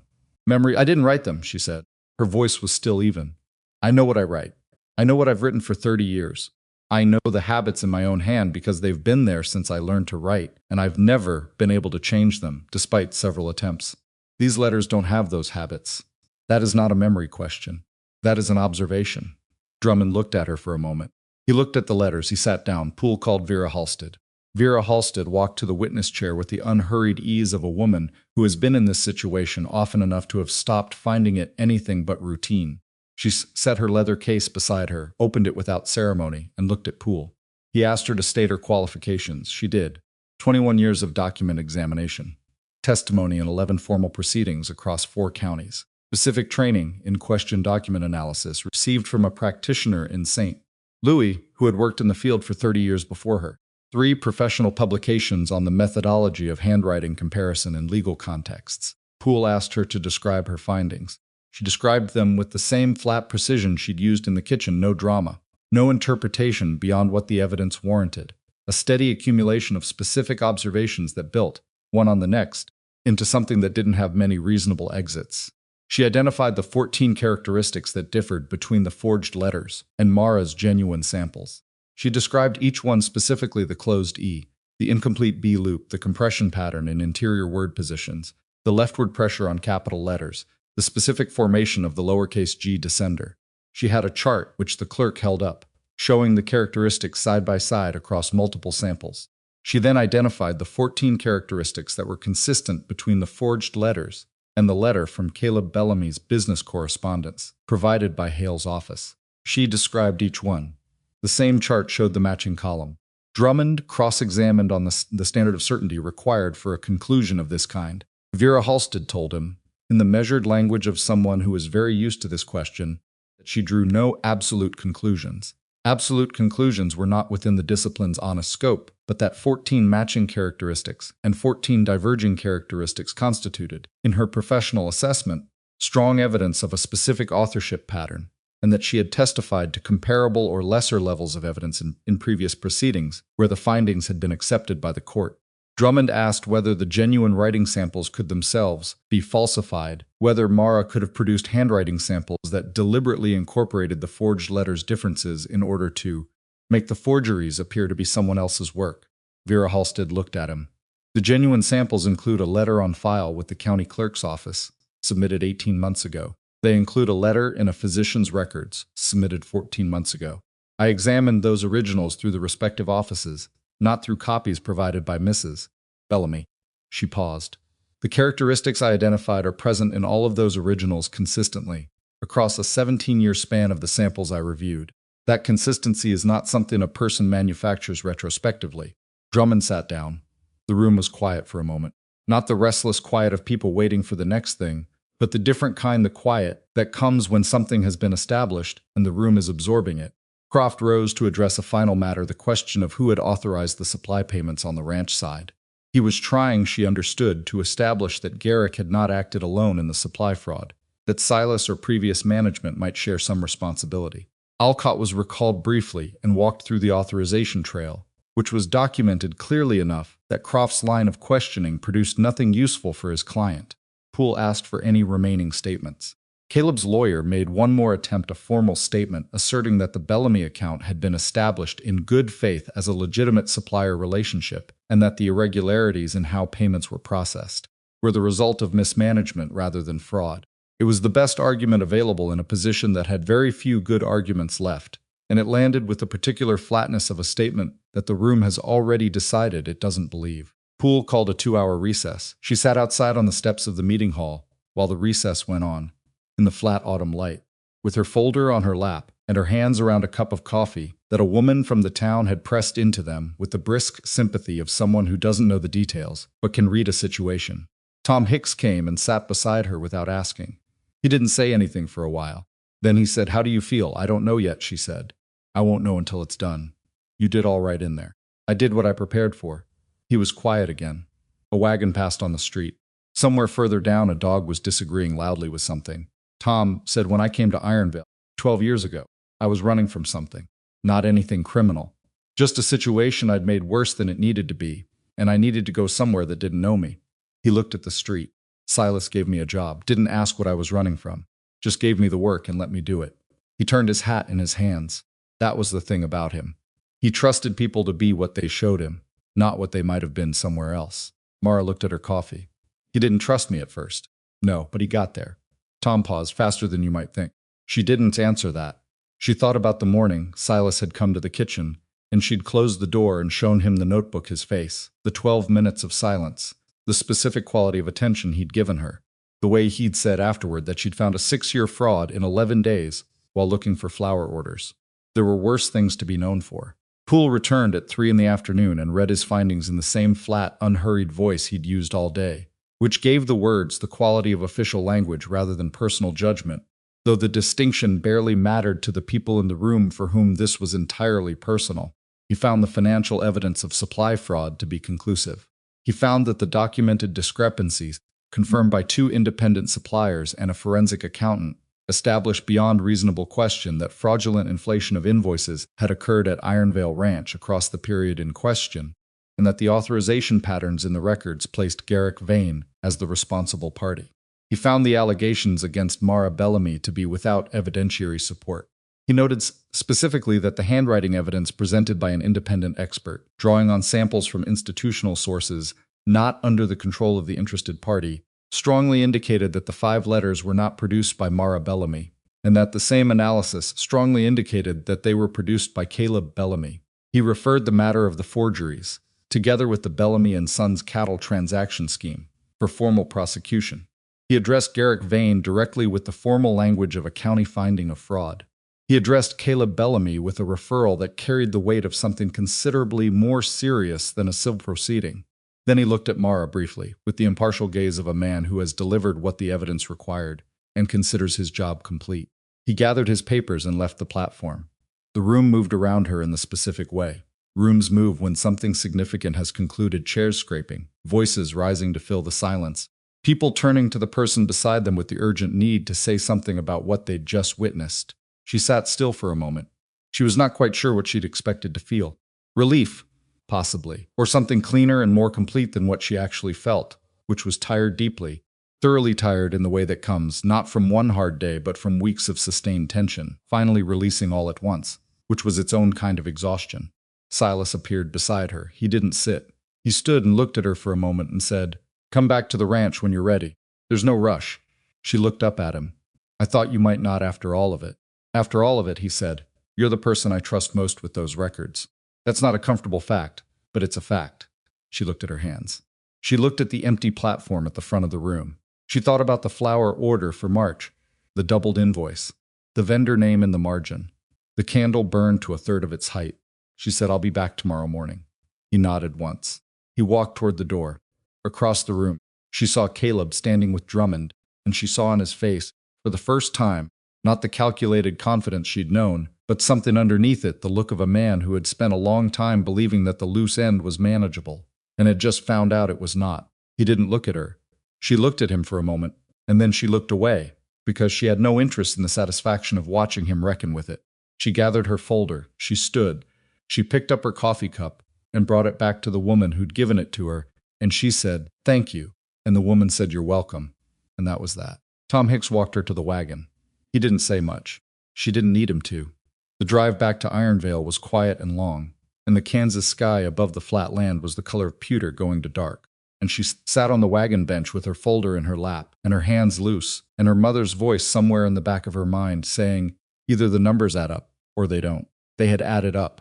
Memory, I didn't write them, she said. Her voice was still even. I know what I write. I know what I've written for 30 years. I know the habits in my own hand because they've been there since I learned to write, and I've never been able to change them, despite several attempts. These letters don't have those habits. That is not a memory question. That is an observation. Drummond looked at her for a moment. He looked at the letters. He sat down. Poole called Vera Halstead. Vera Halstead walked to the witness chair with the unhurried ease of a woman who has been in this situation often enough to have stopped finding it anything but routine. She set her leather case beside her, opened it without ceremony, and looked at Poole. He asked her to state her qualifications. She did. 21 years of document examination. Testimony in 11 formal proceedings across 4 counties. Specific training in question document analysis received from a practitioner in St. Louis, who had worked in the field for 30 years before her. 3 professional publications on the methodology of handwriting comparison in legal contexts. Poole asked her to describe her findings. She described them with the same flat precision she'd used in the kitchen, no drama, no interpretation beyond what the evidence warranted, a steady accumulation of specific observations that built, one on the next, into something that didn't have many reasonable exits. She identified the 14 characteristics that differed between the forged letters and Mara's genuine samples. She described each one specifically: the closed E, the incomplete B loop, the compression pattern in interior word positions, the leftward pressure on capital letters, the specific formation of the lowercase g descender. She had a chart which the clerk held up, showing the characteristics side by side across multiple samples. She then identified the 14 characteristics that were consistent between the forged letters and the letter from Caleb Bellamy's business correspondence, provided by Hale's office. She described each one. The same chart showed the matching column. Drummond cross-examined on the standard of certainty required for a conclusion of this kind. Vera Halstead told him, in the measured language of someone who was very used to this question, that she drew no absolute conclusions. Absolute conclusions were not within the discipline's honest scope, but that 14 matching characteristics and 14 diverging characteristics constituted, in her professional assessment, strong evidence of a specific authorship pattern, and that she had testified to comparable or lesser levels of evidence in previous proceedings, where the findings had been accepted by the court. Drummond asked whether the genuine writing samples could themselves be falsified, whether Mara could have produced handwriting samples that deliberately incorporated the forged letters' differences in order to make the forgeries appear to be someone else's work. Vera Halstead looked at him. The genuine samples include a letter on file with the county clerk's office, submitted 18 months ago. They include a letter in a physician's records, submitted 14 months ago. I examined those originals through the respective offices, not through copies provided by Mrs. Bellamy. She paused. The characteristics I identified are present in all of those originals consistently, across a 17-year span of the samples I reviewed. That consistency is not something a person manufactures retrospectively. Drummond sat down. The room was quiet for a moment. Not the restless quiet of people waiting for the next thing, but the different kind of quiet that comes when something has been established and the room is absorbing it. Croft rose to address a final matter, the question of who had authorized the supply payments on the ranch side. He was trying, she understood, to establish that Garrick had not acted alone in the supply fraud, that Silas or previous management might share some responsibility. Alcott was recalled briefly and walked through the authorization trail, which was documented clearly enough that Croft's line of questioning produced nothing useful for his client. Poole asked for any remaining statements. Caleb's lawyer made one more attempt, a formal statement asserting that the Bellamy account had been established in good faith as a legitimate supplier relationship and that the irregularities in how payments were processed were the result of mismanagement rather than fraud. It was the best argument available in a position that had very few good arguments left, and it landed with the particular flatness of a statement that the room has already decided it doesn't believe. Poole called a 2-hour recess. She sat outside on the steps of the meeting hall while the recess went on. In the flat autumn light, with her folder on her lap and her hands around a cup of coffee that a woman from the town had pressed into them with the brisk sympathy of someone who doesn't know the details but can read a situation. Tom Hicks came and sat beside her without asking. He didn't say anything for a while. Then he said, "How do you feel?" "I don't know yet," she said. "I won't know until it's done." "You did all right in there." "I did what I prepared for." He was quiet again. A wagon passed on the street. Somewhere further down, a dog was disagreeing loudly with something. Tom said, "When I came to Ironvale 12 years ago, I was running from something. Not anything criminal. Just a situation I'd made worse than it needed to be, and I needed to go somewhere that didn't know me." He looked at the street. "Silas gave me a job. Didn't ask what I was running from. Just gave me the work and let me do it." He turned his hat in his hands. That was the thing about him. He trusted people to be what they showed him, not what they might have been somewhere else. Mara looked at her coffee. "He didn't trust me at first." "No, but he got there." Tom paused, "Faster than you might think." She didn't answer that. She thought about the morning Silas had come to the kitchen, and she'd closed the door and shown him the notebook, his face, the 12 minutes of silence, the specific quality of attention he'd given her, the way he'd said afterward that she'd found a 6-year fraud in 11 days while looking for flower orders. There were worse things to be known for. Poole returned at 3 in the afternoon and read his findings in the same flat, unhurried voice he'd used all day, which gave the words the quality of official language rather than personal judgment, though the distinction barely mattered to the people in the room for whom this was entirely personal. He found the financial evidence of supply fraud to be conclusive. He found that the documented discrepancies, confirmed by 2 independent suppliers and a forensic accountant, established beyond reasonable question that fraudulent inflation of invoices had occurred at Ironvale Ranch across the period in question, and that the authorization patterns in the records placed Garrick Vane as the responsible party. He found the allegations against Mara Bellamy to be without evidentiary support. He noted specifically that the handwriting evidence presented by an independent expert, drawing on samples from institutional sources not under the control of the interested party, strongly indicated that the 5 letters were not produced by Mara Bellamy, and that the same analysis strongly indicated that they were produced by Caleb Bellamy. He referred the matter of the forgeries, together with the Bellamy and Sons cattle transaction scheme, for formal prosecution. He addressed Garrick Vane directly with the formal language of a county finding of fraud. He addressed Caleb Bellamy with a referral that carried the weight of something considerably more serious than a civil proceeding. Then he looked at Mara briefly, with the impartial gaze of a man who has delivered what the evidence required and considers his job complete. He gathered his papers and left the platform. The room moved around her in the specific way. Rooms move when something significant has concluded, chairs scraping, voices rising to fill the silence, people turning to the person beside them with the urgent need to say something about what they'd just witnessed. She sat still for a moment. She was not quite sure what she'd expected to feel. Relief, possibly, or something cleaner and more complete than what she actually felt, which was tired deeply, thoroughly tired in the way that comes, not from one hard day, but from weeks of sustained tension, finally releasing all at once, which was its own kind of exhaustion. Silas appeared beside her. He didn't sit. He stood and looked at her for a moment and said, "Come back to the ranch when you're ready. There's no rush." She looked up at him. "I thought you might not after all of it." "After all of it," he said, "you're the person I trust most with those records. That's not a comfortable fact, but it's a fact." She looked at her hands. She looked at the empty platform at the front of the room. She thought about the flour order for March, the doubled invoice, the vendor name in the margin. The candle burned to a third of its height. She said, "I'll be back tomorrow morning." He nodded once. He walked toward the door. Across the room, she saw Caleb standing with Drummond, and she saw on his face, for the first time, not the calculated confidence she'd known, but something underneath it, the look of a man who had spent a long time believing that the loose end was manageable, and had just found out it was not. He didn't look at her. She looked at him for a moment, and then she looked away, because she had no interest in the satisfaction of watching him reckon with it. She gathered her folder, she stood, she picked up her coffee cup, and brought it back to the woman who'd given it to her, and she said, "Thank you," and the woman said, "You're welcome," and that was that. Tom Hicks walked her to the wagon. He didn't say much. She didn't need him to. The drive back to Ironvale was quiet and long, and the Kansas sky above the flat land was the color of pewter going to dark. And she sat on the wagon bench with her folder in her lap, and her hands loose, and her mother's voice somewhere in the back of her mind saying, either the numbers add up, or they don't. They had added up.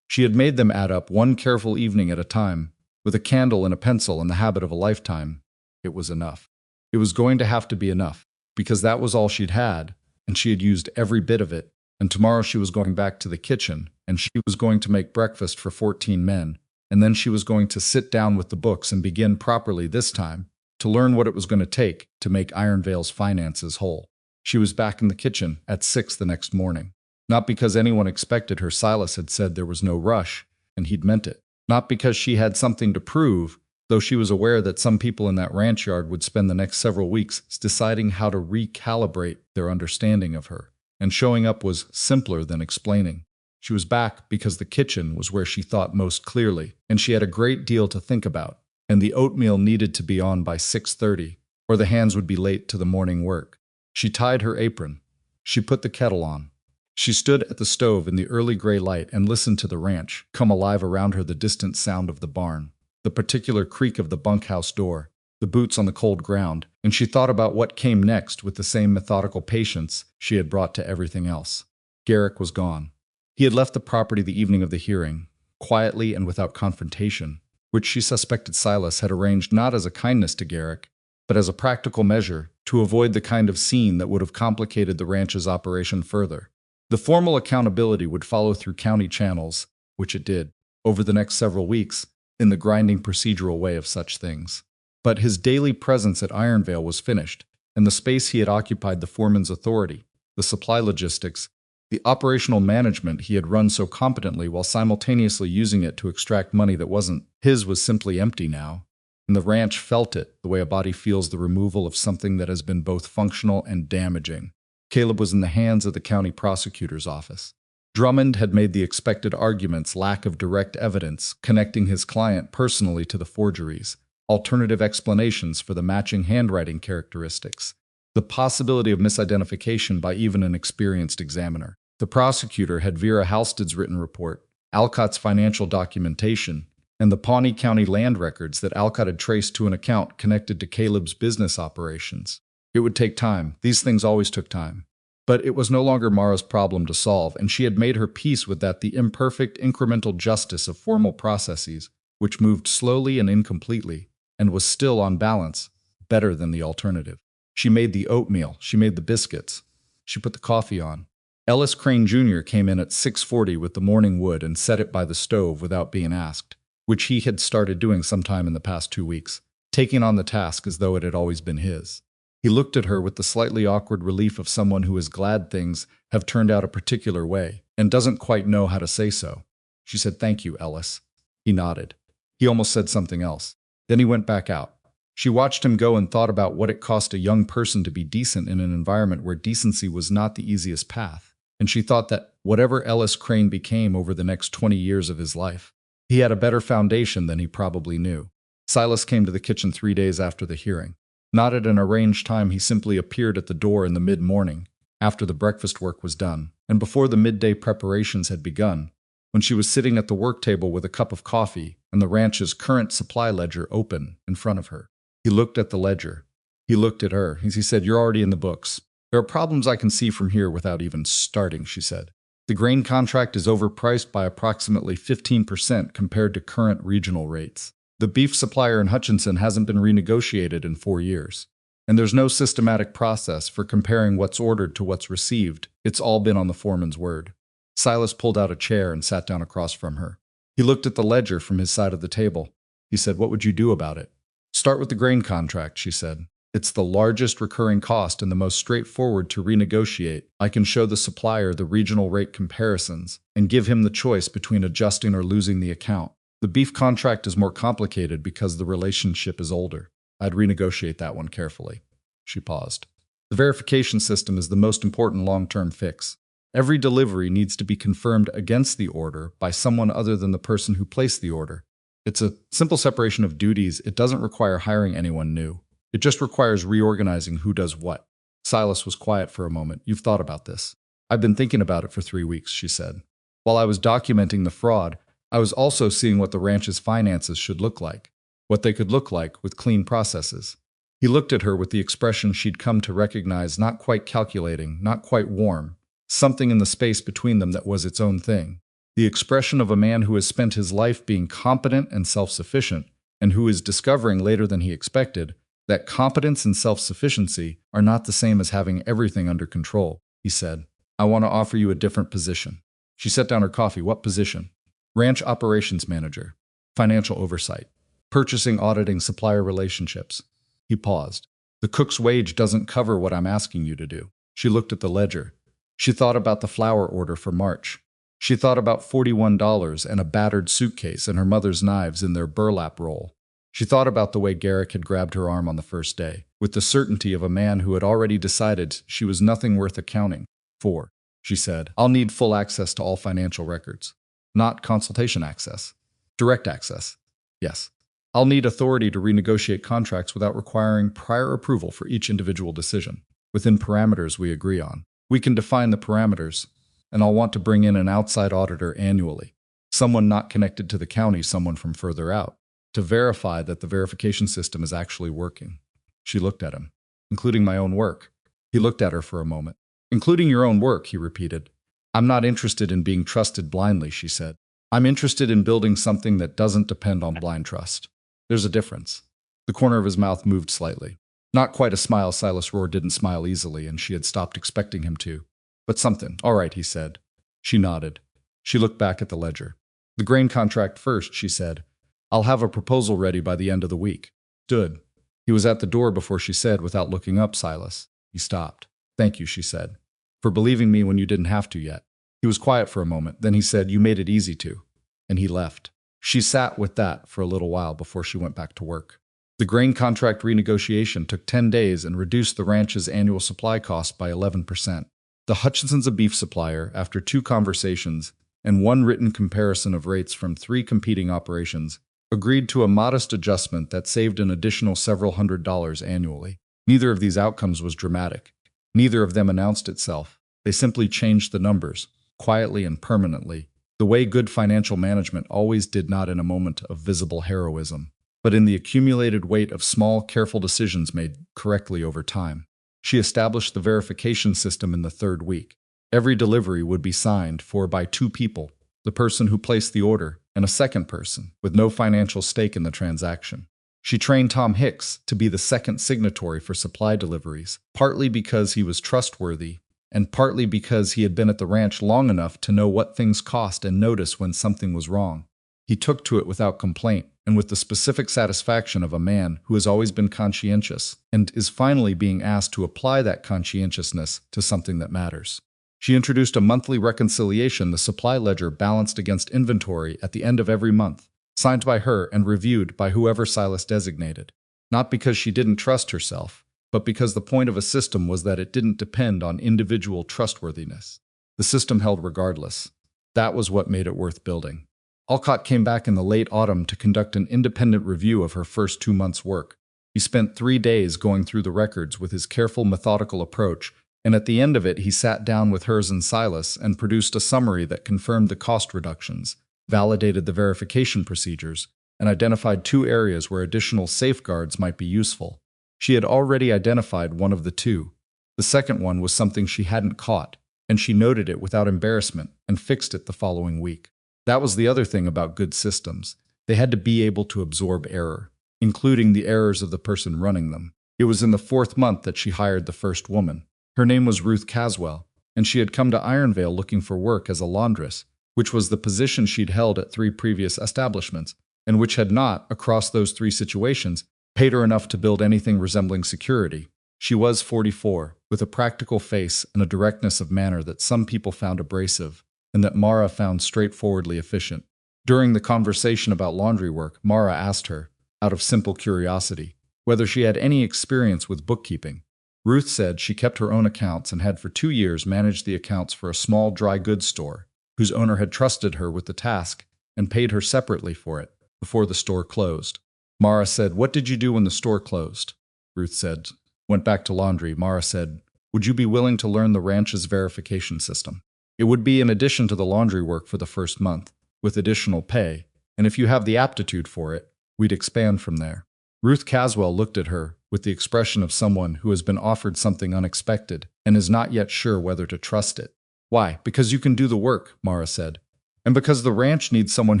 She had made them add up one careful evening at a time, with a candle and a pencil and the habit of a lifetime. It was enough. It was going to have to be enough, because that was all she'd had, and she had used every bit of it, and tomorrow she was going back to the kitchen, and she was going to make breakfast for 14 men, and then she was going to sit down with the books and begin properly this time, to learn what it was going to take to make Ironvale's finances whole. She was back in the kitchen at 6 the next morning. Not because anyone expected her. Silas had said there was no rush, and he'd meant it. Not because she had something to prove, though she was aware that some people in that ranch yard would spend the next several weeks deciding how to recalibrate their understanding of her, and showing up was simpler than explaining. She was back because the kitchen was where she thought most clearly, and she had a great deal to think about, and the oatmeal needed to be on by 6:30, or the hands would be late to the morning work. She tied her apron. She put the kettle on. She stood at the stove in the early gray light and listened to the ranch come alive around her, the distant sound of the barn, the particular creak of the bunkhouse door, the boots on the cold ground, and she thought about what came next with the same methodical patience she had brought to everything else. Garrick was gone. He had left the property the evening of the hearing, quietly and without confrontation, which she suspected Silas had arranged not as a kindness to Garrick, but as a practical measure to avoid the kind of scene that would have complicated the ranch's operation further. The formal accountability would follow through county channels, which it did, over the next several weeks, in the grinding procedural way of such things. But his daily presence at Ironvale was finished, and the space he had occupied, the foreman's authority, the supply logistics, the operational management he had run so competently while simultaneously using it to extract money that wasn't his, was simply empty now. And the ranch felt it, the way a body feels the removal of something that has been both functional and damaging. Caleb was in the hands of the county prosecutor's office. Drummond had made the expected arguments, lack of direct evidence connecting his client personally to the forgeries, alternative explanations for the matching handwriting characteristics, the possibility of misidentification by even an experienced examiner. The prosecutor had Vera Halstead's written report, Alcott's financial documentation, and the Pawnee County land records that Alcott had traced to an account connected to Caleb's business operations. It would take time. These things always took time. But it was no longer Mara's problem to solve, and she had made her peace with that, the imperfect, incremental justice of formal processes, which moved slowly and incompletely, and was still, on balance, better than the alternative. She made the oatmeal. She made the biscuits. She put the coffee on. Ellis Crane Jr. came in at 6:40 with the morning wood and set it by the stove without being asked, which he had started doing sometime in the past 2 weeks, taking on the task as though it had always been his. He looked at her with the slightly awkward relief of someone who is glad things have turned out a particular way and doesn't quite know how to say so. She said, "Thank you, Ellis." He nodded. He almost said something else. Then he went back out. She watched him go and thought about what it cost a young person to be decent in an environment where decency was not the easiest path. And she thought that whatever Ellis Crane became over the next 20 years of his life, he had a better foundation than he probably knew. Silas came to the kitchen 3 days after the hearing. Not at an arranged time, he simply appeared at the door in the mid-morning, after the breakfast work was done, and before the midday preparations had begun, when she was sitting at the work table with a cup of coffee and the ranch's current supply ledger open in front of her. He looked at the ledger. He looked at her. He said, "You're already in the books. There are problems I can see from here without even starting," she said. "The grain contract is overpriced by approximately 15% compared to current regional rates. The beef supplier in Hutchinson hasn't been renegotiated in 4 years. And there's no systematic process for comparing what's ordered to what's received. It's all been on the foreman's word. Silas pulled out a chair and sat down across from her. He looked at the ledger from his side of the table. He said, "What would you do about it?" "Start with the grain contract," she said. "It's the largest recurring cost and the most straightforward to renegotiate. I can show the supplier the regional rate comparisons and give him the choice between adjusting or losing the account. The beef contract is more complicated because the relationship is older. I'd renegotiate that one carefully." She paused. "The verification system is the most important long-term fix. Every delivery needs to be confirmed against the order by someone other than the person who placed the order. It's a simple separation of duties. It doesn't require hiring anyone new. It just requires reorganizing who does what." Silas was quiet for a moment. "You've thought about this?" "I've been thinking about it for 3 weeks," she said. "While I was documenting the fraud, I was also seeing what the ranch's finances should look like, what they could look like with clean processes." He looked at her with the expression she'd come to recognize, not quite calculating, not quite warm, something in the space between them that was its own thing. The expression of a man who has spent his life being competent and self-sufficient, and who is discovering later than he expected that competence and self-sufficiency are not the same as having everything under control. He said, "I want to offer you a different position." She set down her coffee. "What position?" "Ranch operations manager. Financial oversight. Purchasing, auditing, supplier relationships." He paused. "The cook's wage doesn't cover what I'm asking you to do." She looked at the ledger. She thought about the flour order for March. She thought about $41 and a battered suitcase and her mother's knives in their burlap roll. She thought about the way Garrick had grabbed her arm on the first day, with the certainty of a man who had already decided she was nothing worth accounting for. She said, "I'll need full access to all financial records. Not consultation access. Direct access. Yes. I'll need authority to renegotiate contracts without requiring prior approval for each individual decision, within parameters we agree on. We can define the parameters, and I'll want to bring in an outside auditor annually, someone not connected to the county, someone from further out, to verify that the verification system is actually working." She looked at him. "Including my own work." He looked at her for a moment. "Including your own work," he repeated. "I'm not interested in being trusted blindly," she said. "I'm interested in building something that doesn't depend on blind trust. There's a difference." The corner of his mouth moved slightly. Not quite a smile. Silas Rohr didn't smile easily, and she had stopped expecting him to. "But something." "All right," he said. She nodded. She looked back at the ledger. "The grain contract first," she said. "I'll have a proposal ready by the end of the week." Stood. He was at the door before she said, without looking up, "Silas." He stopped. "Thank you," she said, "for believing me when you didn't have to yet." He was quiet for a moment. Then he said, "You made it easy to." And he left. She sat with that for a little while before she went back to work. The grain contract renegotiation took 10 days and reduced the ranch's annual supply cost by 11%. The Hutchinsons, a beef supplier, after 2 conversations and 1 written comparison of rates from 3 competing operations, agreed to a modest adjustment that saved an additional several $100s annually. Neither of these outcomes was dramatic. Neither of them announced itself. They simply changed the numbers, quietly and permanently, the way good financial management always did, not in a moment of visible heroism, but in the accumulated weight of small, careful decisions made correctly over time. She established the verification system in the 3rd week. Every delivery would be signed for by 2 people, the person who placed the order and a second person, with no financial stake in the transaction. She trained Tom Hicks to be the second signatory for supply deliveries, partly because he was trustworthy, and partly because he had been at the ranch long enough to know what things cost and notice when something was wrong. He took to it without complaint, and with the specific satisfaction of a man who has always been conscientious and is finally being asked to apply that conscientiousness to something that matters. She introduced a monthly reconciliation, the supply ledger balanced against inventory at the end of every month, signed by her and reviewed by whoever Silas designated. Not because she didn't trust herself, but because the point of a system was that it didn't depend on individual trustworthiness. The system held regardless. That was what made it worth building. Alcott came back in the late autumn to conduct an independent review of her first 2 months' work. He spent 3 days going through the records with his careful, methodical approach, and at the end of it he sat down with hers and Silas and produced a summary that confirmed the cost reductions, validated the verification procedures, and identified 2 areas where additional safeguards might be useful. She had already identified one of the 2. The second one was something she hadn't caught, and she noted it without embarrassment and fixed it the following week. That was the other thing about good systems. They had to be able to absorb error, including the errors of the person running them. It was in the 4th month that she hired the first woman. Her name was Ruth Caswell, and she had come to Ironvale looking for work as a laundress, which was the position she'd held at 3 previous establishments, and which had not, across those 3 situations, paid her enough to build anything resembling security. She was 44, with a practical face and a directness of manner that some people found abrasive, and that Mara found straightforwardly efficient. During the conversation about laundry work, Mara asked her, out of simple curiosity, whether she had any experience with bookkeeping. Ruth said she kept her own accounts and had for 2 years managed the accounts for a small dry goods store, whose owner had trusted her with the task and paid her separately for it before the store closed. Mara said, "What did you do when the store closed?" Ruth said, "Went back to laundry." Mara said, "Would you be willing to learn the ranch's verification system? It would be in addition to the laundry work for the first month, with additional pay, and if you have the aptitude for it, we'd expand from there." Ruth Caswell looked at her with the expression of someone who has been offered something unexpected and is not yet sure whether to trust it. "Why? Because you can do the work," Mara said. "And because the ranch needs someone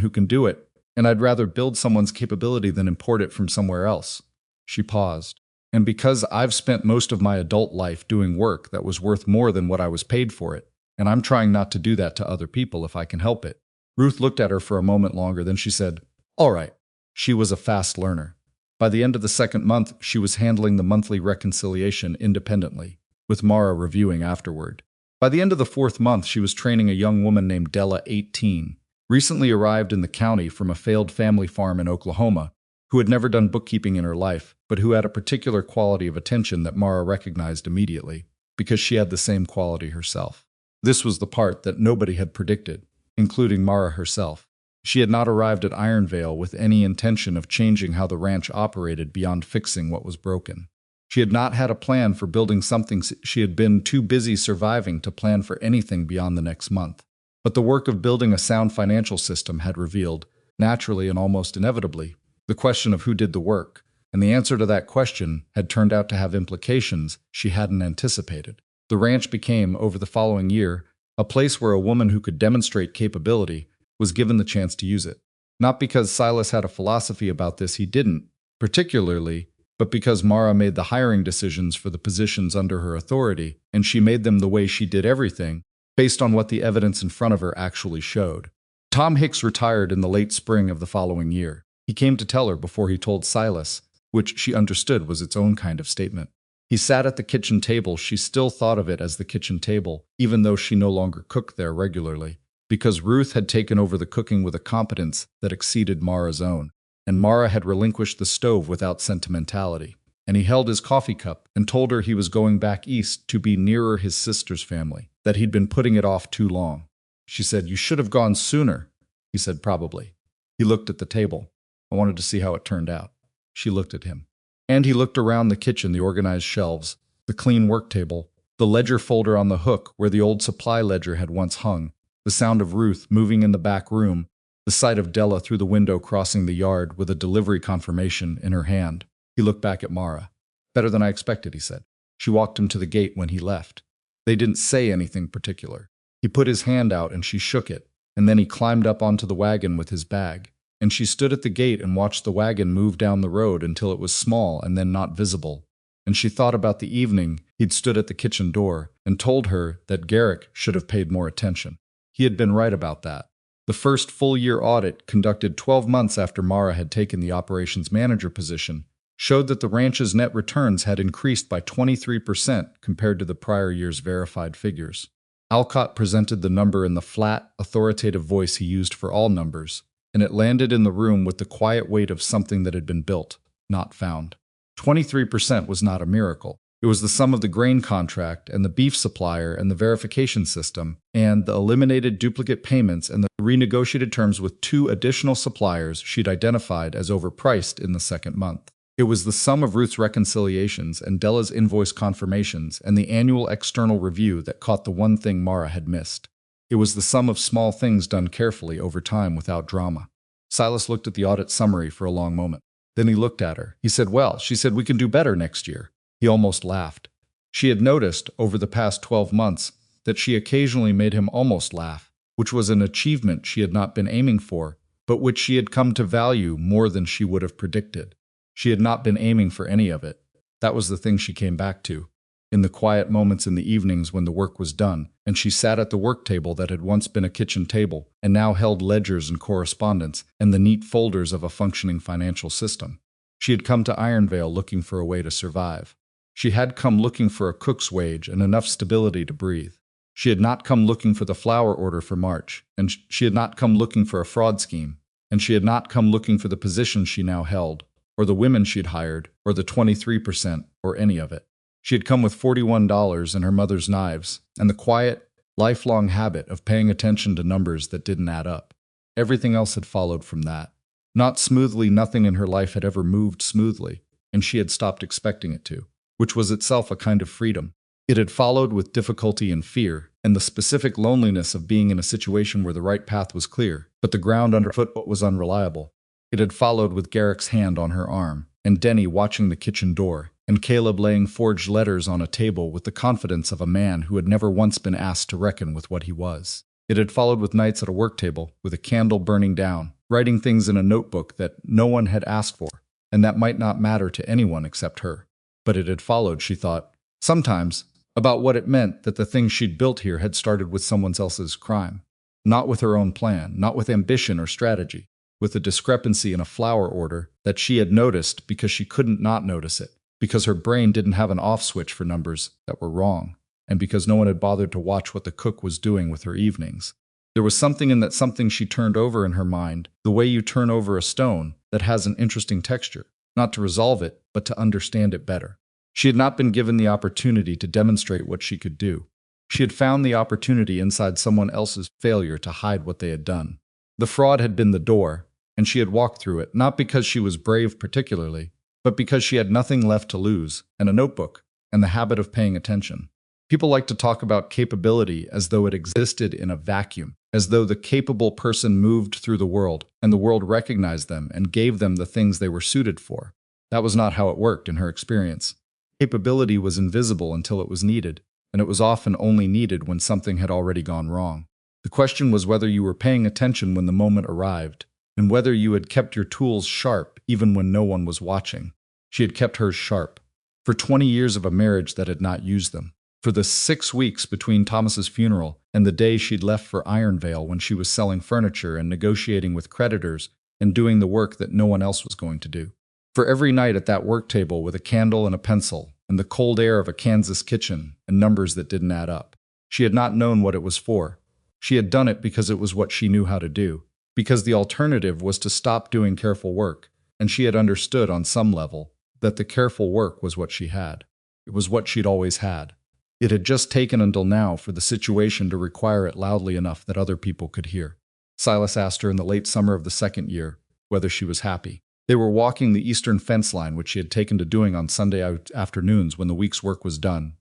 who can do it, and I'd rather build someone's capability than import it from somewhere else." She paused. "And because I've spent most of my adult life doing work that was worth more than what I was paid for it, and I'm trying not to do that to other people if I can help it." Ruth looked at her for a moment longer, then she said, "All right." She was a fast learner. By the end of the 2nd month, she was handling the monthly reconciliation independently, with Mara reviewing afterward. By the end of the 4th month, she was training a young woman named Della, 18, recently arrived in the county from a failed family farm in Oklahoma, who had never done bookkeeping in her life, but who had a particular quality of attention that Mara recognized immediately, because she had the same quality herself. This was the part that nobody had predicted, including Mara herself. She had not arrived at Ironvale with any intention of changing how the ranch operated beyond fixing what was broken. She had not had a plan for building something. She had been too busy surviving to plan for anything beyond the next month. But the work of building a sound financial system had revealed, naturally and almost inevitably, the question of who did the work, and the answer to that question had turned out to have implications she hadn't anticipated. The ranch became, over the following year, a place where a woman who could demonstrate capability was given the chance to use it. Not because Silas had a philosophy about this, he didn't, particularly, but because Mara made the hiring decisions for the positions under her authority, and she made them the way she did everything, based on what the evidence in front of her actually showed. Tom Hicks retired in the late spring of the following year. He came to tell her before he told Silas, which she understood was its own kind of statement. He sat at the kitchen table. She still thought of it as the kitchen table, even though she no longer cooked there regularly, because Ruth had taken over the cooking with a competence that exceeded Mara's own, and Mara had relinquished the stove without sentimentality. And he held his coffee cup and told her he was going back east to be nearer his sister's family, that he'd been putting it off too long. She said, "You should have gone sooner." He said, "Probably." He looked at the table. "I wanted to see how it turned out." She looked at him. And he looked around the kitchen, the organized shelves, the clean work table, the ledger folder on the hook where the old supply ledger had once hung, the sound of Ruth moving in the back room, the sight of Della through the window crossing the yard with a delivery confirmation in her hand. He looked back at Mara. "Better than I expected," he said. She walked him to the gate when he left. They didn't say anything particular. He put his hand out and she shook it, and then he climbed up onto the wagon with his bag. And she stood at the gate and watched the wagon move down the road until it was small and then not visible. And she thought about the evening he'd stood at the kitchen door and told her that Garrick should have paid more attention. He had been right about that. The first full-year audit, conducted 12 months after Mara had taken the operations manager position, showed that the ranch's net returns had increased by 23% compared to the prior year's verified figures. Alcott presented the number in the flat, authoritative voice he used for all numbers, and it landed in the room with the quiet weight of something that had been built, not found. 23% was not a miracle. It was the sum of the grain contract and the beef supplier and the verification system, and the eliminated duplicate payments and the renegotiated terms with 2 additional suppliers she'd identified as overpriced in the 2nd month. It was the sum of Ruth's reconciliations and Della's invoice confirmations and the annual external review that caught the one thing Mara had missed. It was the sum of small things done carefully over time without drama. Silas looked at the audit summary for a long moment. Then he looked at her. He said, "Well," she said, "we can do better next year." He almost laughed. She had noticed, over the past 12 months, that she occasionally made him almost laugh, which was an achievement she had not been aiming for, but which she had come to value more than she would have predicted. She had not been aiming for any of it. That was the thing she came back to. In the quiet moments in the evenings when the work was done, and she sat at the work table that had once been a kitchen table and now held ledgers and correspondence and the neat folders of a functioning financial system. She had come to Ironvale looking for a way to survive. She had come looking for a cook's wage and enough stability to breathe. She had not come looking for the flour order for March, and she had not come looking for a fraud scheme, and she had not come looking for the position she now held, or the women she'd hired, or the 23%, or any of it. She had come with $41 and her mother's knives, and the quiet, lifelong habit of paying attention to numbers that didn't add up. Everything else had followed from that. Not smoothly, nothing in her life had ever moved smoothly, and she had stopped expecting it to, which was itself a kind of freedom. It had followed with difficulty and fear, and the specific loneliness of being in a situation where the right path was clear, but the ground underfoot was unreliable. It had followed with Garrick's hand on her arm, and Denny watching the kitchen door, and Caleb laying forged letters on a table with the confidence of a man who had never once been asked to reckon with what he was. It had followed with nights at a work table, with a candle burning down, writing things in a notebook that no one had asked for, and that might not matter to anyone except her. But it had followed, she thought, sometimes, about what it meant that the thing she'd built here had started with someone else's crime. Not with her own plan, not with ambition or strategy, with a discrepancy in a flour order that she had noticed because she couldn't not notice it, because her brain didn't have an off switch for numbers that were wrong, and because no one had bothered to watch what the cook was doing with her evenings. There was something in that something she turned over in her mind, the way you turn over a stone, that has an interesting texture, not to resolve it, but to understand it better. She had not been given the opportunity to demonstrate what she could do. She had found the opportunity inside someone else's failure to hide what they had done. The fraud had been the door, and she had walked through it, not because she was brave particularly, but because she had nothing left to lose, and a notebook, and the habit of paying attention. People like to talk about capability as though it existed in a vacuum, as though the capable person moved through the world, and the world recognized them and gave them the things they were suited for. That was not how it worked in her experience. Capability was invisible until it was needed, and it was often only needed when something had already gone wrong. The question was whether you were paying attention when the moment arrived, and whether you had kept your tools sharp even when no one was watching. She had kept hers sharp. For 20 years of a marriage that had not used them. For the 6 weeks between Thomas's funeral and the day she'd left for Ironvale when she was selling furniture and negotiating with creditors and doing the work that no one else was going to do. For every night at that work table with a candle and a pencil and the cold air of a Kansas kitchen and numbers that didn't add up. She had not known what it was for. She had done it because it was what she knew how to do, because the alternative was to stop doing careful work, and she had understood on some level that the careful work was what she had. It was what she'd always had. It had just taken until now for the situation to require it loudly enough that other people could hear. Silas asked her in the late summer of the second year whether she was happy. They were walking the eastern fence line, which she had taken to doing on Sunday afternoons when the week's work was done,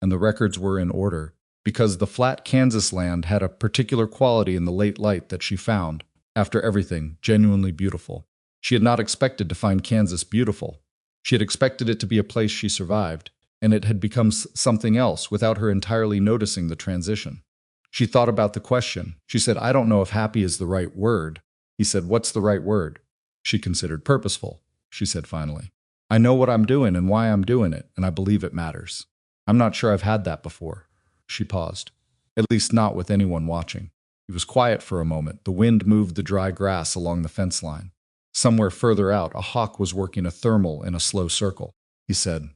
and the records were in order, because the flat Kansas land had a particular quality in the late light that she found, after everything, genuinely beautiful. She had not expected to find Kansas beautiful. She had expected it to be a place she survived, and it had become something else without her entirely noticing the transition. She thought about the question. She said, "I don't know if happy is the right word." He said, "What's the right word?" She considered purposeful. She said finally, "I know what I'm doing and why I'm doing it, and I believe it matters. I'm not sure I've had that before." She paused. At least not with anyone watching. He was quiet for a moment. The wind moved the dry grass along the fence line. Somewhere further out, a hawk was working a thermal in a slow circle. He said,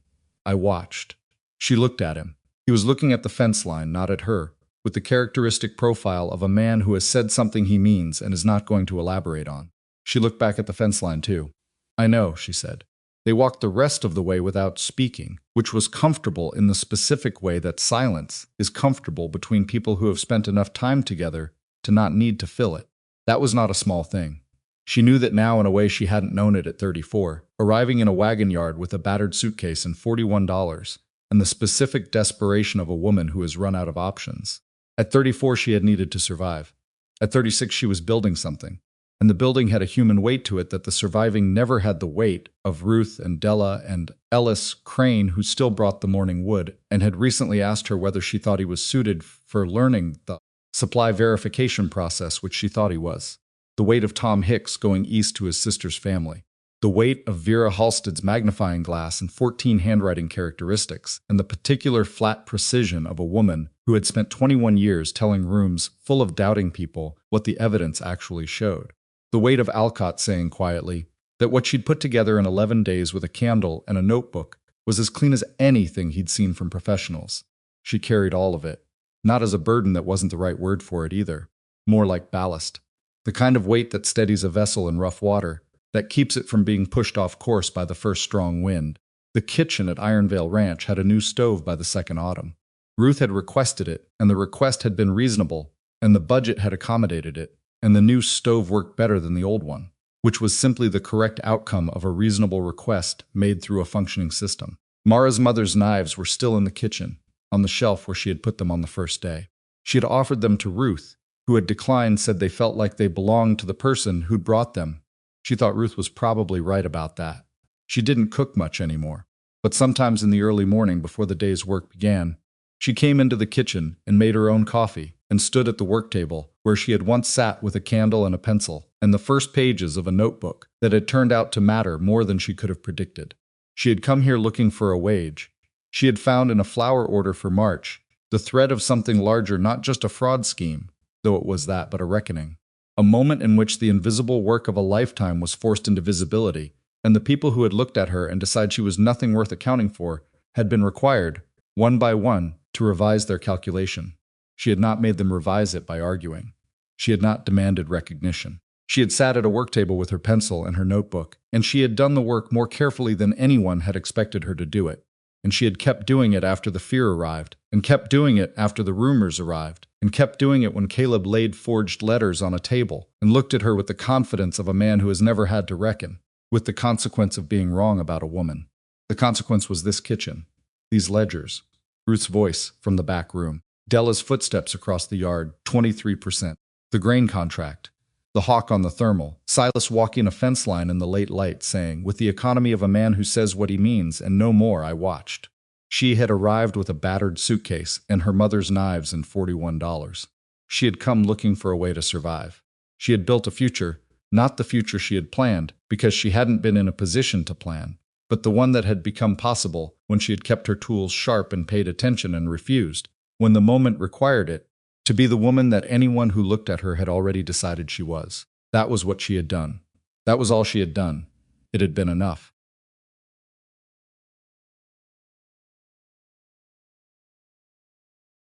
"I watched." She looked at him. He was looking at the fence line, not at her, with the characteristic profile of a man who has said something he means and is not going to elaborate on. She looked back at the fence line too. "I know," she said. They walked the rest of the way without speaking, which was comfortable in the specific way that silence is comfortable between people who have spent enough time together to not need to fill it. That was not a small thing. She knew that now in a way she hadn't known it at 34, arriving in a wagon yard with a battered suitcase and $41, and the specific desperation of a woman who has run out of options. At 34 she had needed to survive. At 36 she was building something. And the building had a human weight to it that the surviving never had the weight of Ruth and Della and Ellis Crane, who still brought the morning wood, and had recently asked her whether she thought he was suited for learning the supply verification process, which she thought he was. The weight of Tom Hicks going east to his sister's family. The weight of Vera Halstead's magnifying glass and 14 handwriting characteristics, and the particular flat precision of a woman who had spent 21 years telling rooms full of doubting people what the evidence actually showed. The weight of Alcott saying quietly that what she'd put together in 11 days with a candle and a notebook was as clean as anything he'd seen from professionals. She carried all of it. Not as a burden, that wasn't the right word for it either. More like ballast. The kind of weight that steadies a vessel in rough water, that keeps it from being pushed off course by the first strong wind. The kitchen at Ironvale Ranch had a new stove by the second autumn. Ruth had requested it, and the request had been reasonable, and the budget had accommodated it, and the new stove worked better than the old one, which was simply the correct outcome of a reasonable request made through a functioning system. Mara's mother's knives were still in the kitchen, on the shelf where she had put them on the first day. She had offered them to Ruth, who had declined, said they felt like they belonged to the person who'd brought them. She thought Ruth was probably right about that. She didn't cook much anymore, but sometimes in the early morning before the day's work began, she came into the kitchen and made her own coffee and stood at the work table where she had once sat with a candle and a pencil and the first pages of a notebook that had turned out to matter more than she could have predicted. She had come here looking for a wage. She had found in a flour order for March the thread of something larger, not just a fraud scheme, though it was that, but a reckoning. A moment in which the invisible work of a lifetime was forced into visibility, and the people who had looked at her and decided she was nothing worth accounting for had been required, one by one, to revise their calculation. She had not made them revise it by arguing. She had not demanded recognition. She had sat at a work table with her pencil and her notebook, and she had done the work more carefully than anyone had expected her to do it. And she had kept doing it after the fear arrived, and kept doing it after the rumors arrived, and kept doing it when Caleb laid forged letters on a table and looked at her with the confidence of a man who has never had to reckon with the consequence of being wrong about a woman. The consequence was this kitchen, these ledgers, Ruth's voice from the back room, Della's footsteps across the yard, 23%, the grain contract, the hawk on the thermal, Silas walking a fence line in the late light saying, with the economy of a man who says what he means and no more, I watched. She had arrived with a battered suitcase and her mother's knives and $41. She had come looking for a way to survive. She had built a future, not the future she had planned, because she hadn't been in a position to plan, but the one that had become possible when she had kept her tools sharp and paid attention and refused, when the moment required it, to be the woman that anyone who looked at her had already decided she was. That was what she had done. That was all she had done. It had been enough.